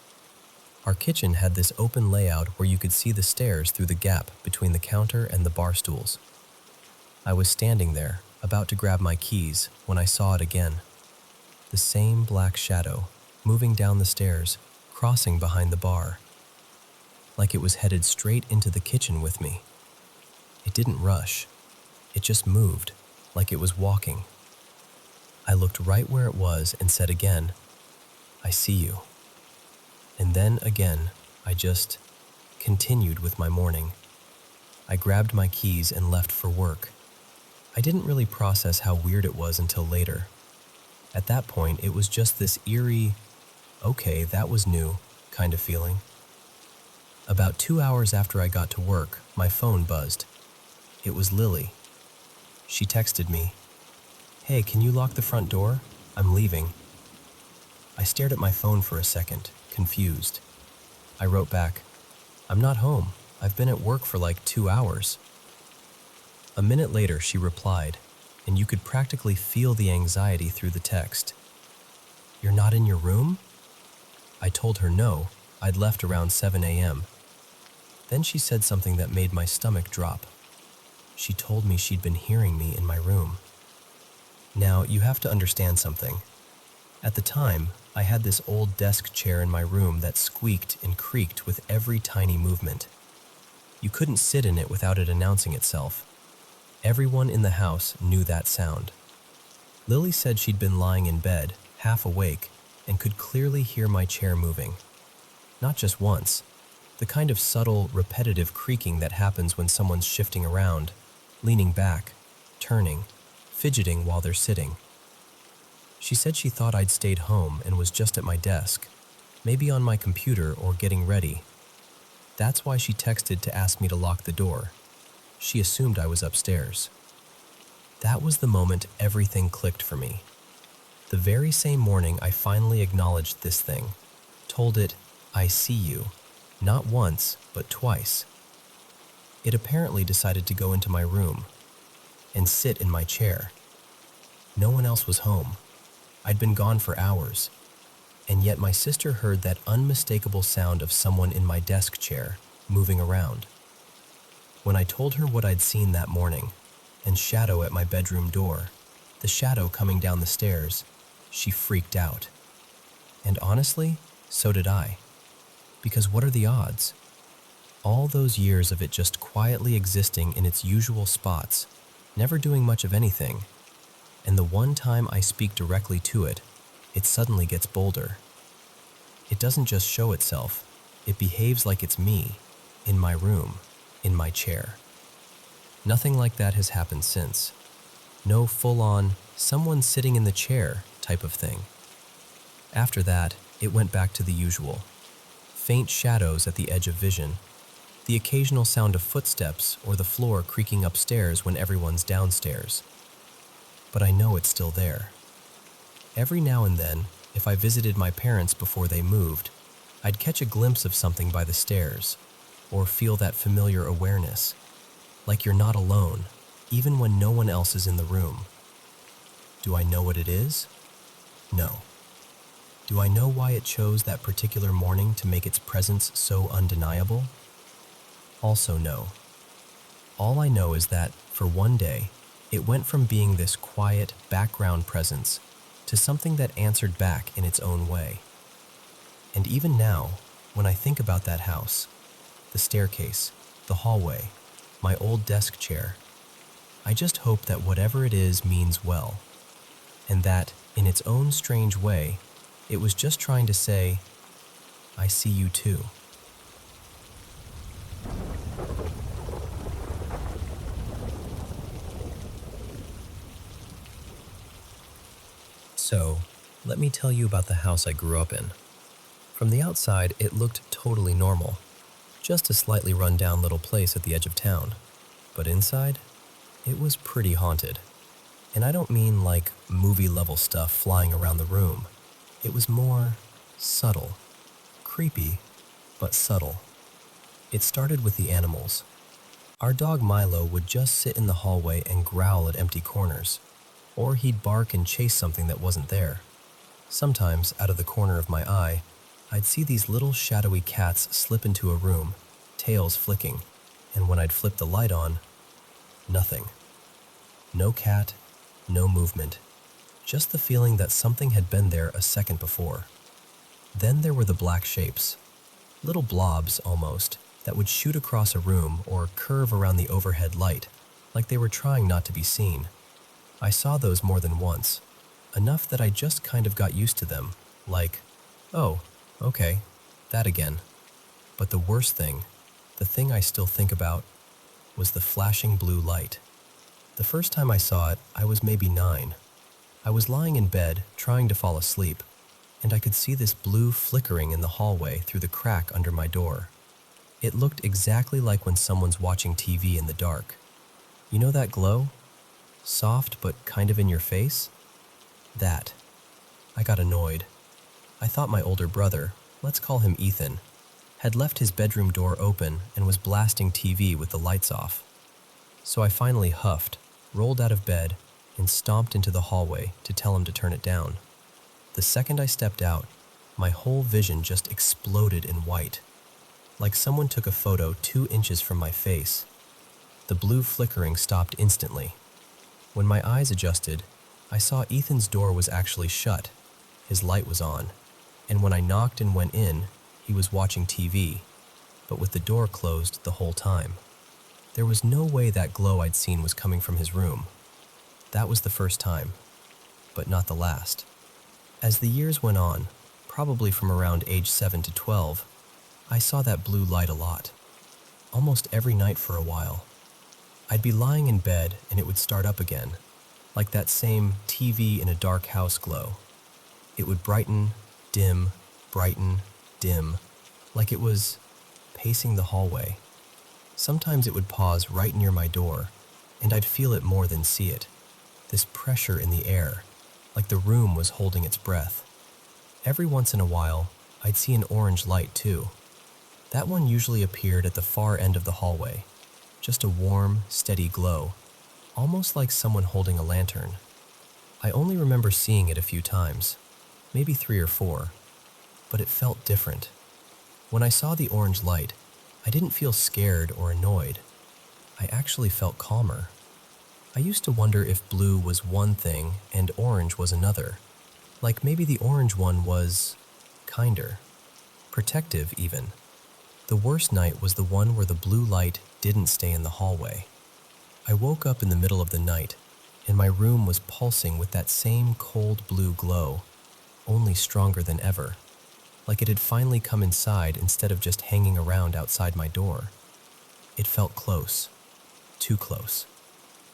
Our kitchen had this open layout where you could see the stairs through the gap between the counter and the bar stools. I was standing there, about to grab my keys, when I saw it again. The same black shadow, moving down the stairs, crossing behind the bar. Like it was headed straight into the kitchen with me. It didn't rush. It just moved, like it was walking. I looked right where it was and said again, "I see you." And then again, I just continued with my morning. I grabbed my keys and left for work. I didn't really process how weird it was until later. At that point, it was just this eerie, okay, that was new, kind of feeling. About 2 hours after I got to work, my phone buzzed. It was Lily. She texted me, "Hey, can you lock the front door? I'm leaving." I stared at my phone for a second, confused. I wrote back, "I'm not home. I've been at work for like 2 hours." A minute later, she replied, and you could practically feel the anxiety through the text. "You're not in your room?" I told her no, I'd left around 7 a.m. Then she said something that made my stomach drop. She told me she'd been hearing me in my room. Now, you have to understand something. At the time, I had this old desk chair in my room that squeaked and creaked with every tiny movement. You couldn't sit in it without it announcing itself. Everyone in the house knew that sound. Lily said she'd been lying in bed, half awake, and could clearly hear my chair moving. Not just once, the kind of subtle, repetitive creaking that happens when someone's shifting around, leaning back, turning, fidgeting while they're sitting. She said she thought I'd stayed home and was just at my desk, maybe on my computer or getting ready. That's why she texted to ask me to lock the door. She assumed I was upstairs. That was the moment everything clicked for me. The very same morning I finally acknowledged this thing, told it, "I see you," not once, but twice. It apparently decided to go into my room and sit in my chair. No one else was home. I'd been gone for hours, and yet my sister heard that unmistakable sound of someone in my desk chair moving around. When I told her what I'd seen that morning, and shadow at my bedroom door, the shadow coming down the stairs, she freaked out. And honestly, so did I. Because what are the odds? All those years of it just quietly existing in its usual spots, never doing much of anything, and the one time I speak directly to it, it suddenly gets bolder. It doesn't just show itself, it behaves like it's me, in my room, in my chair. Nothing like that has happened since. No full-on, someone sitting in the chair type of thing. After that, it went back to the usual. Faint shadows at the edge of vision, the occasional sound of footsteps or the floor creaking upstairs when everyone's downstairs. But I know it's still there. Every now and then, if I visited my parents before they moved, I'd catch a glimpse of something by the stairs, or feel that familiar awareness, like you're not alone, even when no one else is in the room. Do I know what it is? No. Do I know why it chose that particular morning to make its presence so undeniable? Also no. All I know is that, for one day, it went from being this quiet background presence to something that answered back in its own way. And even now, when I think about that house, the staircase, the hallway, my old desk chair, I just hope that whatever it is means well, and that, in its own strange way, it was just trying to say, I see you too. So, let me tell you about the house I grew up in. From the outside, it looked totally normal, just a slightly run-down little place at the edge of town. But inside, it was pretty haunted. And I don't mean like movie-level stuff flying around the room. It was more subtle, creepy, but subtle. It started with the animals. Our dog Milo would just sit in the hallway and growl at empty corners, or he'd bark and chase something that wasn't there. Sometimes, out of the corner of my eye, I'd see these little shadowy cats slip into a room, tails flicking, and when I'd flip the light on, nothing. No cat, no movement, just the feeling that something had been there a second before. Then there were the black shapes, little blobs almost, that would shoot across a room or curve around the overhead light, like they were trying not to be seen. I saw those more than once, enough that I just kind of got used to them, like, oh, okay, that again. But the worst thing, the thing I still think about, was the flashing blue light. The first time I saw it, I was maybe 9. I was lying in bed, trying to fall asleep, and I could see this blue flickering in the hallway through the crack under my door. It looked exactly like when someone's watching TV in the dark. You know that glow? Soft but kind of in your face? That. I got annoyed. I thought my older brother, let's call him Ethan, had left his bedroom door open and was blasting TV with the lights off. So I finally huffed, rolled out of bed, and stomped into the hallway to tell him to turn it down. The second I stepped out, my whole vision just exploded in white, like someone took a photo 2 inches from my face. The blue flickering stopped instantly. When my eyes adjusted, I saw Ethan's door was actually shut. His light was on, and when I knocked and went in, he was watching TV, but with the door closed the whole time. There was no way that glow I'd seen was coming from his room. That was the first time, but not the last. As the years went on, probably from around age 7 to 12, I saw that blue light a lot, almost every night for a while. I'd be lying in bed and it would start up again, like that same TV in a dark house glow. It would brighten, dim, like it was pacing the hallway. Sometimes it would pause right near my door, and I'd feel it more than see it. This pressure in the air, like the room was holding its breath. Every once in a while, I'd see an orange light too. That one usually appeared at the far end of the hallway, just a warm, steady glow, almost like someone holding a lantern. I only remember seeing it a few times, maybe 3 or 4, but it felt different. When I saw the orange light, I didn't feel scared or annoyed. I actually felt calmer. I used to wonder if blue was one thing and orange was another. Like maybe the orange one was kinder, protective even. The worst night was the one where the blue light didn't stay in the hallway. I woke up in the middle of the night, and my room was pulsing with that same cold blue glow, only stronger than ever, like it had finally come inside instead of just hanging around outside my door. It felt close, too close.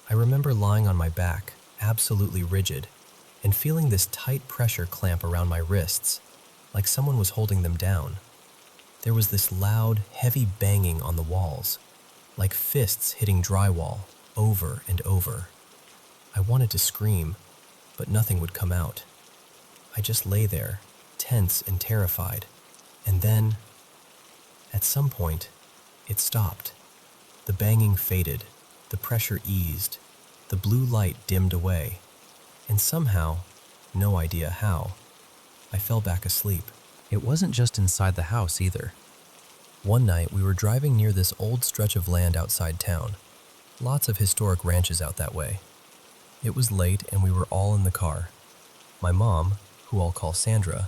I remember lying on my back, absolutely rigid, and feeling this tight pressure clamp around my wrists, like someone was holding them down. There was this loud, heavy banging on the walls, like fists hitting drywall, over and over. I wanted to scream, but nothing would come out. I just lay there, tense and terrified, and then, at some point, it stopped. The banging faded, the pressure eased, the blue light dimmed away, and somehow, no idea how, I fell back asleep. It wasn't just inside the house either. One night we were driving near this old stretch of land outside town. Lots of historic ranches out that way. It was late and we were all in the car. My mom, who I'll call Sandra,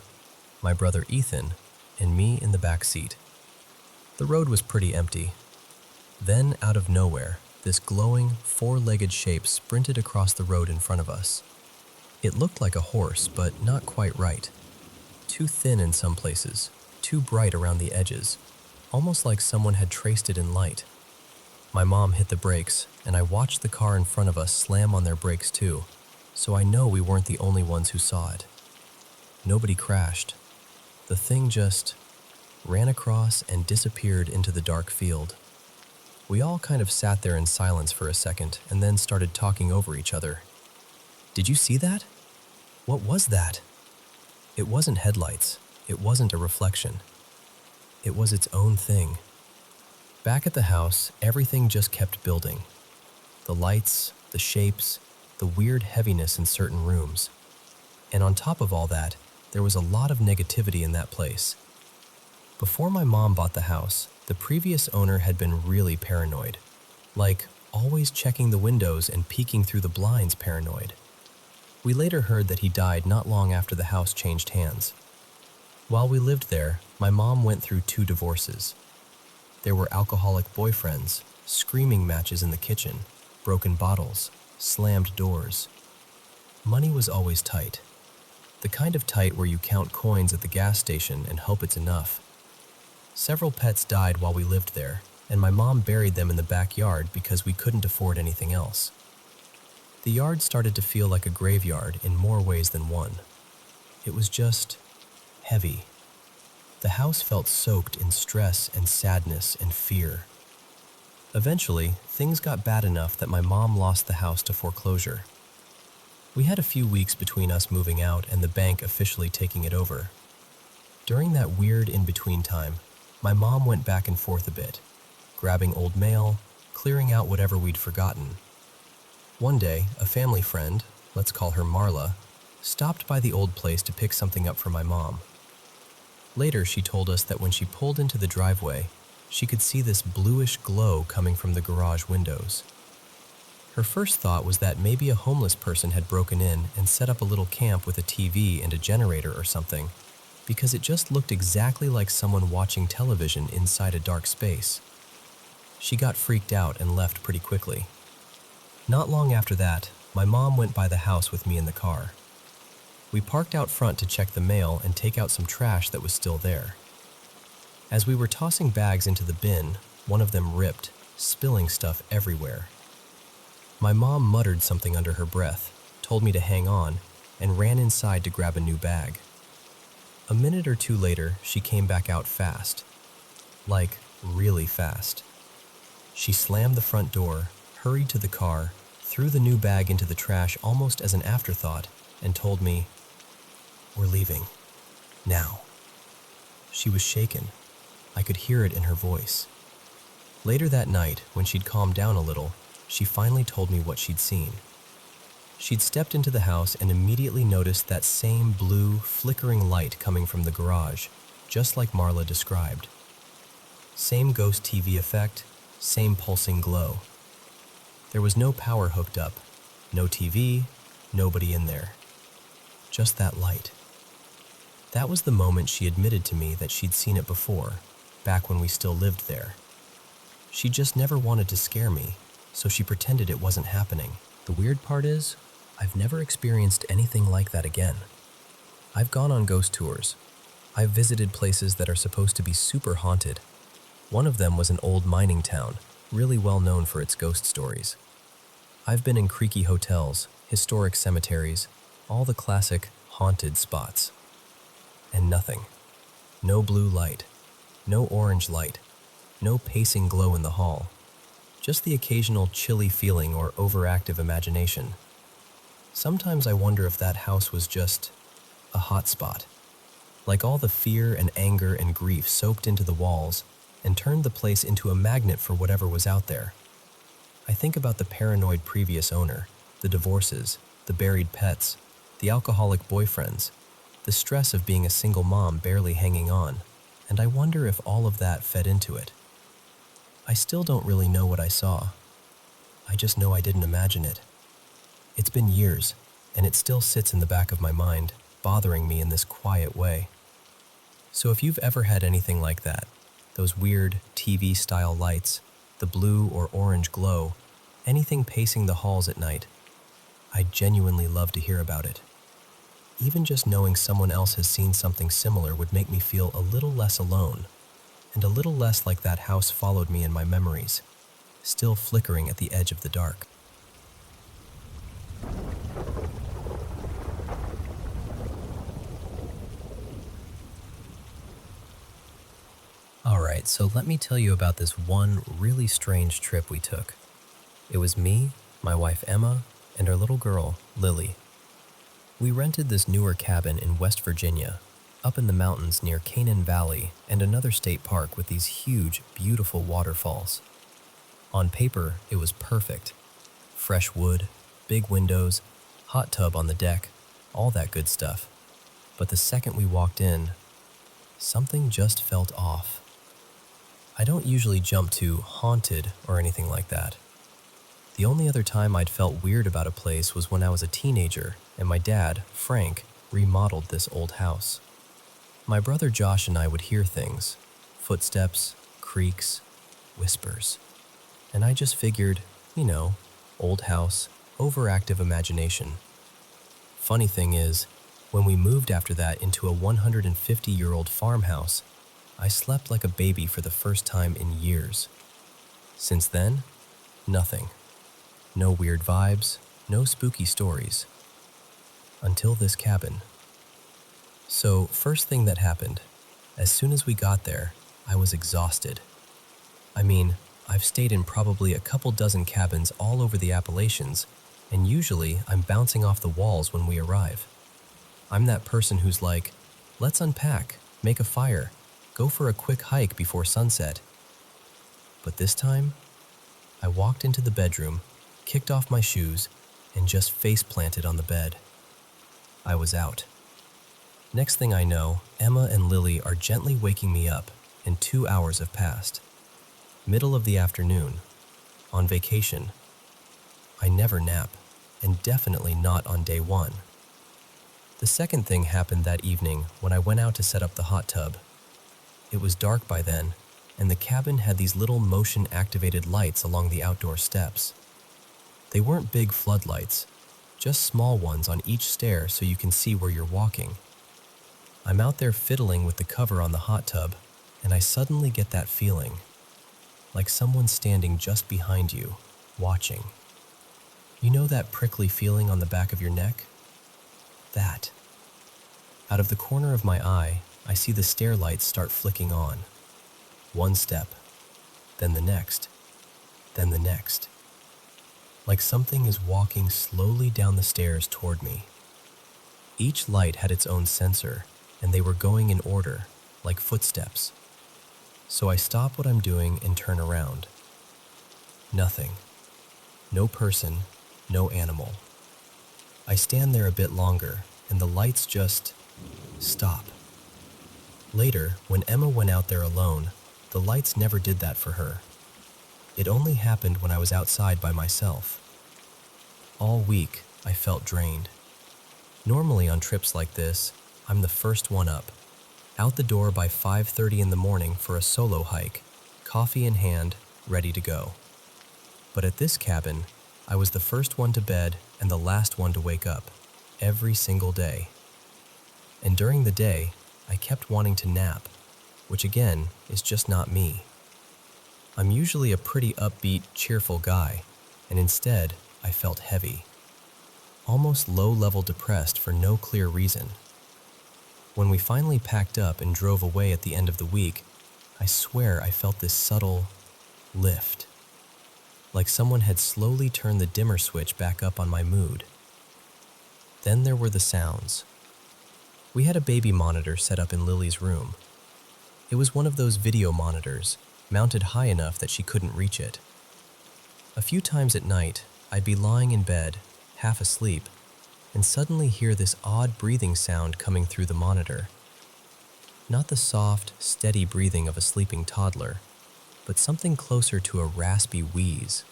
my brother Ethan, and me in the back seat. The road was pretty empty. Then, out of nowhere, this glowing, four-legged shape sprinted across the road in front of us. It looked like a horse, but not quite right. Too thin in some places, too bright around the edges, almost like someone had traced it in light. My mom hit the brakes, and I watched the car in front of us slam on their brakes too, so I know we weren't the only ones who saw it. Nobody crashed. The thing just ran across and disappeared into the dark field. We all kind of sat there in silence for a second and then started talking over each other. Did you see that? What was that? It wasn't headlights. It wasn't a reflection. It was its own thing. Back at the house, everything just kept building. The lights, the shapes, the weird heaviness in certain rooms. And on top of all that, there was a lot of negativity in that place. Before my mom bought the house, the previous owner had been really paranoid. Like, always checking the windows and peeking through the blinds paranoid. We later heard that he died not long after the house changed hands. While we lived there, my mom went through 2 divorces. There were alcoholic boyfriends, screaming matches in the kitchen, broken bottles, slammed doors. Money was always tight. The kind of tight where you count coins at the gas station and hope it's enough. Several pets died while we lived there, and my mom buried them in the backyard because we couldn't afford anything else. The yard started to feel like a graveyard in more ways than one. It was just heavy. The house felt soaked in stress and sadness and fear. Eventually, things got bad enough that my mom lost the house to foreclosure. We had a few weeks between us moving out and the bank officially taking it over. During that weird in-between time, my mom went back and forth a bit, grabbing old mail, clearing out whatever we'd forgotten. One day, a family friend, let's call her Marla, stopped by the old place to pick something up for my mom. Later, she told us that when she pulled into the driveway, she could see this bluish glow coming from the garage windows. Her first thought was that maybe a homeless person had broken in and set up a little camp with a TV and a generator or something, because it just looked exactly like someone watching television inside a dark space. She got freaked out and left pretty quickly. Not long after that, my mom went by the house with me in the car. We parked out front to check the mail and take out some trash that was still there. As we were tossing bags into the bin, one of them ripped, spilling stuff everywhere. My mom muttered something under her breath, told me to hang on, and ran inside to grab a new bag. A minute or two later, she came back out fast. Like, really fast. She slammed the front door, hurried to the car, threw the new bag into the trash almost as an afterthought, and told me, "We're leaving. Now." She was shaken. I could hear it in her voice. Later that night, when she'd calmed down a little, she finally told me what she'd seen. She'd stepped into the house and immediately noticed that same blue, flickering light coming from the garage, just like Marla described. Same ghost TV effect, same pulsing glow. There was no power hooked up, no TV, nobody in there. Just that light. That was the moment she admitted to me that she'd seen it before, back when we still lived there. She just never wanted to scare me, so she pretended it wasn't happening. The weird part is, I've never experienced anything like that again. I've gone on ghost tours. I've visited places that are supposed to be super haunted. One of them was an old mining town, really well known for its ghost stories. I've been in creaky hotels, historic cemeteries, all the classic haunted spots. And nothing. No blue light, no orange light, no pacing glow in the hall. Just the occasional chilly feeling or overactive imagination. Sometimes I wonder if that house was just a hot spot. Like all the fear and anger and grief soaked into the walls and turned the place into a magnet for whatever was out there. I think about the paranoid previous owner, the divorces, the buried pets, the alcoholic boyfriends, the stress of being a single mom barely hanging on, and I wonder if all of that fed into it. I still don't really know what I saw. I just know I didn't imagine it. It's been years, and it still sits in the back of my mind, bothering me in this quiet way. So if you've ever had anything like that, those weird TV-style lights, the blue or orange glow, anything pacing the halls at night, I'd genuinely love to hear about it. Even just knowing someone else has seen something similar would make me feel a little less alone, and a little less like that house followed me in my memories, still flickering at the edge of the dark. Alright, so let me tell you about this one really strange trip we took. It was me, my wife Emma, and our little girl, Lily. We rented this newer cabin in West Virginia, up in the mountains near Canaan Valley and another state park with these huge, beautiful waterfalls. On paper, it was perfect. Fresh wood, big windows, hot tub on the deck, all that good stuff. But the second we walked in, something just felt off. I don't usually jump to haunted or anything like that. The only other time I'd felt weird about a place was when I was a teenager and my dad, Frank, remodeled this old house. My brother Josh and I would hear things, footsteps, creaks, whispers. And I just figured, old house, overactive imagination. Funny thing is, when we moved after that into a 150-year-old farmhouse, I slept like a baby for the first time in years. Since then, nothing. No weird vibes, no spooky stories. Until this cabin. So, first thing that happened, as soon as we got there, I was exhausted. I mean, I've stayed in probably a couple dozen cabins all over the Appalachians, and usually I'm bouncing off the walls when we arrive. I'm that person who's like, let's unpack, make a fire, go for a quick hike before sunset. But this time, I walked into the bedroom, kicked off my shoes, and just face-planted on the bed. I was out. Next thing I know, Emma and Lily are gently waking me up, and 2 hours have passed. Middle of the afternoon, on vacation. I never nap, and definitely not on day one. The second thing happened that evening when I went out to set up the hot tub. It was dark by then, and the cabin had these little motion-activated lights along the outdoor steps. They weren't big floodlights, just small ones on each stair so you can see where you're walking. I'm out there fiddling with the cover on the hot tub, and I suddenly get that feeling, like someone standing just behind you, watching. You know that prickly feeling on the back of your neck? That. Out of the corner of my eye, I see the stair lights start flicking on. One step, then the next, then the next. Like something is walking slowly down the stairs toward me. Each light had its own sensor, and they were going in order, like footsteps. So I stop what I'm doing and turn around. Nothing. No person, no animal. I stand there a bit longer, and the lights just stop. Later, when Emma went out there alone, the lights never did that for her. It only happened when I was outside by myself. All week, I felt drained. Normally on trips like this, I'm the first one up, out the door by 5:30 in the morning for a solo hike, coffee in hand, ready to go. But at this cabin, I was the first one to bed and the last one to wake up, every single day. And during the day, I kept wanting to nap, which again is just not me. I'm usually a pretty upbeat, cheerful guy, and instead, I felt heavy, almost low-level depressed for no clear reason. When we finally packed up and drove away at the end of the week, I swear I felt this subtle lift, like someone had slowly turned the dimmer switch back up on my mood. Then there were the sounds. We had a baby monitor set up in Lily's room. It was one of those video monitors, mounted high enough that she couldn't reach it. A few times at night, I'd be lying in bed, half asleep, and suddenly hear this odd breathing sound coming through the monitor. Not the soft, steady breathing of a sleeping toddler, but something closer to a raspy wheeze.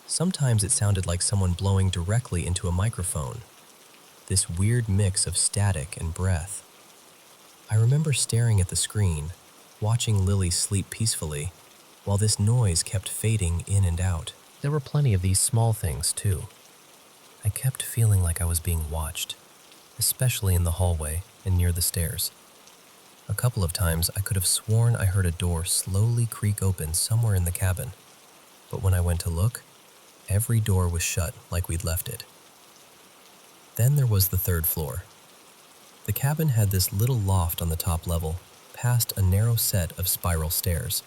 Sometimes it sounded like someone blowing directly into a microphone, this weird mix of static and breath. I remember staring at the screen, watching Lily sleep peacefully, while this noise kept fading in and out. There were plenty of these small things, too. I kept feeling like I was being watched, especially in the hallway and near the stairs. A couple of times I could have sworn I heard a door slowly creak open somewhere in the cabin, but when I went to look, every door was shut like we'd left it. Then there was the third floor. The cabin had this little loft on the top level, past a narrow set of spiral stairs.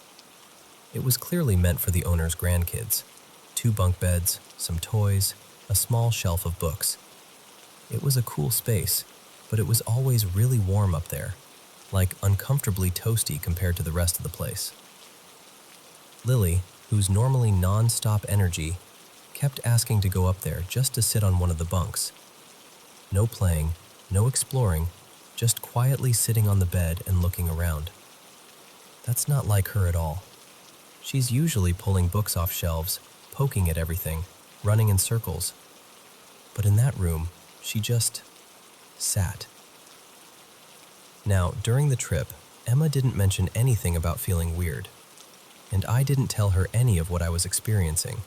It was clearly meant for the owner's grandkids. 2 bunk beds, some toys, a small shelf of books. It was a cool space, but it was always really warm up there, like uncomfortably toasty compared to the rest of the place. Lily, whose normally non-stop energy, kept asking to go up there just to sit on one of the bunks. No playing, no exploring, just quietly sitting on the bed and looking around. That's not like her at all. She's usually pulling books off shelves, poking at everything, running in circles. But in that room, she just sat. Now, during the trip, Emma didn't mention anything about feeling weird, and I didn't tell her any of what I was experiencing.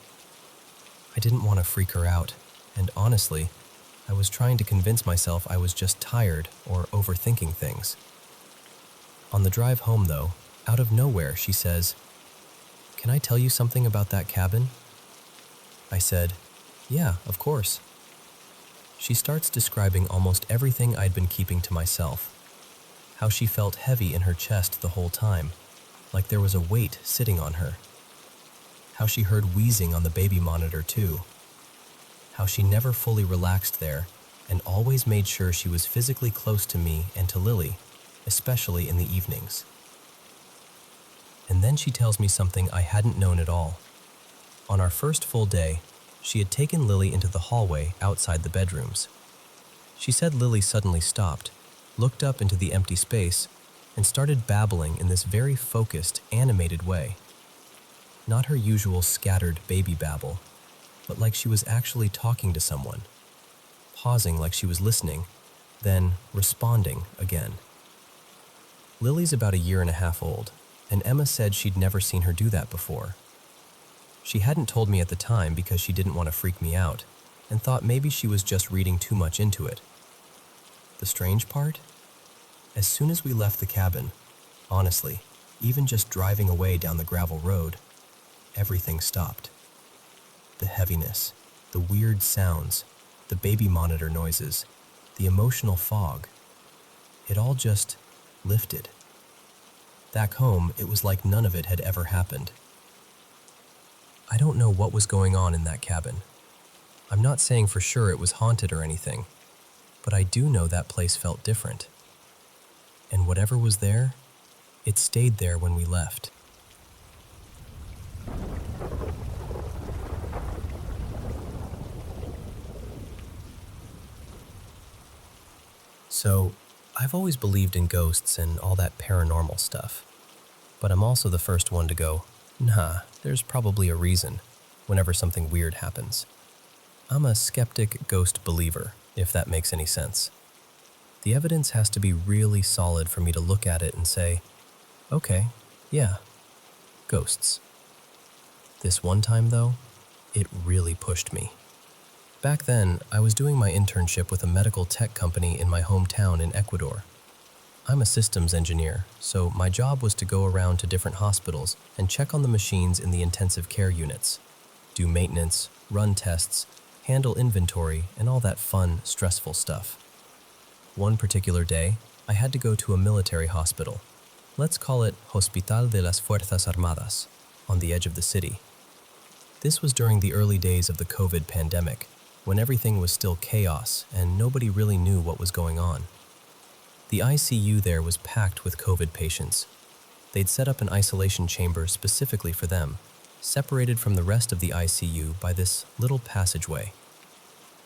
I didn't want to freak her out, and honestly, I was trying to convince myself I was just tired or overthinking things. On the drive home, though, out of nowhere, she says, "Can I tell you something about that cabin?" I said, "Yeah, of course." She starts describing almost everything I'd been keeping to myself. How she felt heavy in her chest the whole time, like there was a weight sitting on her. How she heard wheezing on the baby monitor too. How she never fully relaxed there and always made sure she was physically close to me and to Lily, especially in the evenings. And then she tells me something I hadn't known at all. On our first full day, she had taken Lily into the hallway outside the bedrooms. She said Lily suddenly stopped, looked up into the empty space, and started babbling in this very focused, animated way. Not her usual scattered baby babble, but like she was actually talking to someone, pausing like she was listening, then responding again. Lily's about 1.5 years old, and Emma said she'd never seen her do that before. She hadn't told me at the time because she didn't want to freak me out, and thought maybe she was just reading too much into it. The strange part? As soon as we left the cabin, honestly, even just driving away down the gravel road, everything stopped. The heaviness, the weird sounds, the baby monitor noises, the emotional fog. It all just lifted. Back home, it was like none of it had ever happened. I don't know what was going on in that cabin. I'm not saying for sure it was haunted or anything, but I do know that place felt different. And whatever was there, it stayed there when we left. So, I've always believed in ghosts and all that paranormal stuff. But I'm also the first one to go, nah, there's probably a reason, whenever something weird happens. I'm a skeptic ghost believer, if that makes any sense. The evidence has to be really solid for me to look at it and say, okay, yeah, ghosts. This one time, though, it really pushed me. Back then, I was doing my internship with a medical tech company in my hometown in Ecuador. I'm a systems engineer, so my job was to go around to different hospitals and check on the machines in the intensive care units, do maintenance, run tests, handle inventory, and all that fun, stressful stuff. One particular day, I had to go to a military hospital. Let's call it Hospital de las Fuerzas Armadas, on the edge of the city. This was during the early days of the COVID pandemic, when everything was still chaos and nobody really knew what was going on. The ICU there was packed with COVID patients. They'd set up an isolation chamber specifically for them, separated from the rest of the ICU by this little passageway.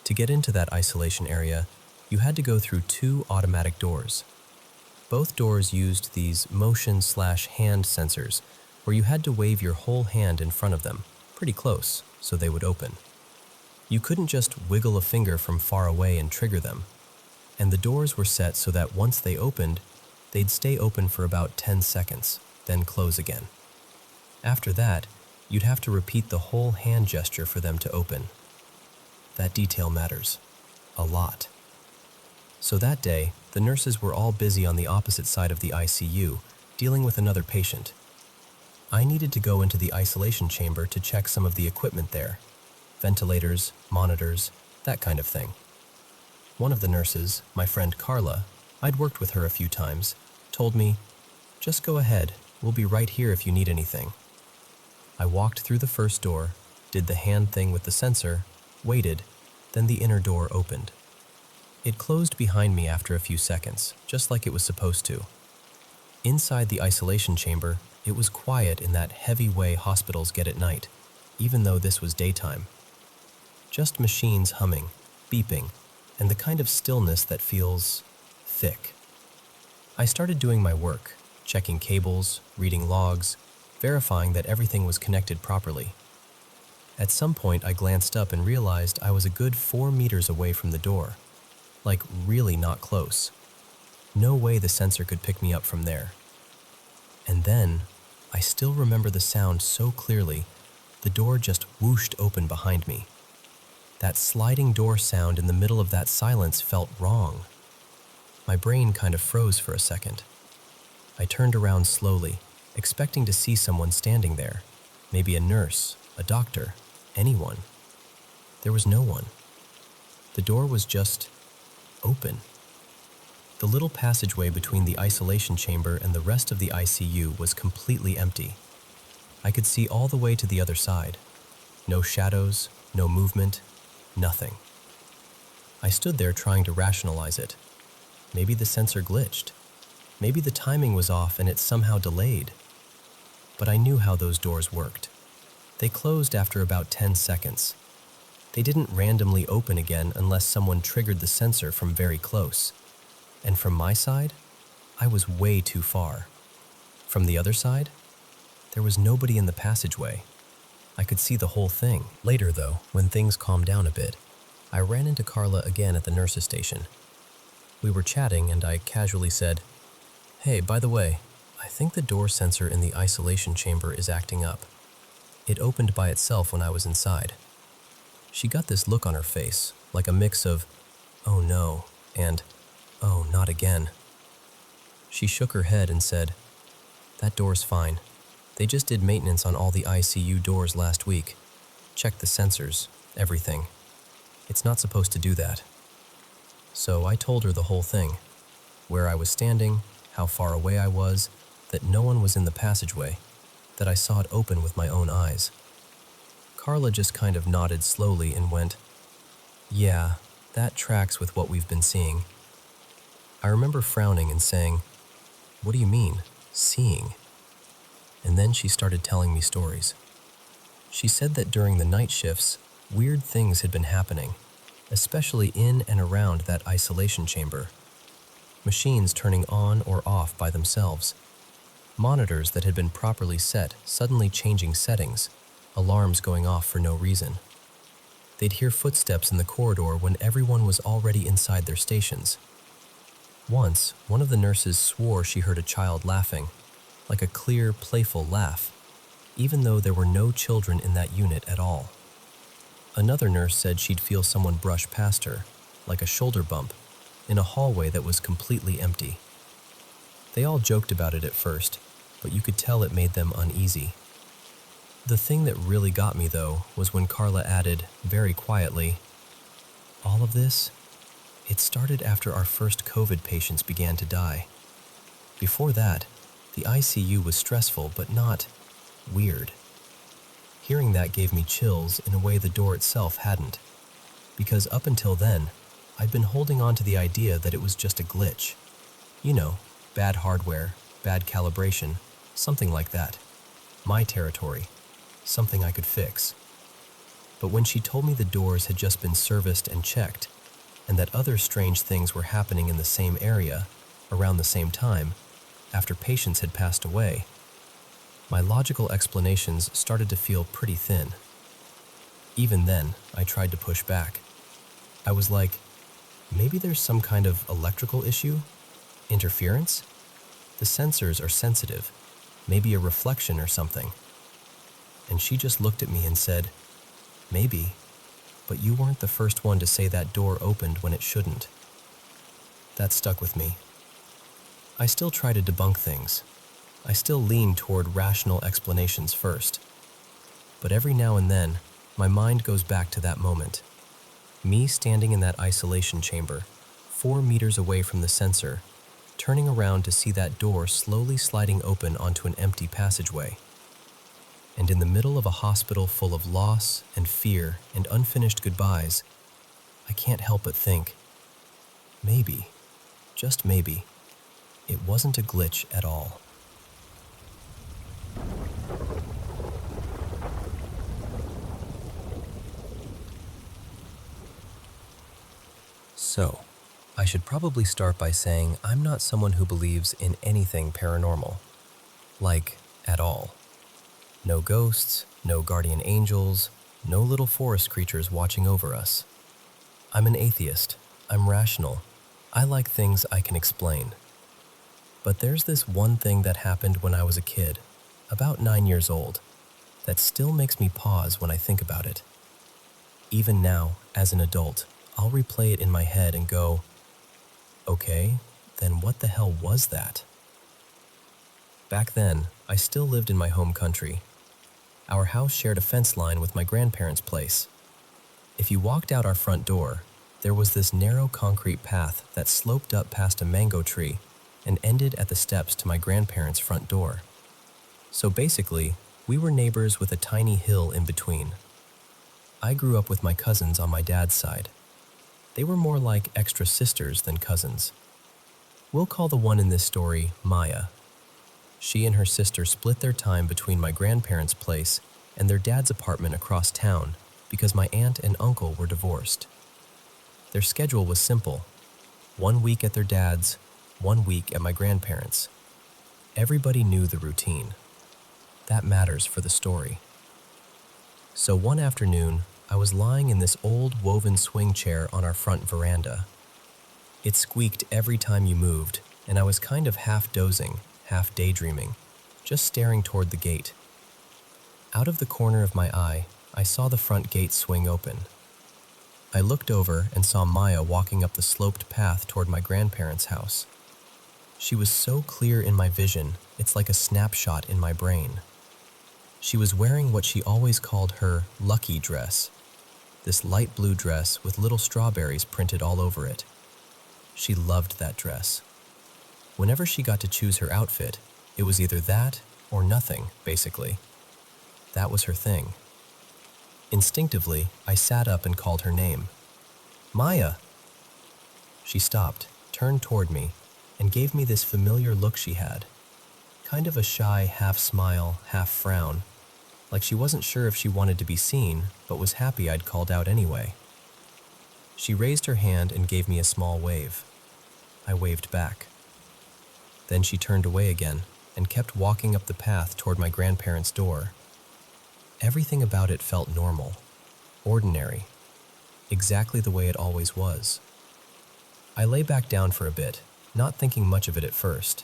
To get into that isolation area, you had to go through 2 automatic doors. Both doors used these motion/hand sensors, where you had to wave your whole hand in front of them, pretty close, so they would open. You couldn't just wiggle a finger from far away and trigger them. And the doors were set so that once they opened, they'd stay open for about 10 seconds, then close again. After that, you'd have to repeat the whole hand gesture for them to open. That detail matters. A lot. So that day, the nurses were all busy on the opposite side of the ICU, dealing with another patient. I needed to go into the isolation chamber to check some of the equipment there. Ventilators, monitors, that kind of thing. One of the nurses, my friend Carla, I'd worked with her a few times, told me, "Just go ahead, we'll be right here if you need anything." I walked through the first door, did the hand thing with the sensor, waited, then the inner door opened. It closed behind me after a few seconds, just like it was supposed to. Inside the isolation chamber, it was quiet in that heavy way hospitals get at night, even though this was daytime. Just machines humming, beeping, and the kind of stillness that feels thick. I started doing my work, checking cables, reading logs, verifying that everything was connected properly. At some point, I glanced up and realized I was a good 4 meters away from the door, like really not close. No way the sensor could pick me up from there. And then, I still remember the sound so clearly, the door just whooshed open behind me. That sliding door sound in the middle of that silence felt wrong. My brain kind of froze for a second. I turned around slowly, expecting to see someone standing there, maybe a nurse, a doctor, anyone. There was no one. The door was just open. The little passageway between the isolation chamber and the rest of the ICU was completely empty. I could see all the way to the other side. No shadows, no movement, nothing. I stood there trying to rationalize it. Maybe the sensor glitched. Maybe the timing was off and it somehow delayed. But I knew how those doors worked. They closed after about 10 seconds. They didn't randomly open again unless someone triggered the sensor from very close. And from my side, I was way too far. From the other side, there was nobody in the passageway. I could see the whole thing. Later, though, when things calmed down a bit, I ran into Carla again at the nurse's station. We were chatting and I casually said, "Hey, by the way, I think the door sensor in the isolation chamber is acting up. It opened by itself when I was inside." She got this look on her face, like a mix of, "Oh no," and, "Oh, not again." She shook her head and said, "That door's fine. They just did maintenance on all the ICU doors last week. Checked the sensors, everything. It's not supposed to do that." So I told her the whole thing. Where I was standing, how far away I was, that no one was in the passageway, that I saw it open with my own eyes. Carla just kind of nodded slowly and went, "Yeah, that tracks with what we've been seeing." I remember frowning and saying, "What do you mean, seeing?" And then she started telling me stories. She said that during the night shifts, weird things had been happening, especially in and around that isolation chamber. Machines turning on or off by themselves. Monitors that had been properly set suddenly changing settings, alarms going off for no reason. They'd hear footsteps in the corridor when everyone was already inside their stations. Once, one of the nurses swore she heard a child laughing, like a clear, playful laugh, even though there were no children in that unit at all. Another nurse said she'd feel someone brush past her, like a shoulder bump, in a hallway that was completely empty. They all joked about it at first, but you could tell it made them uneasy. The thing that really got me, though, was when Carla added, very quietly, "All of this, it started after our first COVID patients began to die. Before that, the ICU was stressful but not weird." Hearing that gave me chills in a way the door itself hadn't, because up until then, I'd been holding on to the idea that it was just a glitch. You know, bad hardware, bad calibration, something like that. My territory, something I could fix. But when she told me the doors had just been serviced and checked, and that other strange things were happening in the same area, around the same time, after patients had passed away, my logical explanations started to feel pretty thin. Even then, I tried to push back. I was like, maybe there's some kind of electrical issue? Interference? The sensors are sensitive. Maybe a reflection or something. And she just looked at me and said, "Maybe, but you weren't the first one to say that door opened when it shouldn't." That stuck with me. I still try to debunk things. I still lean toward rational explanations first. But every now and then, my mind goes back to that moment. Me standing in that isolation chamber, 4 meters away from the sensor, turning around to see that door slowly sliding open onto an empty passageway. And in the middle of a hospital full of loss and fear and unfinished goodbyes, I can't help but think, maybe, just maybe, it wasn't a glitch at all. So, I should probably start by saying I'm not someone who believes in anything paranormal. Like, at all. No ghosts, no guardian angels, no little forest creatures watching over us. I'm an atheist. I'm rational. I like things I can explain. But there's this one thing that happened when I was a kid, about 9 years old, that still makes me pause when I think about it. Even now, as an adult, I'll replay it in my head and go, okay, then what the hell was that? Back then, I still lived in my home country. Our house shared a fence line with my grandparents' place. If you walked out our front door, there was this narrow concrete path that sloped up past a mango tree and ended at the steps to my grandparents' front door. So basically, we were neighbors with a tiny hill in between. I grew up with my cousins on my dad's side. They were more like extra sisters than cousins. We'll call the one in this story Maya. She and her sister split their time between my grandparents' place and their dad's apartment across town because my aunt and uncle were divorced. Their schedule was simple: 1 week at their dad's, 1 week at my grandparents'. Everybody knew the routine. That matters for the story. So one afternoon, I was lying in this old woven swing chair on our front veranda. It squeaked every time you moved, and I was kind of half dozing, half daydreaming, just staring toward the gate. Out of the corner of my eye, I saw the front gate swing open. I looked over and saw Maya walking up the sloped path toward my grandparents' house. She was so clear in my vision, it's like a snapshot in my brain. She was wearing what she always called her lucky dress, this light blue dress with little strawberries printed all over it. She loved that dress. Whenever she got to choose her outfit, it was either that or nothing, basically. That was her thing. Instinctively, I sat up and called her name. "Maya!" She stopped, turned toward me, and gave me this familiar look she had. Kind of a shy half-smile, half-frown, like she wasn't sure if she wanted to be seen, but was happy I'd called out anyway. She raised her hand and gave me a small wave. I waved back. Then she turned away again and kept walking up the path toward my grandparents' door. Everything about it felt normal, ordinary, exactly the way it always was. I lay back down for a bit, not thinking much of it at first.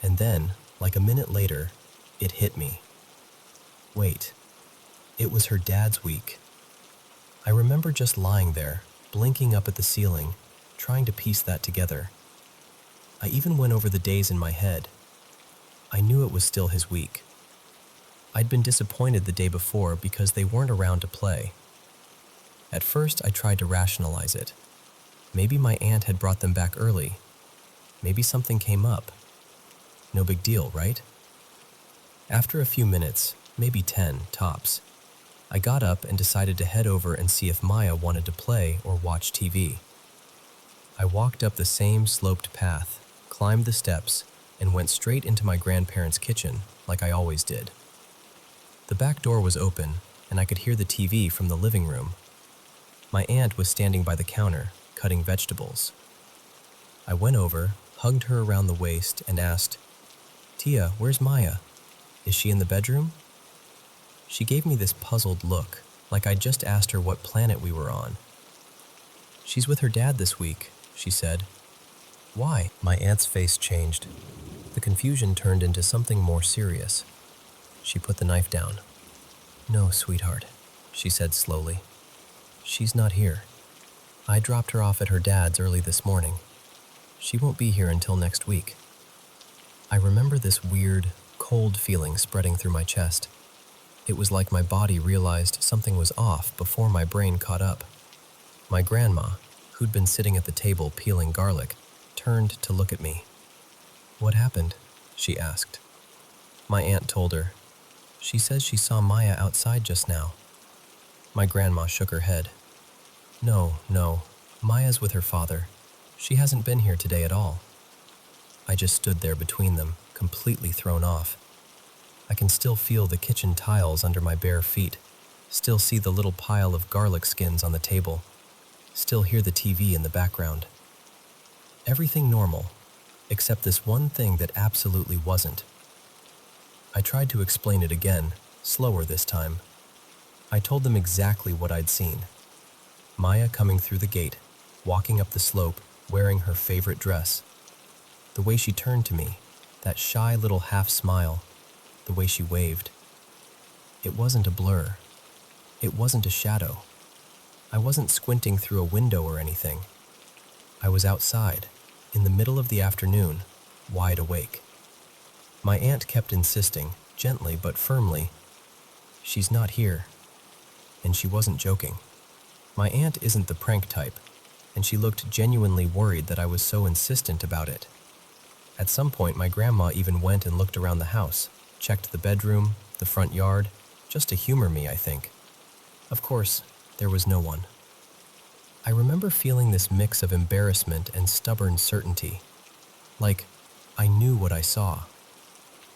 And then, like a minute later, it hit me. Wait, it was her dad's week. I remember just lying there, blinking up at the ceiling, trying to piece that together. I even went over the days in my head. I knew it was still his week. I'd been disappointed the day before because they weren't around to play. At first, I tried to rationalize it. Maybe my aunt had brought them back early. Maybe something came up. No big deal, right? After a few minutes, maybe 10 tops, I got up and decided to head over and see if Maya wanted to play or watch TV. I walked up the same sloped path, climbed the steps, and went straight into my grandparents' kitchen like I always did. The back door was open, and I could hear the TV from the living room. My aunt was standing by the counter, cutting vegetables. I went over, hugged her around the waist, and asked, "Tia, where's Maya? Is she in the bedroom?" She gave me this puzzled look, like I'd just asked her what planet we were on. "She's with her dad this week," she said. "Why?" My aunt's face changed. The confusion turned into something more serious. She put the knife down. "No, sweetheart," she said slowly. "She's not here. I dropped her off at her dad's early this morning. She won't be here until next week." I remember this weird, cold feeling spreading through my chest. It was like my body realized something was off before my brain caught up. My grandma, who'd been sitting at the table peeling garlic, turned to look at me. "What happened?" she asked. My aunt told her. "She says she saw Maya outside just now." My grandma shook her head. No, Maya's with her father. She hasn't been here today at all." I just stood there between them, completely thrown off. I can still feel the kitchen tiles under my bare feet, still see the little pile of garlic skins on the table, still hear the TV in the background. Everything normal, except this one thing that absolutely wasn't. I tried to explain it again, slower this time. I told them exactly what I'd seen. Maya coming through the gate, walking up the slope, wearing her favorite dress. The way she turned to me, that shy little half smile, the way she waved. It wasn't a blur. It wasn't a shadow. I wasn't squinting through a window or anything. I was outside, in the middle of the afternoon, wide awake. My aunt kept insisting, gently but firmly, "She's not here." And she wasn't joking. My aunt isn't the prank type, and she looked genuinely worried that I was so insistent about it. At some point, my grandma even went and looked around the house, checked the bedroom, the front yard, just to humor me, I think. Of course, there was no one. I remember feeling this mix of embarrassment and stubborn certainty. Like, I knew what I saw.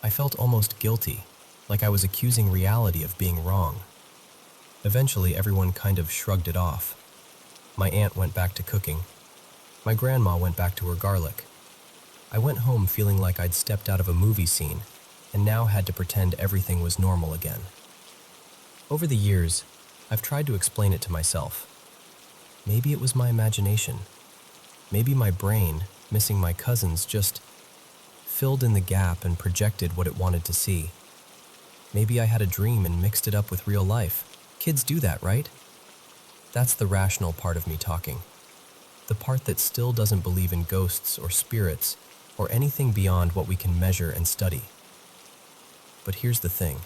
I felt almost guilty, like I was accusing reality of being wrong. Eventually, everyone kind of shrugged it off. My aunt went back to cooking. My grandma went back to her garlic. I went home feeling like I'd stepped out of a movie scene and now had to pretend everything was normal again. Over the years, I've tried to explain it to myself. Maybe it was my imagination. Maybe my brain, missing my cousins, just filled in the gap and projected what it wanted to see. Maybe I had a dream and mixed it up with real life. Kids do that, right? That's the rational part of me talking. The part that still doesn't believe in ghosts or spirits or anything beyond what we can measure and study. But here's the thing.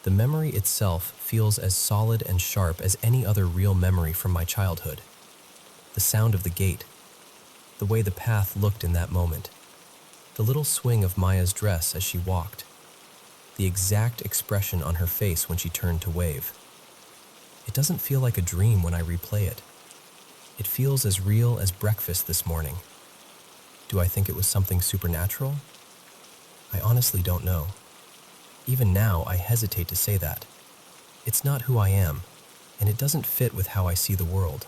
The memory itself feels as solid and sharp as any other real memory from my childhood. The sound of the gate, the way the path looked in that moment, the little swing of Maya's dress as she walked, the exact expression on her face when she turned to wave. It doesn't feel like a dream when I replay it. It feels as real as breakfast this morning. Do I think it was something supernatural? I honestly don't know. Even now, I hesitate to say that. It's not who I am, and it doesn't fit with how I see the world.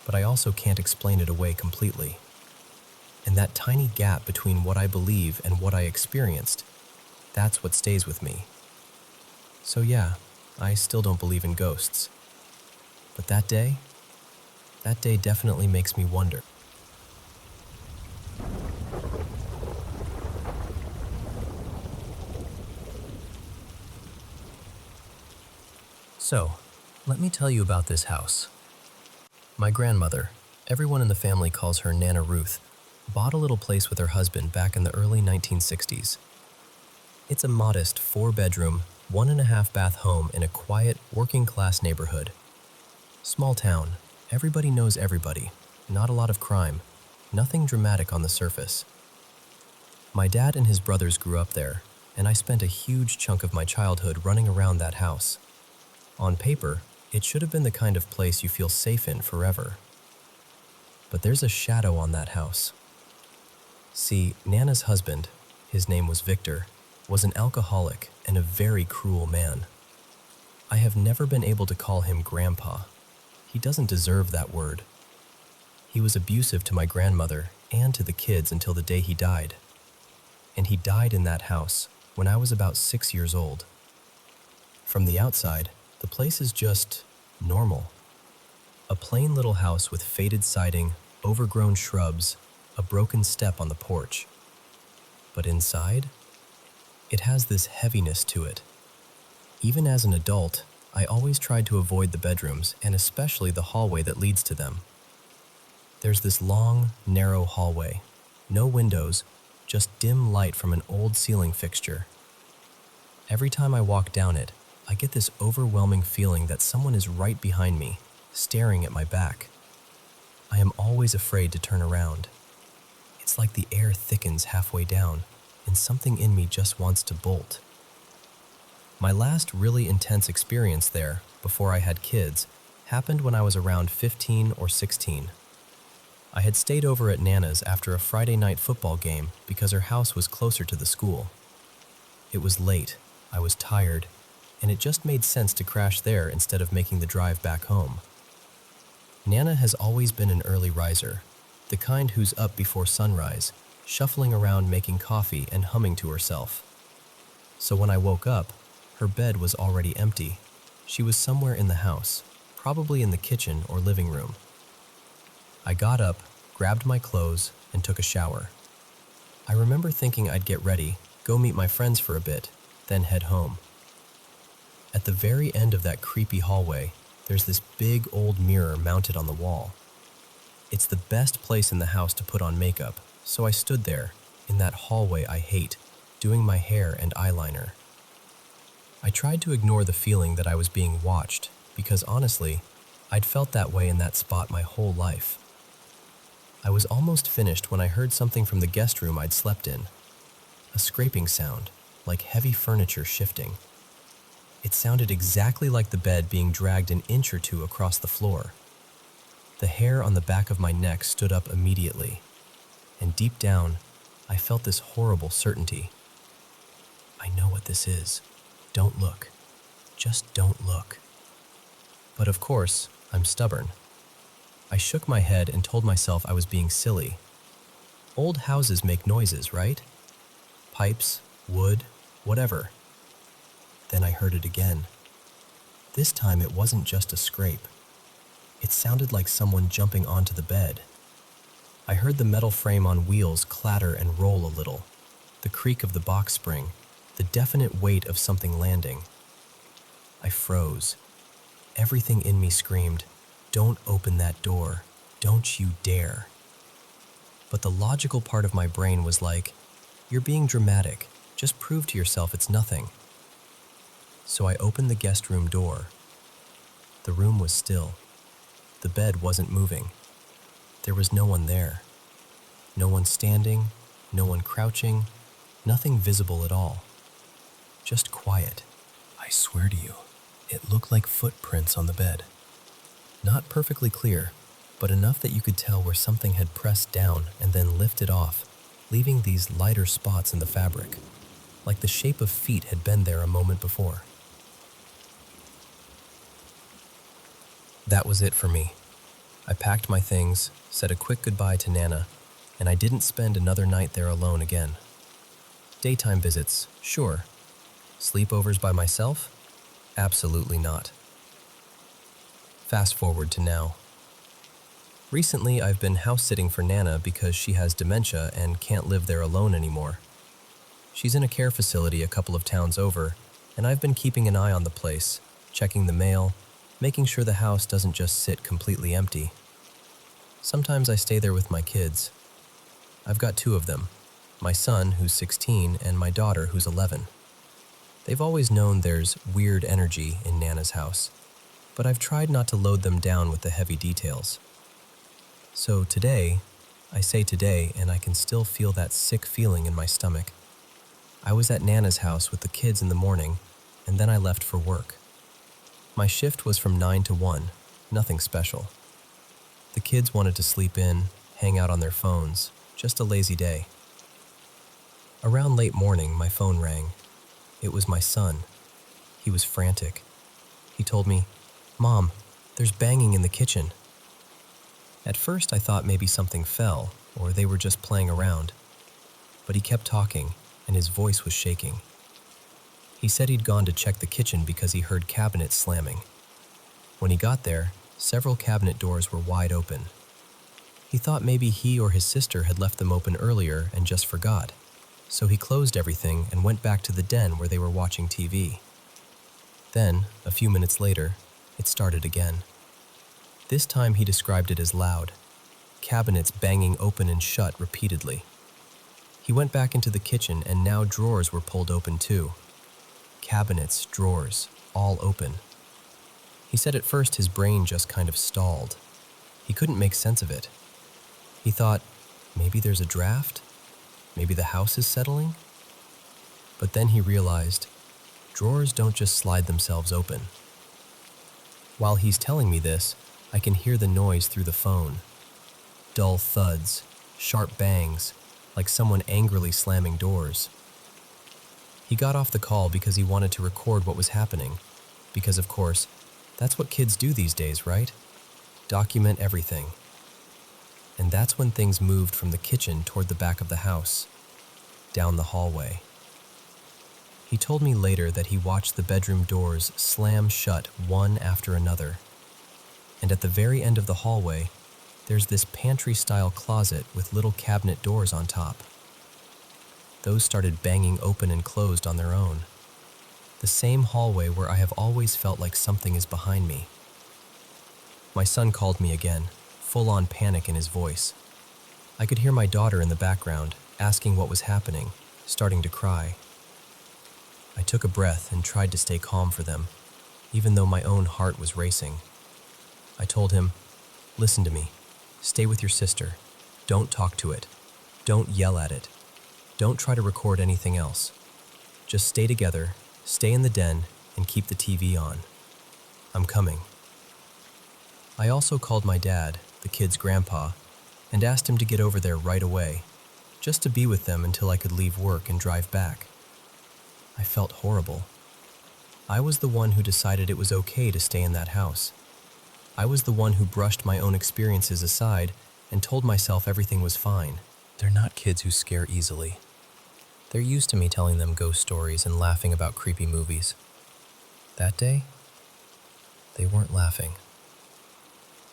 But I also can't explain it away completely. And that tiny gap between what I believe and what I experienced, that's what stays with me. So yeah, I still don't believe in ghosts. But that day definitely makes me wonder. So, let me tell you about this house. My grandmother, everyone in the family calls her Nana Ruth, bought a little place with her husband back in the early 1960s. It's a modest 4-bedroom, 1.5-bath home in a quiet, working-class neighborhood. Small town, everybody knows everybody, not a lot of crime, nothing dramatic on the surface. My dad and his brothers grew up there, and I spent a huge chunk of my childhood running around that house. On paper, it should have been the kind of place you feel safe in forever. But there's a shadow on that house. See, Nana's husband, his name was Victor, was an alcoholic and a very cruel man. I have never been able to call him Grandpa. He doesn't deserve that word. He was abusive to my grandmother and to the kids until the day he died. And he died in that house when I was about 6 years old. From the outside, the place is just normal. A plain little house with faded siding, overgrown shrubs, a broken step on the porch. But inside, it has this heaviness to it. Even as an adult, I always tried to avoid the bedrooms and especially the hallway that leads to them. There's this long, narrow hallway, no windows, just dim light from an old ceiling fixture. Every time I walk down it, I get this overwhelming feeling that someone is right behind me, staring at my back. I am always afraid to turn around. It's like the air thickens halfway down, and something in me just wants to bolt. My last really intense experience there, before I had kids, happened when I was around 15 or 16. I had stayed over at Nana's after a Friday night football game because her house was closer to the school. It was late, I was tired, and it just made sense to crash there instead of making the drive back home. Nana has always been an early riser, the kind who's up before sunrise, shuffling around making coffee and humming to herself. So when I woke up, her bed was already empty. She was somewhere in the house, probably in the kitchen or living room. I got up, grabbed my clothes, and took a shower. I remember thinking I'd get ready, go meet my friends for a bit, then head home. At the very end of that creepy hallway, there's this big old mirror mounted on the wall. It's the best place in the house to put on makeup, so I stood there, in that hallway I hate, doing my hair and eyeliner. I tried to ignore the feeling that I was being watched, because honestly, I'd felt that way in that spot my whole life. I was almost finished when I heard something from the guest room I'd slept in. A scraping sound, like heavy furniture shifting. It sounded exactly like the bed being dragged an inch or two across the floor. The hair on the back of my neck stood up immediately, and deep down, I felt this horrible certainty. I know what this is. Don't look. Just don't look. But of course, I'm stubborn. I shook my head and told myself I was being silly. Old houses make noises, right? Pipes, wood, whatever. Then I heard it again. This time it wasn't just a scrape. It sounded like someone jumping onto the bed. I heard the metal frame on wheels clatter and roll a little, the creak of the box spring, the definite weight of something landing. I froze. Everything in me screamed, "Don't open that door. Don't you dare." But the logical part of my brain was like, "You're being dramatic. Just prove to yourself it's nothing." So I opened the guest room door. The room was still. The bed wasn't moving. There was no one there. No one standing, no one crouching, nothing visible at all. Just quiet. I swear to you, it looked like footprints on the bed. Not perfectly clear, but enough that you could tell where something had pressed down and then lifted off, leaving these lighter spots in the fabric, like the shape of feet had been there a moment before. That was it for me. I packed my things, said a quick goodbye to Nana, and I didn't spend another night there alone again. Daytime visits, sure. Sleepovers by myself? Absolutely not. Fast forward to now. Recently, I've been house-sitting for Nana because she has dementia and can't live there alone anymore. She's in a care facility a couple of towns over, and I've been keeping an eye on the place, checking the mail, making sure the house doesn't just sit completely empty. Sometimes I stay there with my kids. I've got two of them, my son, who's 16, and my daughter, who's 11. They've always known there's weird energy in Nana's house, but I've tried not to load them down with the heavy details. So today, I say today, and I can still feel that sick feeling in my stomach. I was at Nana's house with the kids in the morning, and then I left for work. My shift was from 9 to 1, nothing special. The kids wanted to sleep in, hang out on their phones, just a lazy day. Around late morning, my phone rang. It was my son. He was frantic. He told me, "Mom, there's banging in the kitchen." At first, I thought maybe something fell, or they were just playing around. But he kept talking, and his voice was shaking. He said he'd gone to check the kitchen because he heard cabinets slamming. When he got there, several cabinet doors were wide open. He thought maybe he or his sister had left them open earlier and just forgot, so he closed everything and went back to the den where they were watching TV. Then, a few minutes later, it started again. This time he described it as loud, cabinets banging open and shut repeatedly. He went back into the kitchen and now drawers were pulled open too. Cabinets, drawers, all open. He said at first his brain just kind of stalled. He couldn't make sense of it. He thought, maybe there's a draft? Maybe the house is settling? But then he realized, drawers don't just slide themselves open. While he's telling me this, I can hear the noise through the phone. Dull thuds, sharp bangs, like someone angrily slamming doors. He got off the call because he wanted to record what was happening, because of course, that's what kids do these days, right? Document everything. And that's when things moved from the kitchen toward the back of the house, down the hallway. He told me later that he watched the bedroom doors slam shut one after another. And at the very end of the hallway, there's this pantry-style closet with little cabinet doors on top. Those started banging open and closed on their own. The same hallway where I have always felt like something is behind me. My son called me again, full-on panic in his voice. I could hear my daughter in the background, asking what was happening, starting to cry. I took a breath and tried to stay calm for them, even though my own heart was racing. I told him, "Listen to me. Stay with your sister. Don't talk to it. Don't yell at it. Don't try to record anything else. Just stay together, stay in the den, and keep the TV on. I'm coming." I also called my dad, the kids' grandpa, and asked him to get over there right away, just to be with them until I could leave work and drive back. I felt horrible. I was the one who decided it was okay to stay in that house. I was the one who brushed my own experiences aside and told myself everything was fine. They're not kids who scare easily. They're used to me telling them ghost stories and laughing about creepy movies. That day, they weren't laughing.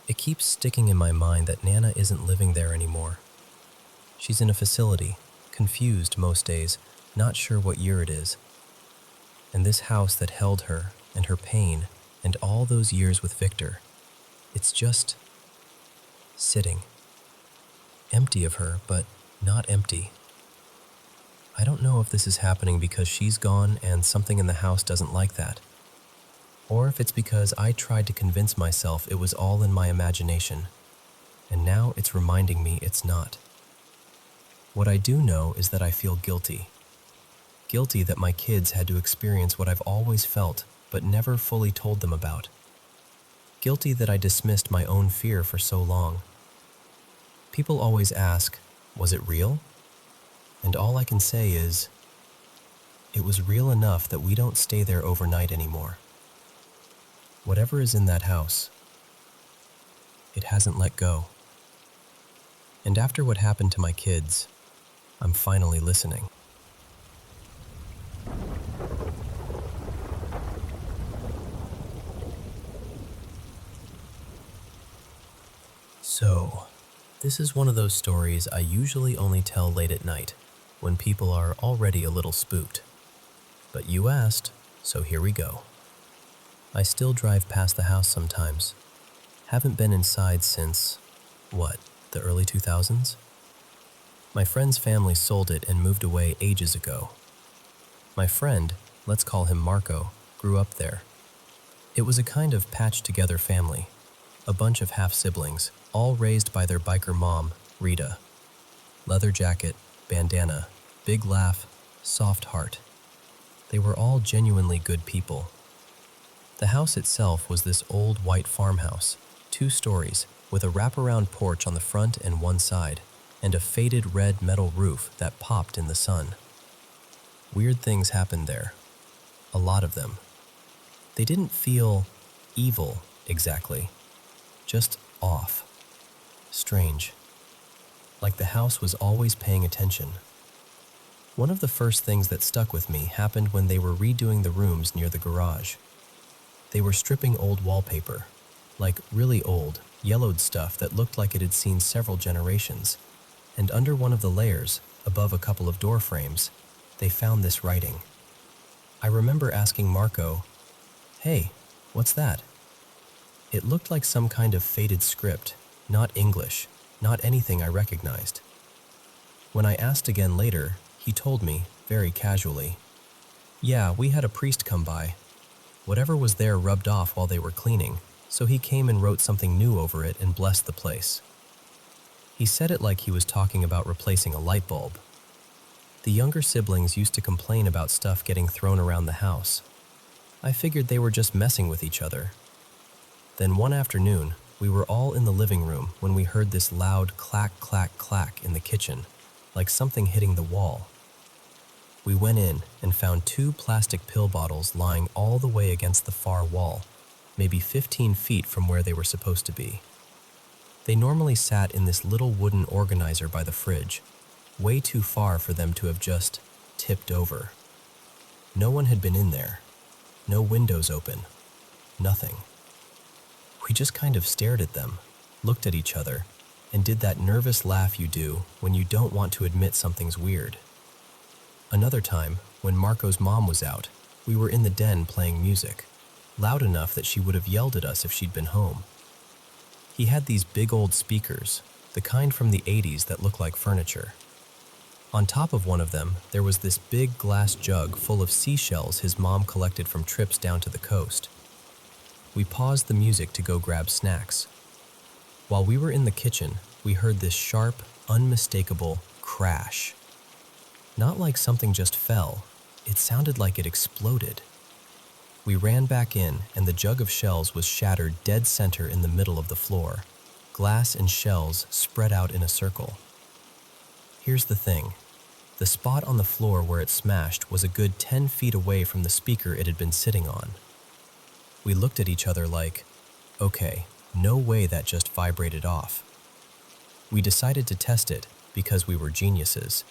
It keeps sticking in my mind that Nana isn't living there anymore. She's in a facility, confused most days, not sure what year it is. And this house that held her and her pain and all those years with Victor, it's just sitting. Empty of her, but not empty. I don't know if this is happening because she's gone and something in the house doesn't like that, or if it's because I tried to convince myself it was all in my imagination, and now it's reminding me it's not. What I do know is that I feel guilty. Guilty that my kids had to experience what I've always felt but never fully told them about. Guilty that I dismissed my own fear for so long. People always ask, was it real? And all I can say is, it was real enough that we don't stay there overnight anymore. Whatever is in that house, it hasn't let go. And after what happened to my kids, I'm finally listening. So, this is one of those stories I usually only tell late at night, when people are already a little spooked. But you asked, so here we go. I still drive past the house sometimes. Haven't been inside since, the early 2000s? My friend's family sold it and moved away ages ago. My friend, let's call him Marco, grew up there. It was a kind of patched-together family, a bunch of half-siblings, all raised by their biker mom, Rita. Leather jacket, bandana, big laugh, soft heart. They were all genuinely good people. The house itself was this old white farmhouse, 2 stories, with a wraparound porch on the front and one side, and a faded red metal roof that popped in the sun. Weird things happened there. A lot of them. They didn't feel evil, exactly. Just off. Strange. Like the house was always paying attention. One of the first things that stuck with me happened when they were redoing the rooms near the garage. They were stripping old wallpaper, like really old, yellowed stuff that looked like it had seen several generations, and under one of the layers, above a couple of door frames, they found this writing. I remember asking Marco, "Hey, what's that?" It looked like some kind of faded script, not English, not anything I recognized. When I asked again later, he told me, very casually, "Yeah, we had a priest come by. Whatever was there rubbed off while they were cleaning, so he came and wrote something new over it and blessed the place." He said it like he was talking about replacing a light bulb. The younger siblings used to complain about stuff getting thrown around the house. I figured they were just messing with each other. Then one afternoon, we were all in the living room when we heard this loud clack, clack, clack in the kitchen, like something hitting the wall. We went in and found 2 plastic pill bottles lying all the way against the far wall, maybe 15 feet from where they were supposed to be. They normally sat in this little wooden organizer by the fridge, way too far for them to have just tipped over. No one had been in there. No windows open. Nothing. We just kind of stared at them, looked at each other, and did that nervous laugh you do when you don't want to admit something's weird. Another time, when Marco's mom was out, we were in the den playing music, loud enough that she would have yelled at us if she'd been home. He had these big old speakers, the kind from the 80s that look like furniture. On top of one of them, there was this big glass jug full of seashells his mom collected from trips down to the coast. We paused the music to go grab snacks. While we were in the kitchen, we heard this sharp, unmistakable crash. Not like something just fell, it sounded like it exploded. We ran back in, and the jug of shells was shattered dead center in the middle of the floor, glass and shells spread out in a circle. Here's the thing. The spot on the floor where it smashed was a good 10 feet away from the speaker it had been sitting on. We looked at each other like, okay, no way that just vibrated off. We decided to test it because we were geniuses.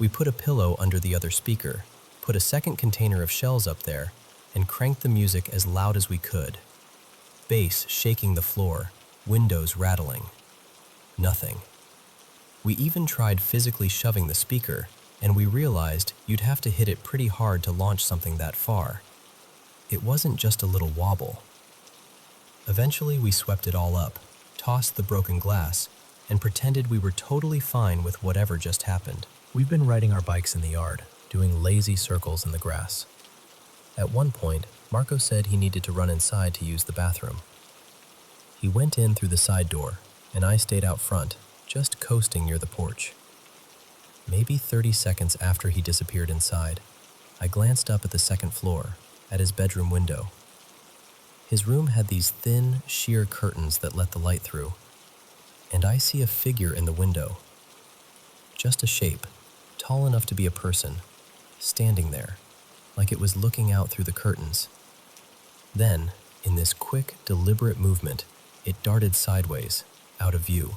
We put a pillow under the other speaker, put a second container of shells up there, and cranked the music as loud as we could. Bass shaking the floor, windows rattling. Nothing. We even tried physically shoving the speaker, and we realized you'd have to hit it pretty hard to launch something that far. It wasn't just a little wobble. Eventually, we swept it all up, tossed the broken glass, and pretended we were totally fine with whatever just happened. We've been riding our bikes in the yard, doing lazy circles in the grass. At one point, Marco said he needed to run inside to use the bathroom. He went in through the side door, and I stayed out front, just coasting near the porch. Maybe 30 seconds after he disappeared inside, I glanced up at the second floor, at his bedroom window. His room had these thin, sheer curtains that let the light through, and I see a figure in the window. Just a shape, tall enough to be a person, standing there, like it was looking out through the curtains. Then, in this quick, deliberate movement, it darted sideways, out of view.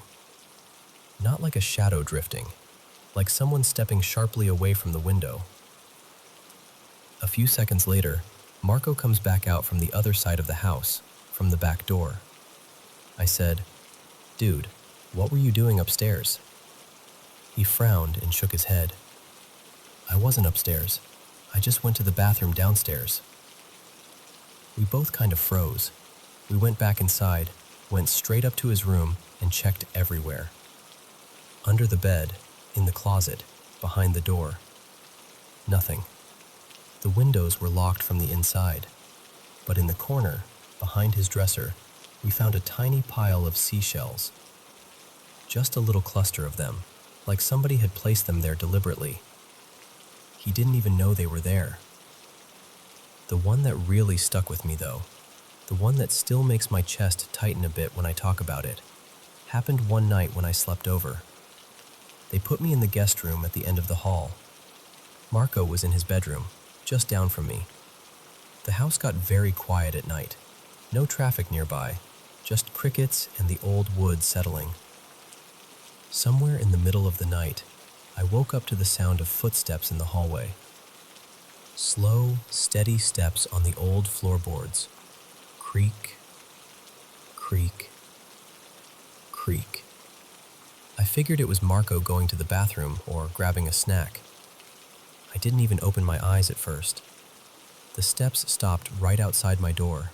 Not like a shadow drifting, like someone stepping sharply away from the window. A few seconds later, Marco comes back out from the other side of the house, from the back door. I said, "Dude, what were you doing upstairs?" He frowned and shook his head. "I wasn't upstairs. I just went to the bathroom downstairs." We both kind of froze. We went back inside, went straight up to his room, and checked everywhere. Under the bed, in the closet, behind the door. Nothing. The windows were locked from the inside, but in the corner, behind his dresser, we found a tiny pile of seashells. Just a little cluster of them, like somebody had placed them there deliberately. He didn't even know they were there. The one that really stuck with me, though, the one that still makes my chest tighten a bit when I talk about it, happened one night when I slept over. They put me in the guest room at the end of the hall. Marco was in his bedroom, just down from me. The house got very quiet at night. No traffic nearby, just crickets and the old wood settling. Somewhere in the middle of the night, I woke up to the sound of footsteps in the hallway. Slow, steady steps on the old floorboards. Creak, creak, creak. I figured it was Marco going to the bathroom or grabbing a snack. I didn't even open my eyes at first. The steps stopped right outside my door.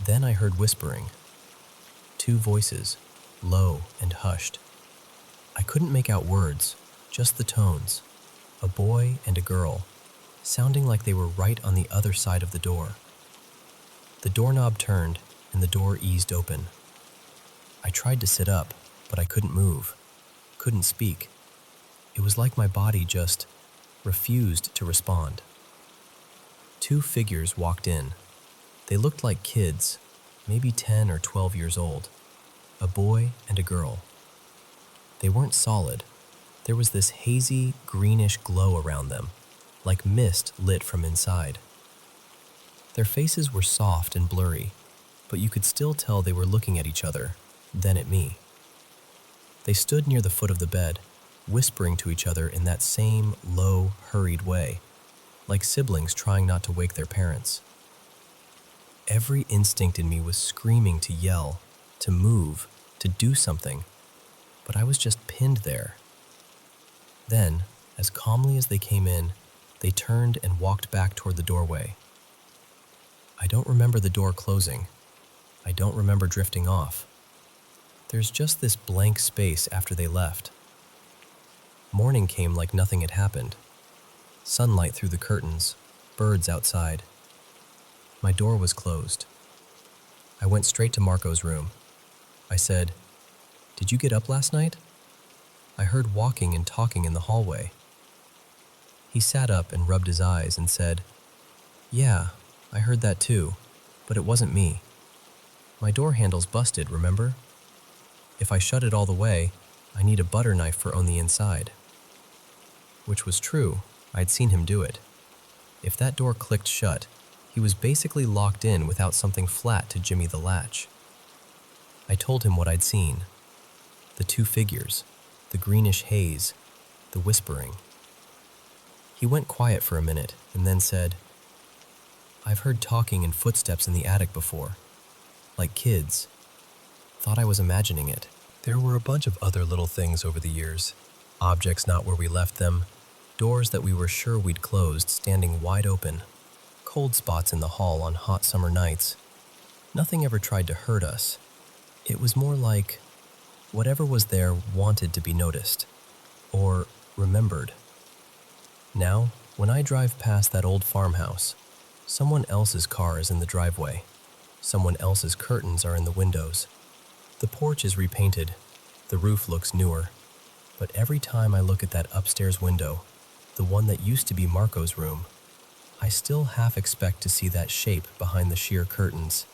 Then I heard whispering. 2 voices, low and hushed. I couldn't make out words, just the tones. A boy and a girl, sounding like they were right on the other side of the door. The doorknob turned and the door eased open. I tried to sit up, but I couldn't move, couldn't speak. It was like my body just refused to respond. 2 figures walked in. They looked like kids, maybe 10 or 12 years old, a boy and a girl. They weren't solid. There was this hazy, greenish glow around them, like mist lit from inside. Their faces were soft and blurry, but you could still tell they were looking at each other, then at me. They stood near the foot of the bed, whispering to each other in that same low, hurried way, like siblings trying not to wake their parents. Every instinct in me was screaming to yell, to move, to do something, but I was just pinned there. Then, as calmly as they came in, they turned and walked back toward the doorway. I don't remember the door closing. I don't remember drifting off. There's just this blank space after they left. Morning came like nothing had happened. Sunlight through the curtains, birds outside. My door was closed. I went straight to Marco's room. I said, "Did you get up last night?" I heard walking and talking in the hallway. He sat up and rubbed his eyes and said, "Yeah, I heard that too, but it wasn't me. My door handle's busted, remember? If I shut it all the way, I need a butter knife for on the inside." Which was true. I'd seen him do it. If that door clicked shut, he was basically locked in without something flat to jimmy the latch. I told him what I'd seen. The 2 figures, the greenish haze, the whispering. He went quiet for a minute and then said, "I've heard talking and footsteps in the attic before, like kids. Thought I was imagining it." There were a bunch of other little things over the years, objects not where we left them, doors that we were sure we'd closed standing wide open, cold spots in the hall on hot summer nights. Nothing ever tried to hurt us. It was more like whatever was there wanted to be noticed, or remembered. Now, when I drive past that old farmhouse, someone else's car is in the driveway. Someone else's curtains are in the windows. The porch is repainted. The roof looks newer. But every time I look at that upstairs window, the one that used to be Marco's room, I still half expect to see that shape behind the sheer curtains.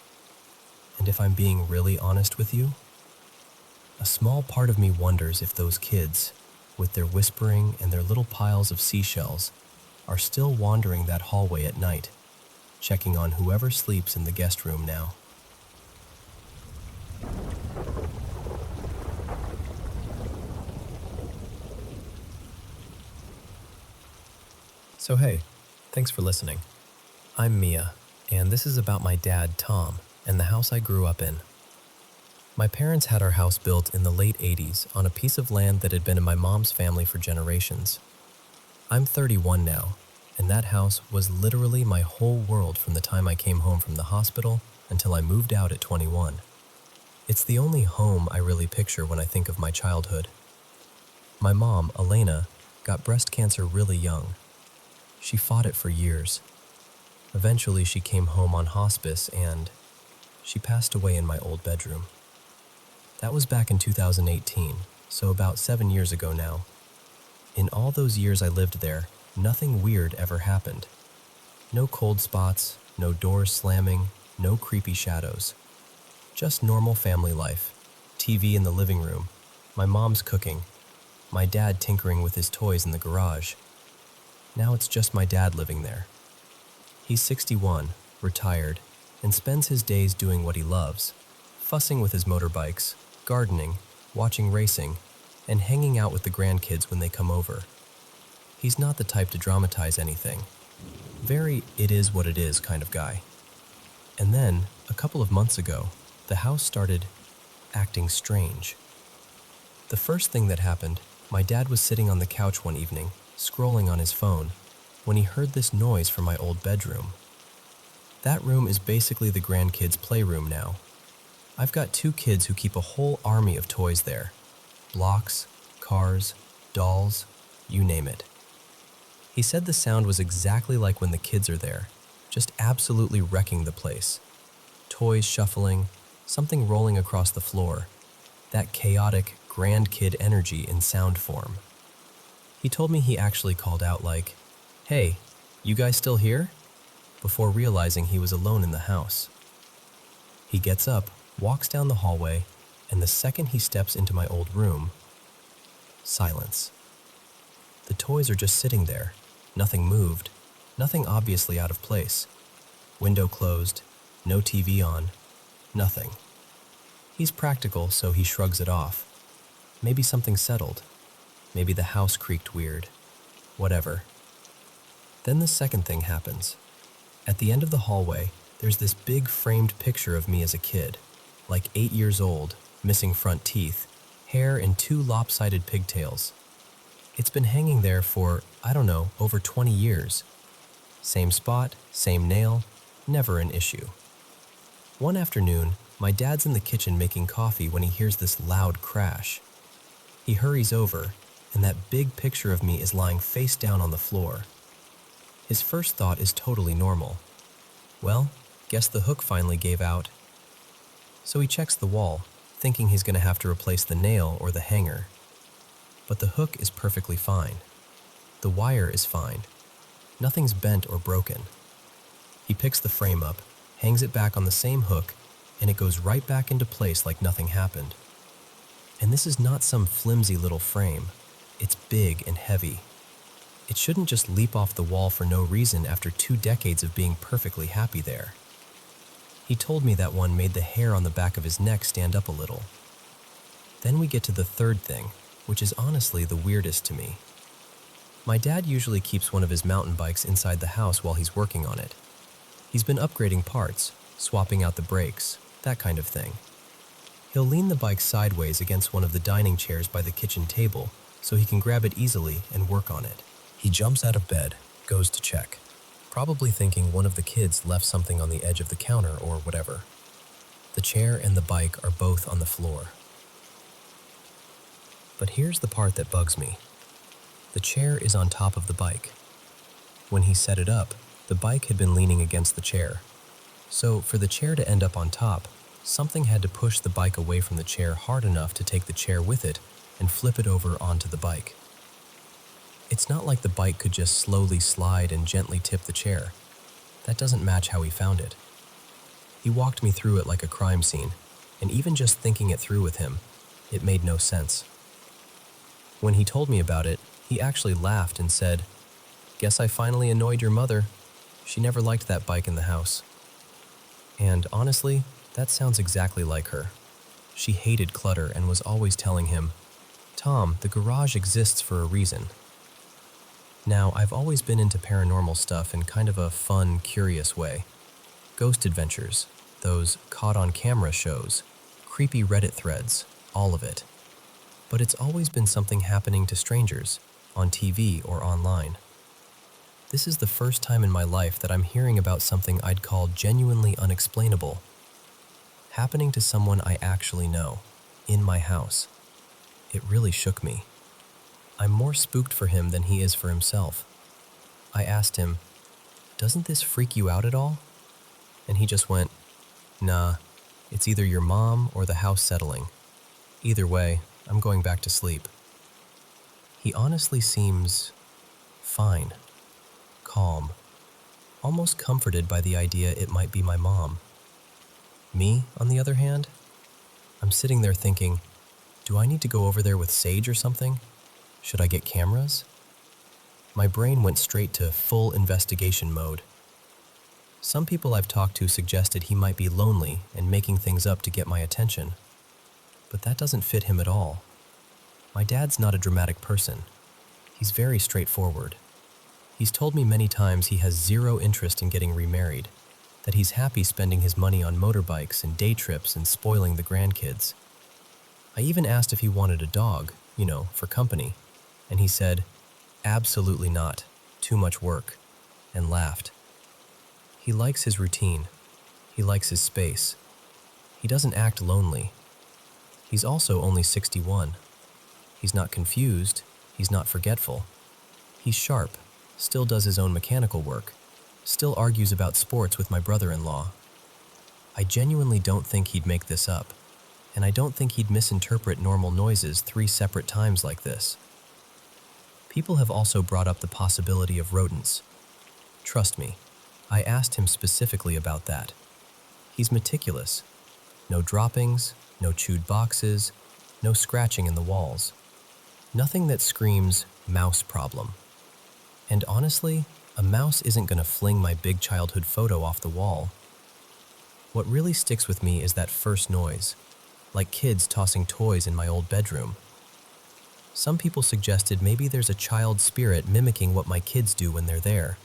And if I'm being really honest with you, a small part of me wonders if those kids, with their whispering and their little piles of seashells, are still wandering that hallway at night, checking on whoever sleeps in the guest room now. So hey, thanks for listening. I'm Mia, and this is about my dad, Tom, and the house I grew up in. My parents had our house built in the late 80s on a piece of land that had been in my mom's family for generations. I'm 31 now, and that house was literally my whole world from the time I came home from the hospital until I moved out at 21. It's the only home I really picture when I think of my childhood. My mom, Elena, got breast cancer really young. She fought it for years. Eventually, she came home on hospice and she passed away in my old bedroom. That was back in 2018, so about 7 years ago now. In all those years I lived there, nothing weird ever happened. No cold spots, no doors slamming, no creepy shadows. Just normal family life. TV in the living room, my mom's cooking, my dad tinkering with his toys in the garage. Now it's just my dad living there. He's 61, retired, and spends his days doing what he loves, fussing with his motorbikes, gardening, watching racing, and hanging out with the grandkids when they come over. He's not the type to dramatize anything. Very it is what it is kind of guy. And then, a couple of months ago, the house started acting strange. The first thing that happened, my dad was sitting on the couch one evening, scrolling on his phone, when he heard this noise from my old bedroom. That room is basically the grandkids' playroom now. I've got 2 kids who keep a whole army of toys there. Blocks, cars, dolls, you name it. He said the sound was exactly like when the kids are there, just absolutely wrecking the place. Toys shuffling, something rolling across the floor. That chaotic, grandkid energy in sound form. He told me he actually called out like, "Hey, you guys still here?" before realizing he was alone in the house. He gets up, walks down the hallway, and the second he steps into my old room, silence. The toys are just sitting there, nothing moved, nothing obviously out of place. Window closed, no TV on, nothing. He's practical, so he shrugs it off. Maybe something settled. Maybe the house creaked weird. Whatever. Then the second thing happens. At the end of the hallway, there's this big framed picture of me as a kid, like 8 years old, missing front teeth, hair and 2 lopsided pigtails. It's been hanging there for, I don't know, over 20 years. Same spot, same nail, never an issue. One afternoon, my dad's in the kitchen making coffee when he hears this loud crash. He hurries over, and that big picture of me is lying face down on the floor. His first thought is totally normal. Well, guess the hook finally gave out. So he checks the wall, thinking he's going to have to replace the nail or the hanger. But the hook is perfectly fine. The wire is fine. Nothing's bent or broken. He picks the frame up, hangs it back on the same hook, and it goes right back into place like nothing happened. And this is not some flimsy little frame. It's big and heavy. It shouldn't just leap off the wall for no reason after 2 decades of being perfectly happy there. He told me that one made the hair on the back of his neck stand up a little. Then we get to the third thing, which is honestly the weirdest to me. My dad usually keeps one of his mountain bikes inside the house while he's working on it. He's been upgrading parts, swapping out the brakes, that kind of thing. He'll lean the bike sideways against one of the dining chairs by the kitchen table so he can grab it easily and work on it. He jumps out of bed, goes to check, probably thinking one of the kids left something on the edge of the counter or whatever. The chair and the bike are both on the floor. But here's the part that bugs me. The chair is on top of the bike. When he set it up, the bike had been leaning against the chair. So for the chair to end up on top, something had to push the bike away from the chair hard enough to take the chair with it and flip it over onto the bike. It's not like the bike could just slowly slide and gently tip the chair. That doesn't match how he found it. He walked me through it like a crime scene, and even just thinking it through with him, it made no sense. When he told me about it, he actually laughed and said, "Guess I finally annoyed your mother. She never liked that bike in the house." And honestly, that sounds exactly like her. She hated clutter and was always telling him, "Tom, the garage exists for a reason." Now, I've always been into paranormal stuff in kind of a fun, curious way. Ghost adventures, those caught-on-camera shows, creepy Reddit threads, all of it. But it's always been something happening to strangers, on TV or online. This is the first time in my life that I'm hearing about something I'd call genuinely unexplainable, happening to someone I actually know, in my house. It really shook me. I'm more spooked for him than he is for himself. I asked him, "Doesn't this freak you out at all?" And he just went, "Nah, it's either your mom or the house settling. Either way, I'm going back to sleep." He honestly seems fine, calm, almost comforted by the idea it might be my mom. Me, on the other hand, I'm sitting there thinking, do I need to go over there with Sage or something? Should I get cameras? My brain went straight to full investigation mode. Some people I've talked to suggested he might be lonely and making things up to get my attention. But that doesn't fit him at all. My dad's not a dramatic person. He's very straightforward. He's told me many times he has zero interest in getting remarried, that he's happy spending his money on motorbikes and day trips and spoiling the grandkids. I even asked if he wanted a dog, for company, and he said, "Absolutely not, too much work," and laughed. He likes his routine. He likes his space. He doesn't act lonely. He's also only 61. He's not confused. He's not forgetful. He's sharp, still does his own mechanical work, still argues about sports with my brother-in-law. I genuinely don't think he'd make this up, and I don't think he'd misinterpret normal noises 3 separate times like this. People have also brought up the possibility of rodents. Trust me, I asked him specifically about that. He's meticulous. No droppings, no chewed boxes, no scratching in the walls. Nothing that screams mouse problem. And honestly, a mouse isn't going to fling my big childhood photo off the wall. What really sticks with me is that first noise, like kids tossing toys in my old bedroom. Some people suggested maybe there's a child spirit mimicking what my kids do when they're there.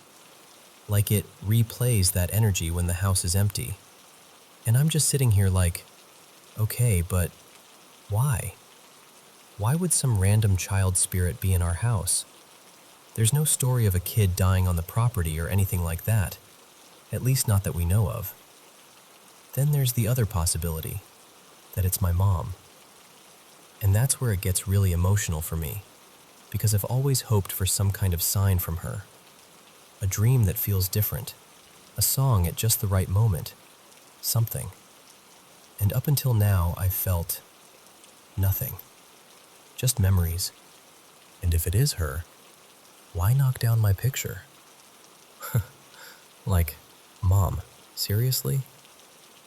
Like it replays that energy when the house is empty. And I'm just sitting here like, okay, but why? Why would some random child spirit be in our house? There's no story of a kid dying on the property or anything like that, at least not that we know of. Then there's the other possibility, that it's my mom. And that's where it gets really emotional for me, because I've always hoped for some kind of sign from her. A dream that feels different, a song at just the right moment, something. And up until now, I've felt nothing, just memories. And if it is her, why knock down my picture? Like, Mom, seriously?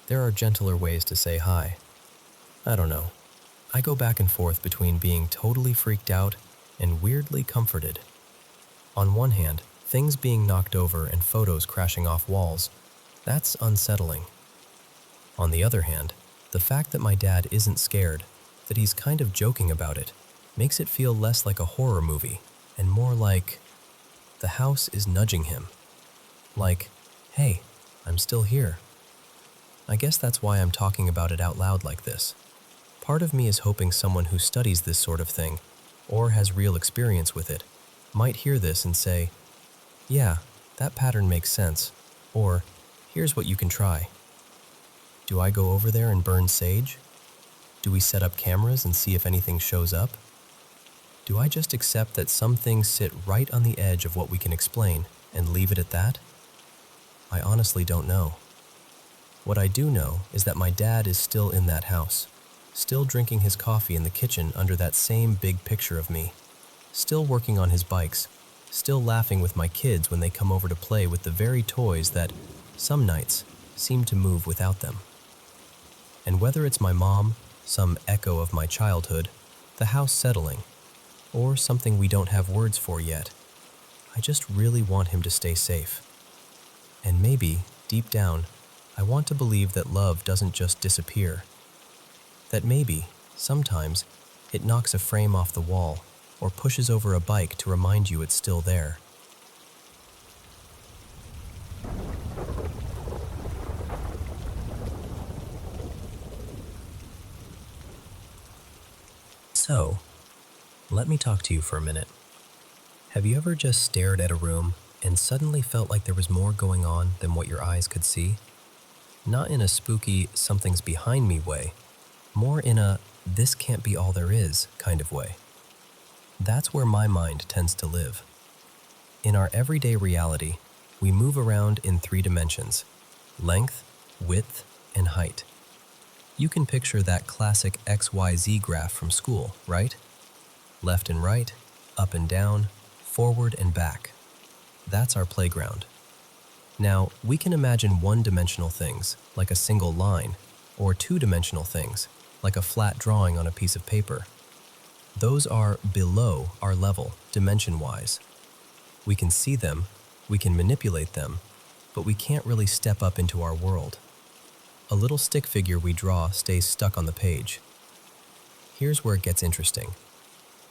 There are gentler ways to say hi. I don't know. I go back and forth between being totally freaked out and weirdly comforted. On one hand, things being knocked over and photos crashing off walls, that's unsettling. On the other hand, the fact that my dad isn't scared, that he's kind of joking about it, makes it feel less like a horror movie and more like the house is nudging him. Like, hey, I'm still here. I guess that's why I'm talking about it out loud like this. Part of me is hoping someone who studies this sort of thing, or has real experience with it, might hear this and say, yeah, that pattern makes sense, or here's what you can try. Do I go over there and burn sage? Do we set up cameras and see if anything shows up? Do I just accept that some things sit right on the edge of what we can explain and leave it at that? I honestly don't know. What I do know is that my dad is still in that house, still drinking his coffee in the kitchen under that same big picture of me, still working on his bikes, still laughing with my kids when they come over to play with the very toys that, some nights, seem to move without them. And whether it's my mom, some echo of my childhood, the house settling, or something we don't have words for yet, I just really want him to stay safe. And maybe, deep down, I want to believe that love doesn't just disappear. That maybe, sometimes, it knocks a frame off the wall or pushes over a bike to remind you it's still there. So, let me talk to you for a minute. Have you ever just stared at a room and suddenly felt like there was more going on than what your eyes could see? Not in a spooky, something's behind me way, more in a, this can't be all there is kind of way. That's where my mind tends to live. In our everyday reality, we move around in 3 dimensions: length, width, and height. You can picture that classic XYZ graph from school, right? Left and right, up and down, forward and back. That's our playground. Now, we can imagine one-dimensional things, like a single line, or two-dimensional things, like a flat drawing on a piece of paper. Those are below our level, dimension-wise. We can see them, we can manipulate them, but we can't really step up into our world. A little stick figure we draw stays stuck on the page. Here's where it gets interesting.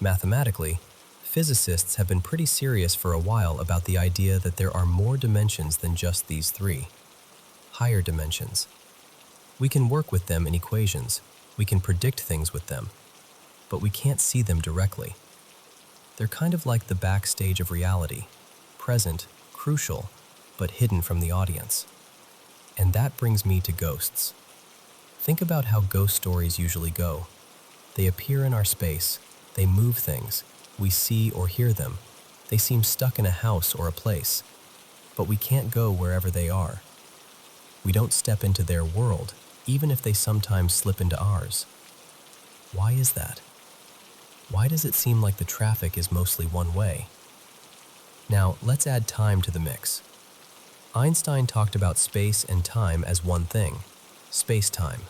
Mathematically, physicists have been pretty serious for a while about the idea that there are more dimensions than just these 3. Higher dimensions. We can work with them in equations, we can predict things with them, but we can't see them directly. They're kind of like the backstage of reality, present, crucial, but hidden from the audience. And that brings me to ghosts. Think about how ghost stories usually go. They appear in our space, they move things, we see or hear them. They seem stuck in a house or a place, but we can't go wherever they are. We don't step into their world, even if they sometimes slip into ours. Why is that? Why does it seem like the traffic is mostly one way? Now, let's add time to the mix. Einstein talked about space and time as one thing, space-time.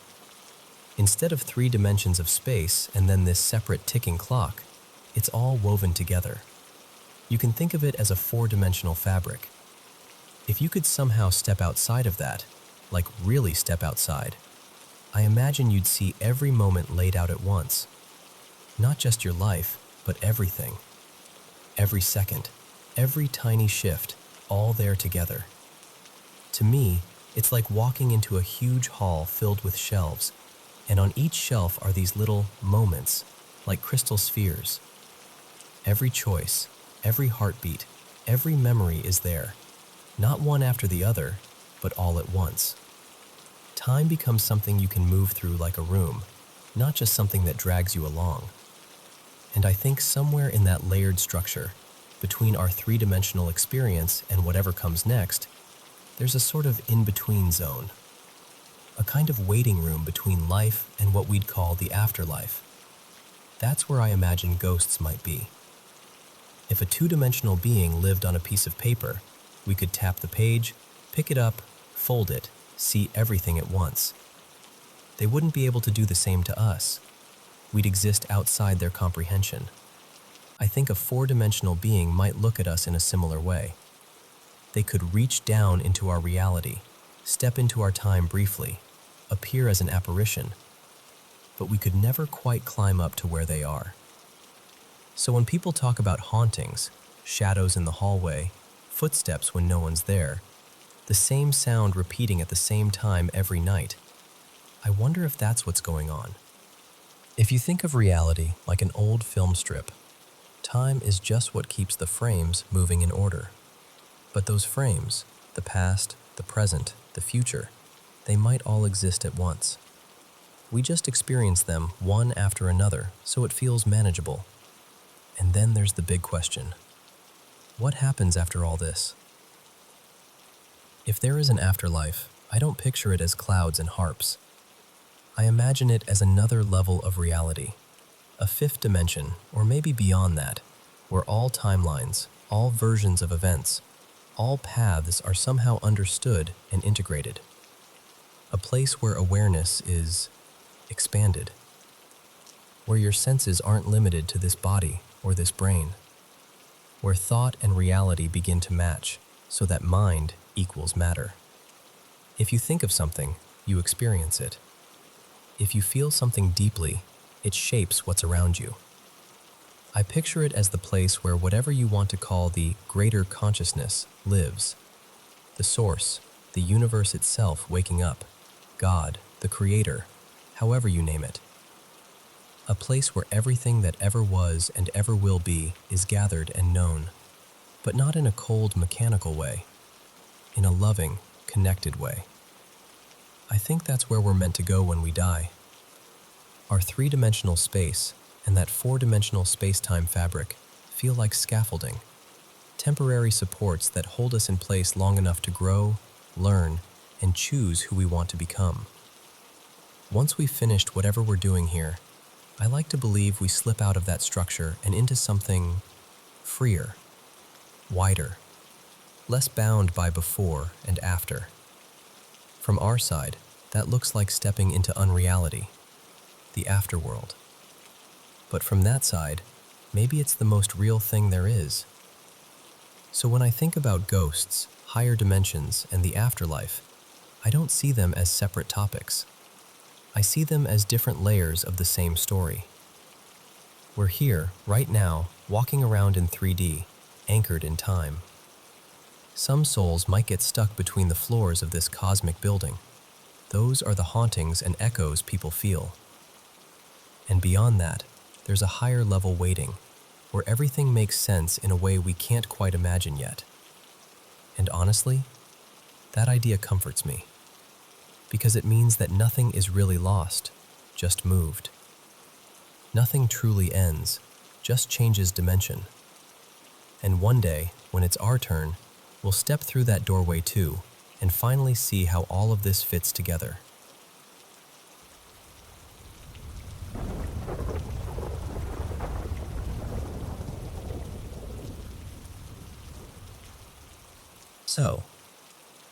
Instead of 3 dimensions of space and then this separate ticking clock, it's all woven together. You can think of it as a 4-dimensional fabric. If you could somehow step outside of that, like really step outside, I imagine you'd see every moment laid out at once. Not just your life, but everything. Every second, every tiny shift, all there together. To me, it's like walking into a huge hall filled with shelves, and on each shelf are these little moments, like crystal spheres. Every choice, every heartbeat, every memory is there, not one after the other, but all at once. Time becomes something you can move through like a room, not just something that drags you along. And I think somewhere in that layered structure, between our 3-dimensional experience and whatever comes next, there's a sort of in-between zone. A kind of waiting room between life and what we'd call the afterlife. That's where I imagine ghosts might be. If a 2-dimensional being lived on a piece of paper, we could tap the page, pick it up, fold it, see everything at once. They wouldn't be able to do the same to us. We'd exist outside their comprehension. I think a 4-dimensional being might look at us in a similar way. They could reach down into our reality, step into our time briefly, appear as an apparition, but we could never quite climb up to where they are. So when people talk about hauntings, shadows in the hallway, footsteps when no one's there, the same sound repeating at the same time every night, I wonder if that's what's going on. If you think of reality like an old film strip, time is just what keeps the frames moving in order. But those frames, the past, the present, the future, they might all exist at once. We just experience them one after another, so it feels manageable. And then there's the big question. What happens after all this? If there is an afterlife, I don't picture it as clouds and harps. I imagine it as another level of reality, a 5th dimension, or maybe beyond that, where all timelines, all versions of events, all paths are somehow understood and integrated. A place where awareness is expanded, where your senses aren't limited to this body or this brain, where thought and reality begin to match so that mind equals matter. If you think of something, you experience it. If you feel something deeply, it shapes what's around you. I picture it as the place where whatever you want to call the greater consciousness lives. The source, the universe itself waking up, God, the creator, however you name it. A place where everything that ever was and ever will be is gathered and known, but not in a cold, mechanical way, in a loving, connected way. I think that's where we're meant to go when we die. Our 3-dimensional space, and that four-dimensional space-time fabric feel like scaffolding, temporary supports that hold us in place long enough to grow, learn, and choose who we want to become. Once we've finished whatever we're doing here, I like to believe we slip out of that structure and into something freer, wider, less bound by before and after. From our side, that looks like stepping into unreality, the afterworld. But from that side, maybe it's the most real thing there is. So when I think about ghosts, higher dimensions, and the afterlife, I don't see them as separate topics. I see them as different layers of the same story. We're here, right now, walking around in 3D, anchored in time. Some souls might get stuck between the floors of this cosmic building. Those are the hauntings and echoes people feel. And beyond that, there's a higher level waiting, where everything makes sense in a way we can't quite imagine yet. And honestly, that idea comforts me, because it means that nothing is really lost, just moved. Nothing truly ends, just changes dimension. And one day, when it's our turn, we'll step through that doorway too, and finally see how all of this fits together. So,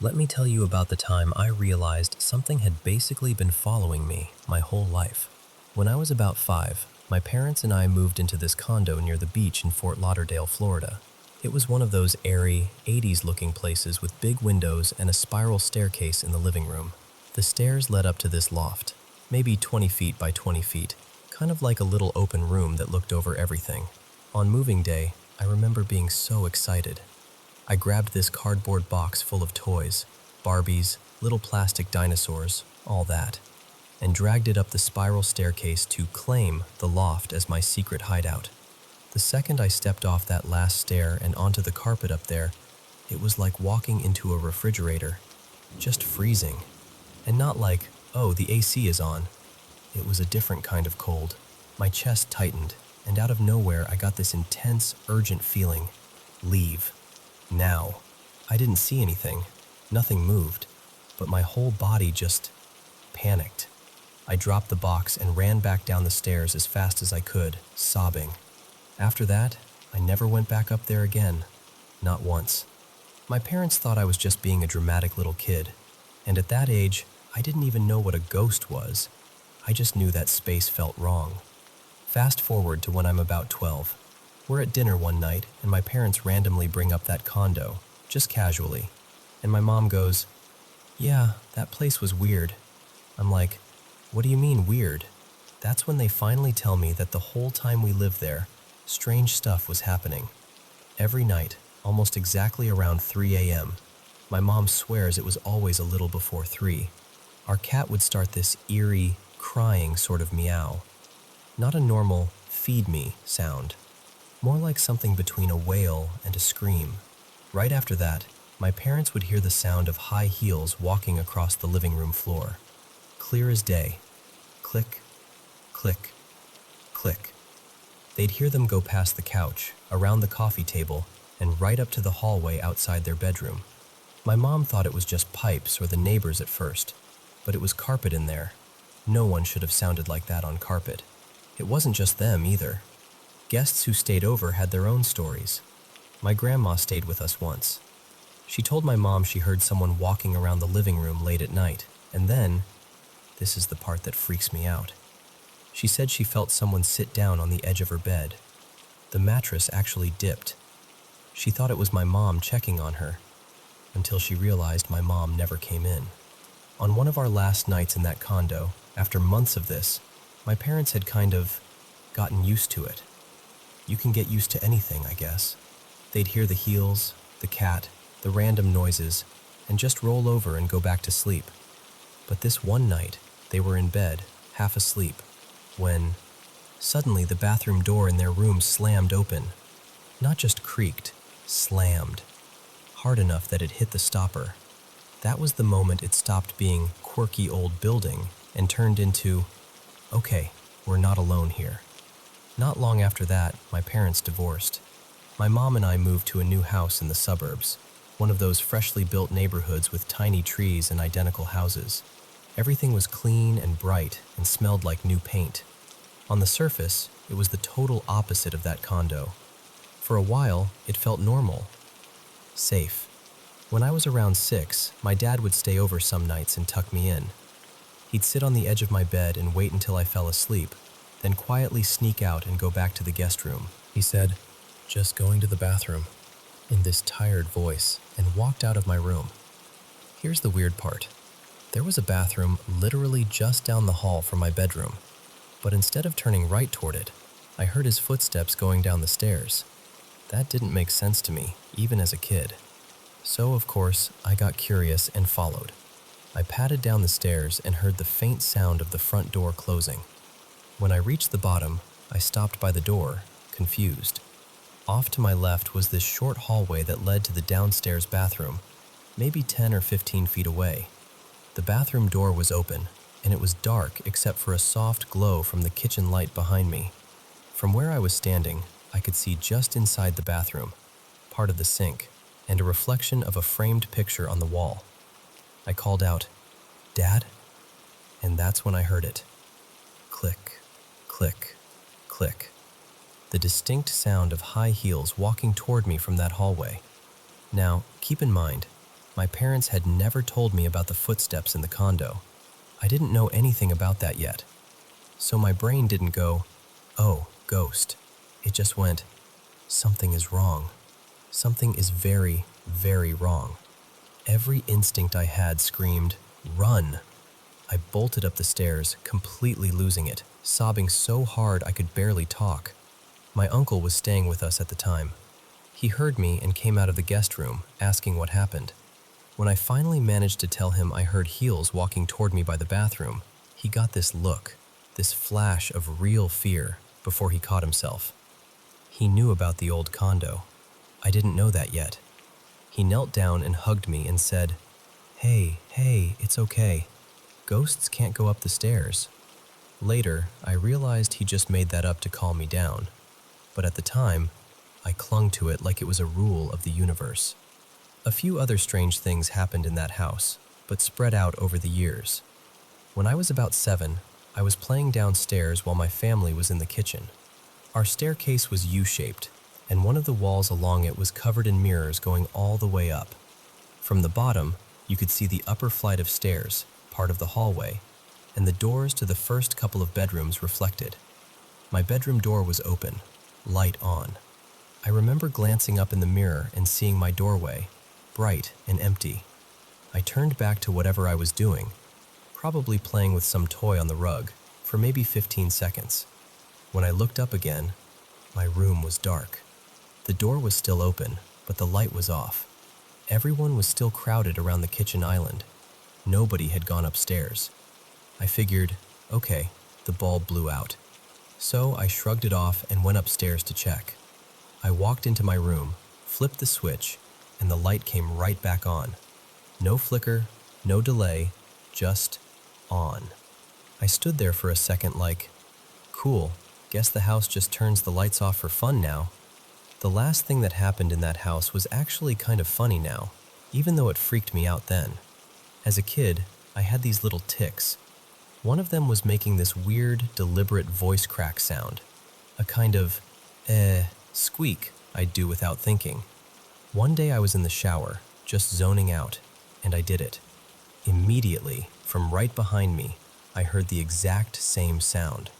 let me tell you about the time I realized something had basically been following me my whole life. When I was about 5, my parents and I moved into this condo near the beach in Fort Lauderdale, Florida. It was one of those airy, 80s-looking places with big windows and a spiral staircase in the living room. The stairs led up to this loft, maybe 20 feet by 20 feet, kind of like a little open room that looked over everything. On moving day, I remember being so excited. I grabbed this cardboard box full of toys, Barbies, little plastic dinosaurs, all that, and dragged it up the spiral staircase to claim the loft as my secret hideout. The second I stepped off that last stair and onto the carpet up there, it was like walking into a refrigerator, just freezing. And not like, oh, the AC is on. It was a different kind of cold. My chest tightened, and out of nowhere I got this intense, urgent feeling. Leave. Now. I didn't see anything. Nothing moved. But my whole body just panicked. I dropped the box and ran back down the stairs as fast as I could, sobbing. After that, I never went back up there again. Not once. My parents thought I was just being a dramatic little kid. And at that age, I didn't even know what a ghost was. I just knew that space felt wrong. Fast forward to when I'm about 12. We're at dinner one night, and my parents randomly bring up that condo, just casually. And my mom goes, "Yeah, that place was weird." I'm like, "What do you mean weird?" That's when they finally tell me that the whole time we lived there, strange stuff was happening. Every night, almost exactly around 3 a.m., my mom swears it was always a little before 3, our cat would start this eerie, crying sort of meow. Not a normal, feed me sound. More like something between a wail and a scream. Right after that, my parents would hear the sound of high heels walking across the living room floor. Clear as day. Click, click, click. They'd hear them go past the couch, around the coffee table, and right up to the hallway outside their bedroom. My mom thought it was just pipes or the neighbors at first, but it was carpet in there. No one should have sounded like that on carpet. It wasn't just them either. Guests who stayed over had their own stories. My grandma stayed with us once. She told my mom she heard someone walking around the living room late at night, and then, this is the part that freaks me out, she said she felt someone sit down on the edge of her bed. The mattress actually dipped. She thought it was my mom checking on her, until she realized my mom never came in. On one of our last nights in that condo, after months of this, my parents had kind of gotten used to it. You can get used to anything, I guess. They'd hear the heels, the cat, the random noises, and just roll over and go back to sleep. But this one night, they were in bed, half asleep, when suddenly the bathroom door in their room slammed open. Not just creaked, slammed. Hard enough that it hit the stopper. That was the moment it stopped being quirky old building and turned into, okay, we're not alone here. Not long after that, my parents divorced. My mom and I moved to a new house in the suburbs, one of those freshly built neighborhoods with tiny trees and identical houses. Everything was clean and bright and smelled like new paint. On the surface, it was the total opposite of that condo. For a while, it felt normal, safe. When I was around 6, my dad would stay over some nights and tuck me in. He'd sit on the edge of my bed and wait until I fell asleep, then quietly sneak out and go back to the guest room. He said, "Just going to the bathroom," in this tired voice, and walked out of my room. Here's the weird part. There was a bathroom literally just down the hall from my bedroom, but instead of turning right toward it, I heard his footsteps going down the stairs. That didn't make sense to me, even as a kid. So, of course, I got curious and followed. I padded down the stairs and heard the faint sound of the front door closing. When I reached the bottom, I stopped by the door, confused. Off to my left was this short hallway that led to the downstairs bathroom, maybe 10 or 15 feet away. The bathroom door was open, and it was dark except for a soft glow from the kitchen light behind me. From where I was standing, I could see just inside the bathroom, part of the sink, and a reflection of a framed picture on the wall. I called out, "Dad?" And that's when I heard it. Click, click, click. The distinct sound of high heels walking toward me from that hallway. Now, keep in mind, my parents had never told me about the footsteps in the condo. I didn't know anything about that yet. So my brain didn't go, "Oh, ghost." It just went, "Something is wrong. Something is very, very wrong." Every instinct I had screamed, "Run!" I bolted up the stairs, completely losing it, sobbing so hard I could barely talk. My uncle was staying with us at the time. He heard me and came out of the guest room, asking what happened. When I finally managed to tell him I heard heels walking toward me by the bathroom, he got this look, this flash of real fear, before he caught himself. He knew about the old condo. I didn't know that yet. He knelt down and hugged me and said, Hey, it's okay. Ghosts can't go up the stairs." Later, I realized he just made that up to calm me down. But at the time, I clung to it like it was a rule of the universe. A few other strange things happened in that house, but spread out over the years. When I was about 7, I was playing downstairs while my family was in the kitchen. Our staircase was U-shaped, and one of the walls along it was covered in mirrors going all the way up. From the bottom, you could see the upper flight of stairs, part of the hallway, and the doors to the first couple of bedrooms reflected. My bedroom door was open, light on. I remember glancing up in the mirror and seeing my doorway, bright and empty. I turned back to whatever I was doing, probably playing with some toy on the rug, for maybe 15 seconds. When I looked up again, my room was dark. The door was still open, but the light was off. Everyone was still crowded around the kitchen island. Nobody had gone upstairs. I figured, okay, the bulb blew out. So I shrugged it off and went upstairs to check. I walked into my room, flipped the switch, and the light came right back on. No flicker, no delay, just on. I stood there for a second like, cool, guess the house just turns the lights off for fun now. The last thing that happened in that house was actually kind of funny now, even though it freaked me out then. As a kid, I had these little tics. One of them was making this weird, deliberate voice crack sound. A kind of, squeak I'd do without thinking. One day I was in the shower, just zoning out, and I did it. Immediately, from right behind me, I heard the exact same sound.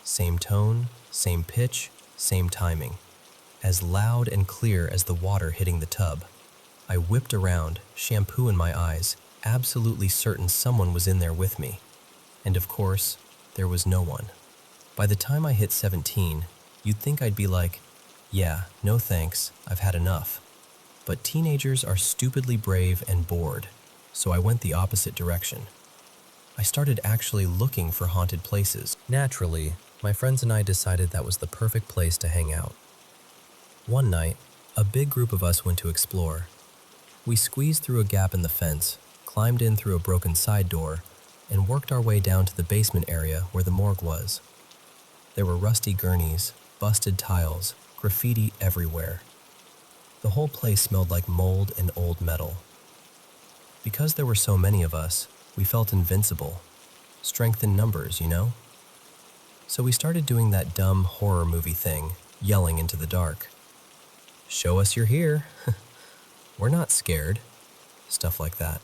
Same tone, same pitch, same timing. As loud and clear as the water hitting the tub. I whipped around, shampoo in my eyes, absolutely certain someone was in there with me. And of course, there was no one. By the time I hit 17, you'd think I'd be like, yeah, no thanks, I've had enough. But teenagers are stupidly brave and bored, so I went the opposite direction. I started actually looking for haunted places. Naturally, my friends and I decided that was the perfect place to hang out. One night, a big group of us went to explore. We squeezed through a gap in the fence, climbed in through a broken side door, and worked our way down to the basement area where the morgue was. There were rusty gurneys, busted tiles, graffiti everywhere. The whole place smelled like mold and old metal. Because there were so many of us, we felt invincible. Strength in numbers, you know? So we started doing that dumb horror movie thing, yelling into the dark. "Show us you're here." "We're not scared." Stuff like that.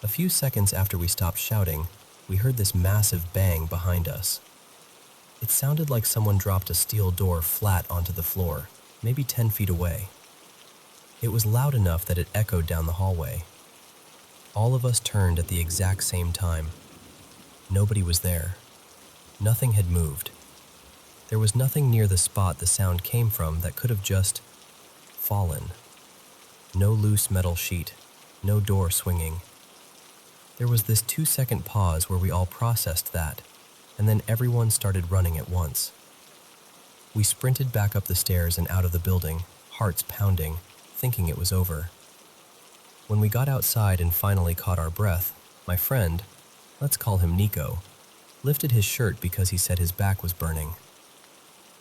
A few seconds after we stopped shouting, we heard this massive bang behind us. It sounded like someone dropped a steel door flat onto the floor, maybe 10 feet away. It was loud enough that it echoed down the hallway. All of us turned at the exact same time. Nobody was there. Nothing had moved. There was nothing near the spot the sound came from that could have just fallen. No loose metal sheet, no door swinging. There was this 2-second pause where we all processed that, and then everyone started running at once. We sprinted back up the stairs and out of the building, hearts pounding, thinking it was over. When we got outside and finally caught our breath, my friend, let's call him Nico, lifted his shirt because he said his back was burning.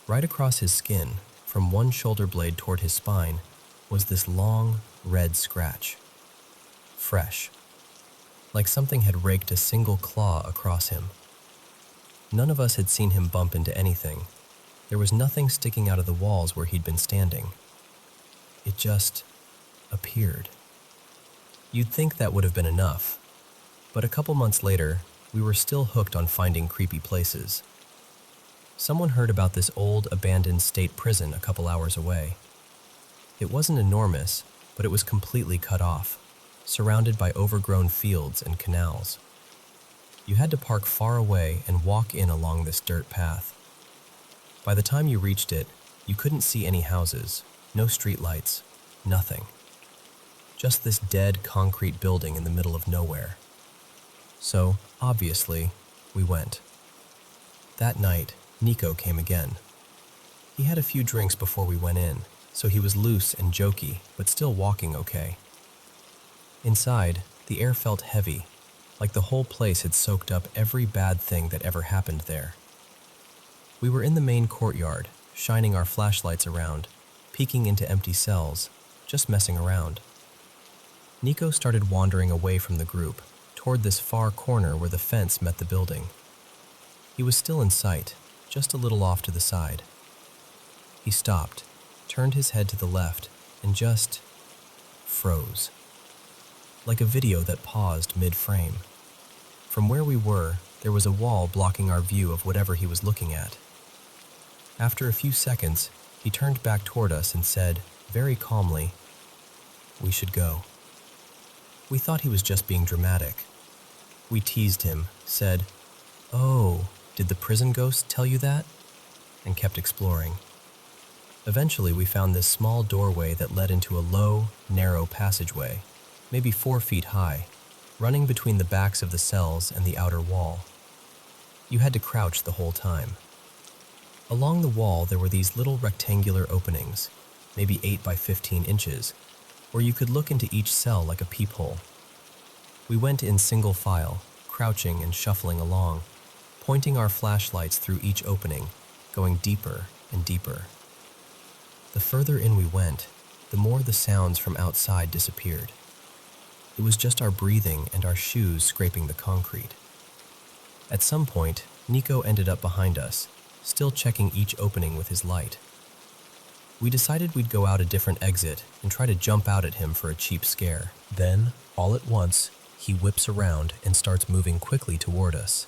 Right across his skin, from one shoulder blade toward his spine, was this long, red scratch. Fresh. Like something had raked a single claw across him. None of us had seen him bump into anything. There was nothing sticking out of the walls where he'd been standing. It just appeared. You'd think that would have been enough, but a couple months later, we were still hooked on finding creepy places. Someone heard about this old, abandoned state prison a couple hours away. It wasn't enormous, but it was completely cut off, surrounded by overgrown fields and canals. You had to park far away and walk in along this dirt path. By the time you reached it, you couldn't see any houses, no streetlights, nothing. Just this dead concrete building in the middle of nowhere. So, obviously, we went. That night, Nico came again. He had a few drinks before we went in, so he was loose and jokey, but still walking okay. Inside, the air felt heavy, like the whole place had soaked up every bad thing that ever happened there. We were in the main courtyard, shining our flashlights around, peeking into empty cells, just messing around. Nico started wandering away from the group, toward this far corner where the fence met the building. He was still in sight, just a little off to the side. He stopped, turned his head to the left, and just froze. Like a video that paused mid-frame. From where we were, there was a wall blocking our view of whatever he was looking at. After a few seconds, he turned back toward us and said, very calmly, "We should go." We thought he was just being dramatic. We teased him, said, "Oh, did the prison ghost tell you that?" and kept exploring. Eventually, we found this small doorway that led into a low, narrow passageway, maybe 4 feet high, running between the backs of the cells and the outer wall. You had to crouch the whole time. Along the wall, there were these little rectangular openings, maybe 8 by 15 inches, where you could look into each cell like a peephole. We went in single file, crouching and shuffling along, pointing our flashlights through each opening, going deeper and deeper. The further in we went, the more the sounds from outside disappeared. It was just our breathing and our shoes scraping the concrete. At some point, Nico ended up behind us, still checking each opening with his light. We decided we'd go out a different exit and try to jump out at him for a cheap scare. Then, all at once, he whips around and starts moving quickly toward us.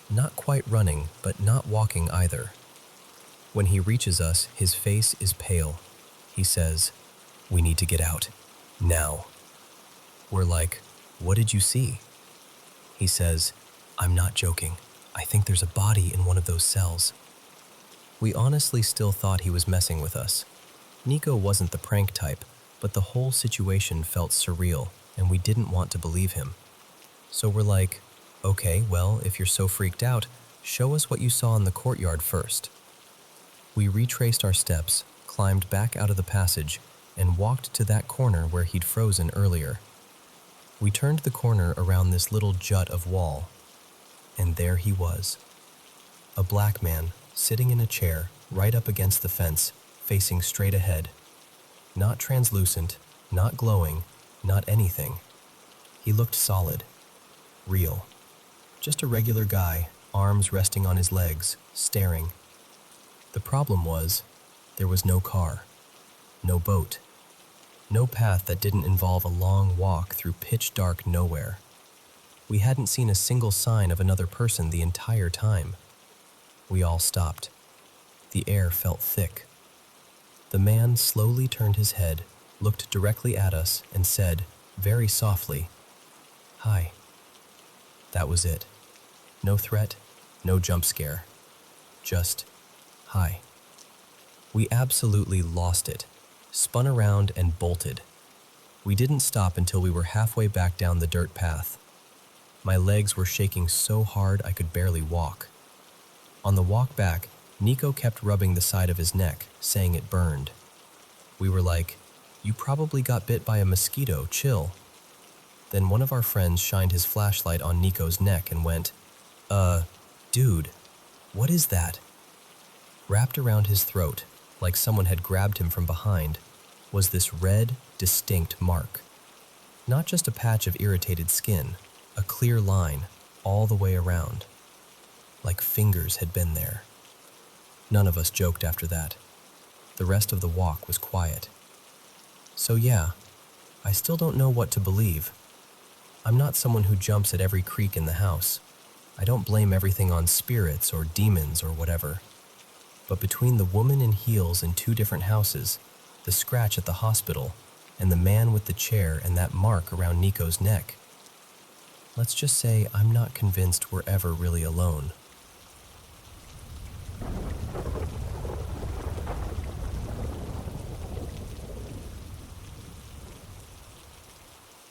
Not quite running, but not walking either. When he reaches us, his face is pale. He says, "We need to get out. Now." We're like, "What did you see?" He says, "I'm not joking. I think there's a body in one of those cells." We honestly still thought he was messing with us. Nico wasn't the prank type, but the whole situation felt surreal, and we didn't want to believe him. So we're like, "Okay, well, if you're so freaked out, show us what you saw in the courtyard first." We retraced our steps, climbed back out of the passage, and walked to that corner where he'd frozen earlier. We turned the corner around this little jut of wall, and there he was. A black man, sitting in a chair right up against the fence, facing straight ahead. Not translucent, not glowing, not anything. He looked solid, real. Just a regular guy, arms resting on his legs, staring. The problem was, there was no car, no boat, no path that didn't involve a long walk through pitch-dark nowhere. We hadn't seen a single sign of another person the entire time. We all stopped. The air felt thick. The man slowly turned his head, looked directly at us, and said, very softly, "Hi." That was it. No threat, no jump scare. Just, "Hi." We absolutely lost it, spun around and bolted. We didn't stop until we were halfway back down the dirt path. My legs were shaking so hard I could barely walk. On the walk back, Nico kept rubbing the side of his neck, saying it burned. We were like, "You probably got bit by a mosquito, chill." Then one of our friends shined his flashlight on Nico's neck and went, Dude, what is that?" Wrapped around his throat, like someone had grabbed him from behind, was this red, distinct mark. Not just a patch of irritated skin, a clear line all the way around. Like fingers had been there. None of us joked after that. The rest of the walk was quiet. So yeah, I still don't know what to believe. I'm not someone who jumps at every creak in the house. I don't blame everything on spirits or demons or whatever. But between the woman in heels in 2 different houses, the scratch at the hospital, and the man with the chair and that mark around Nico's neck, let's just say I'm not convinced we're ever really alone.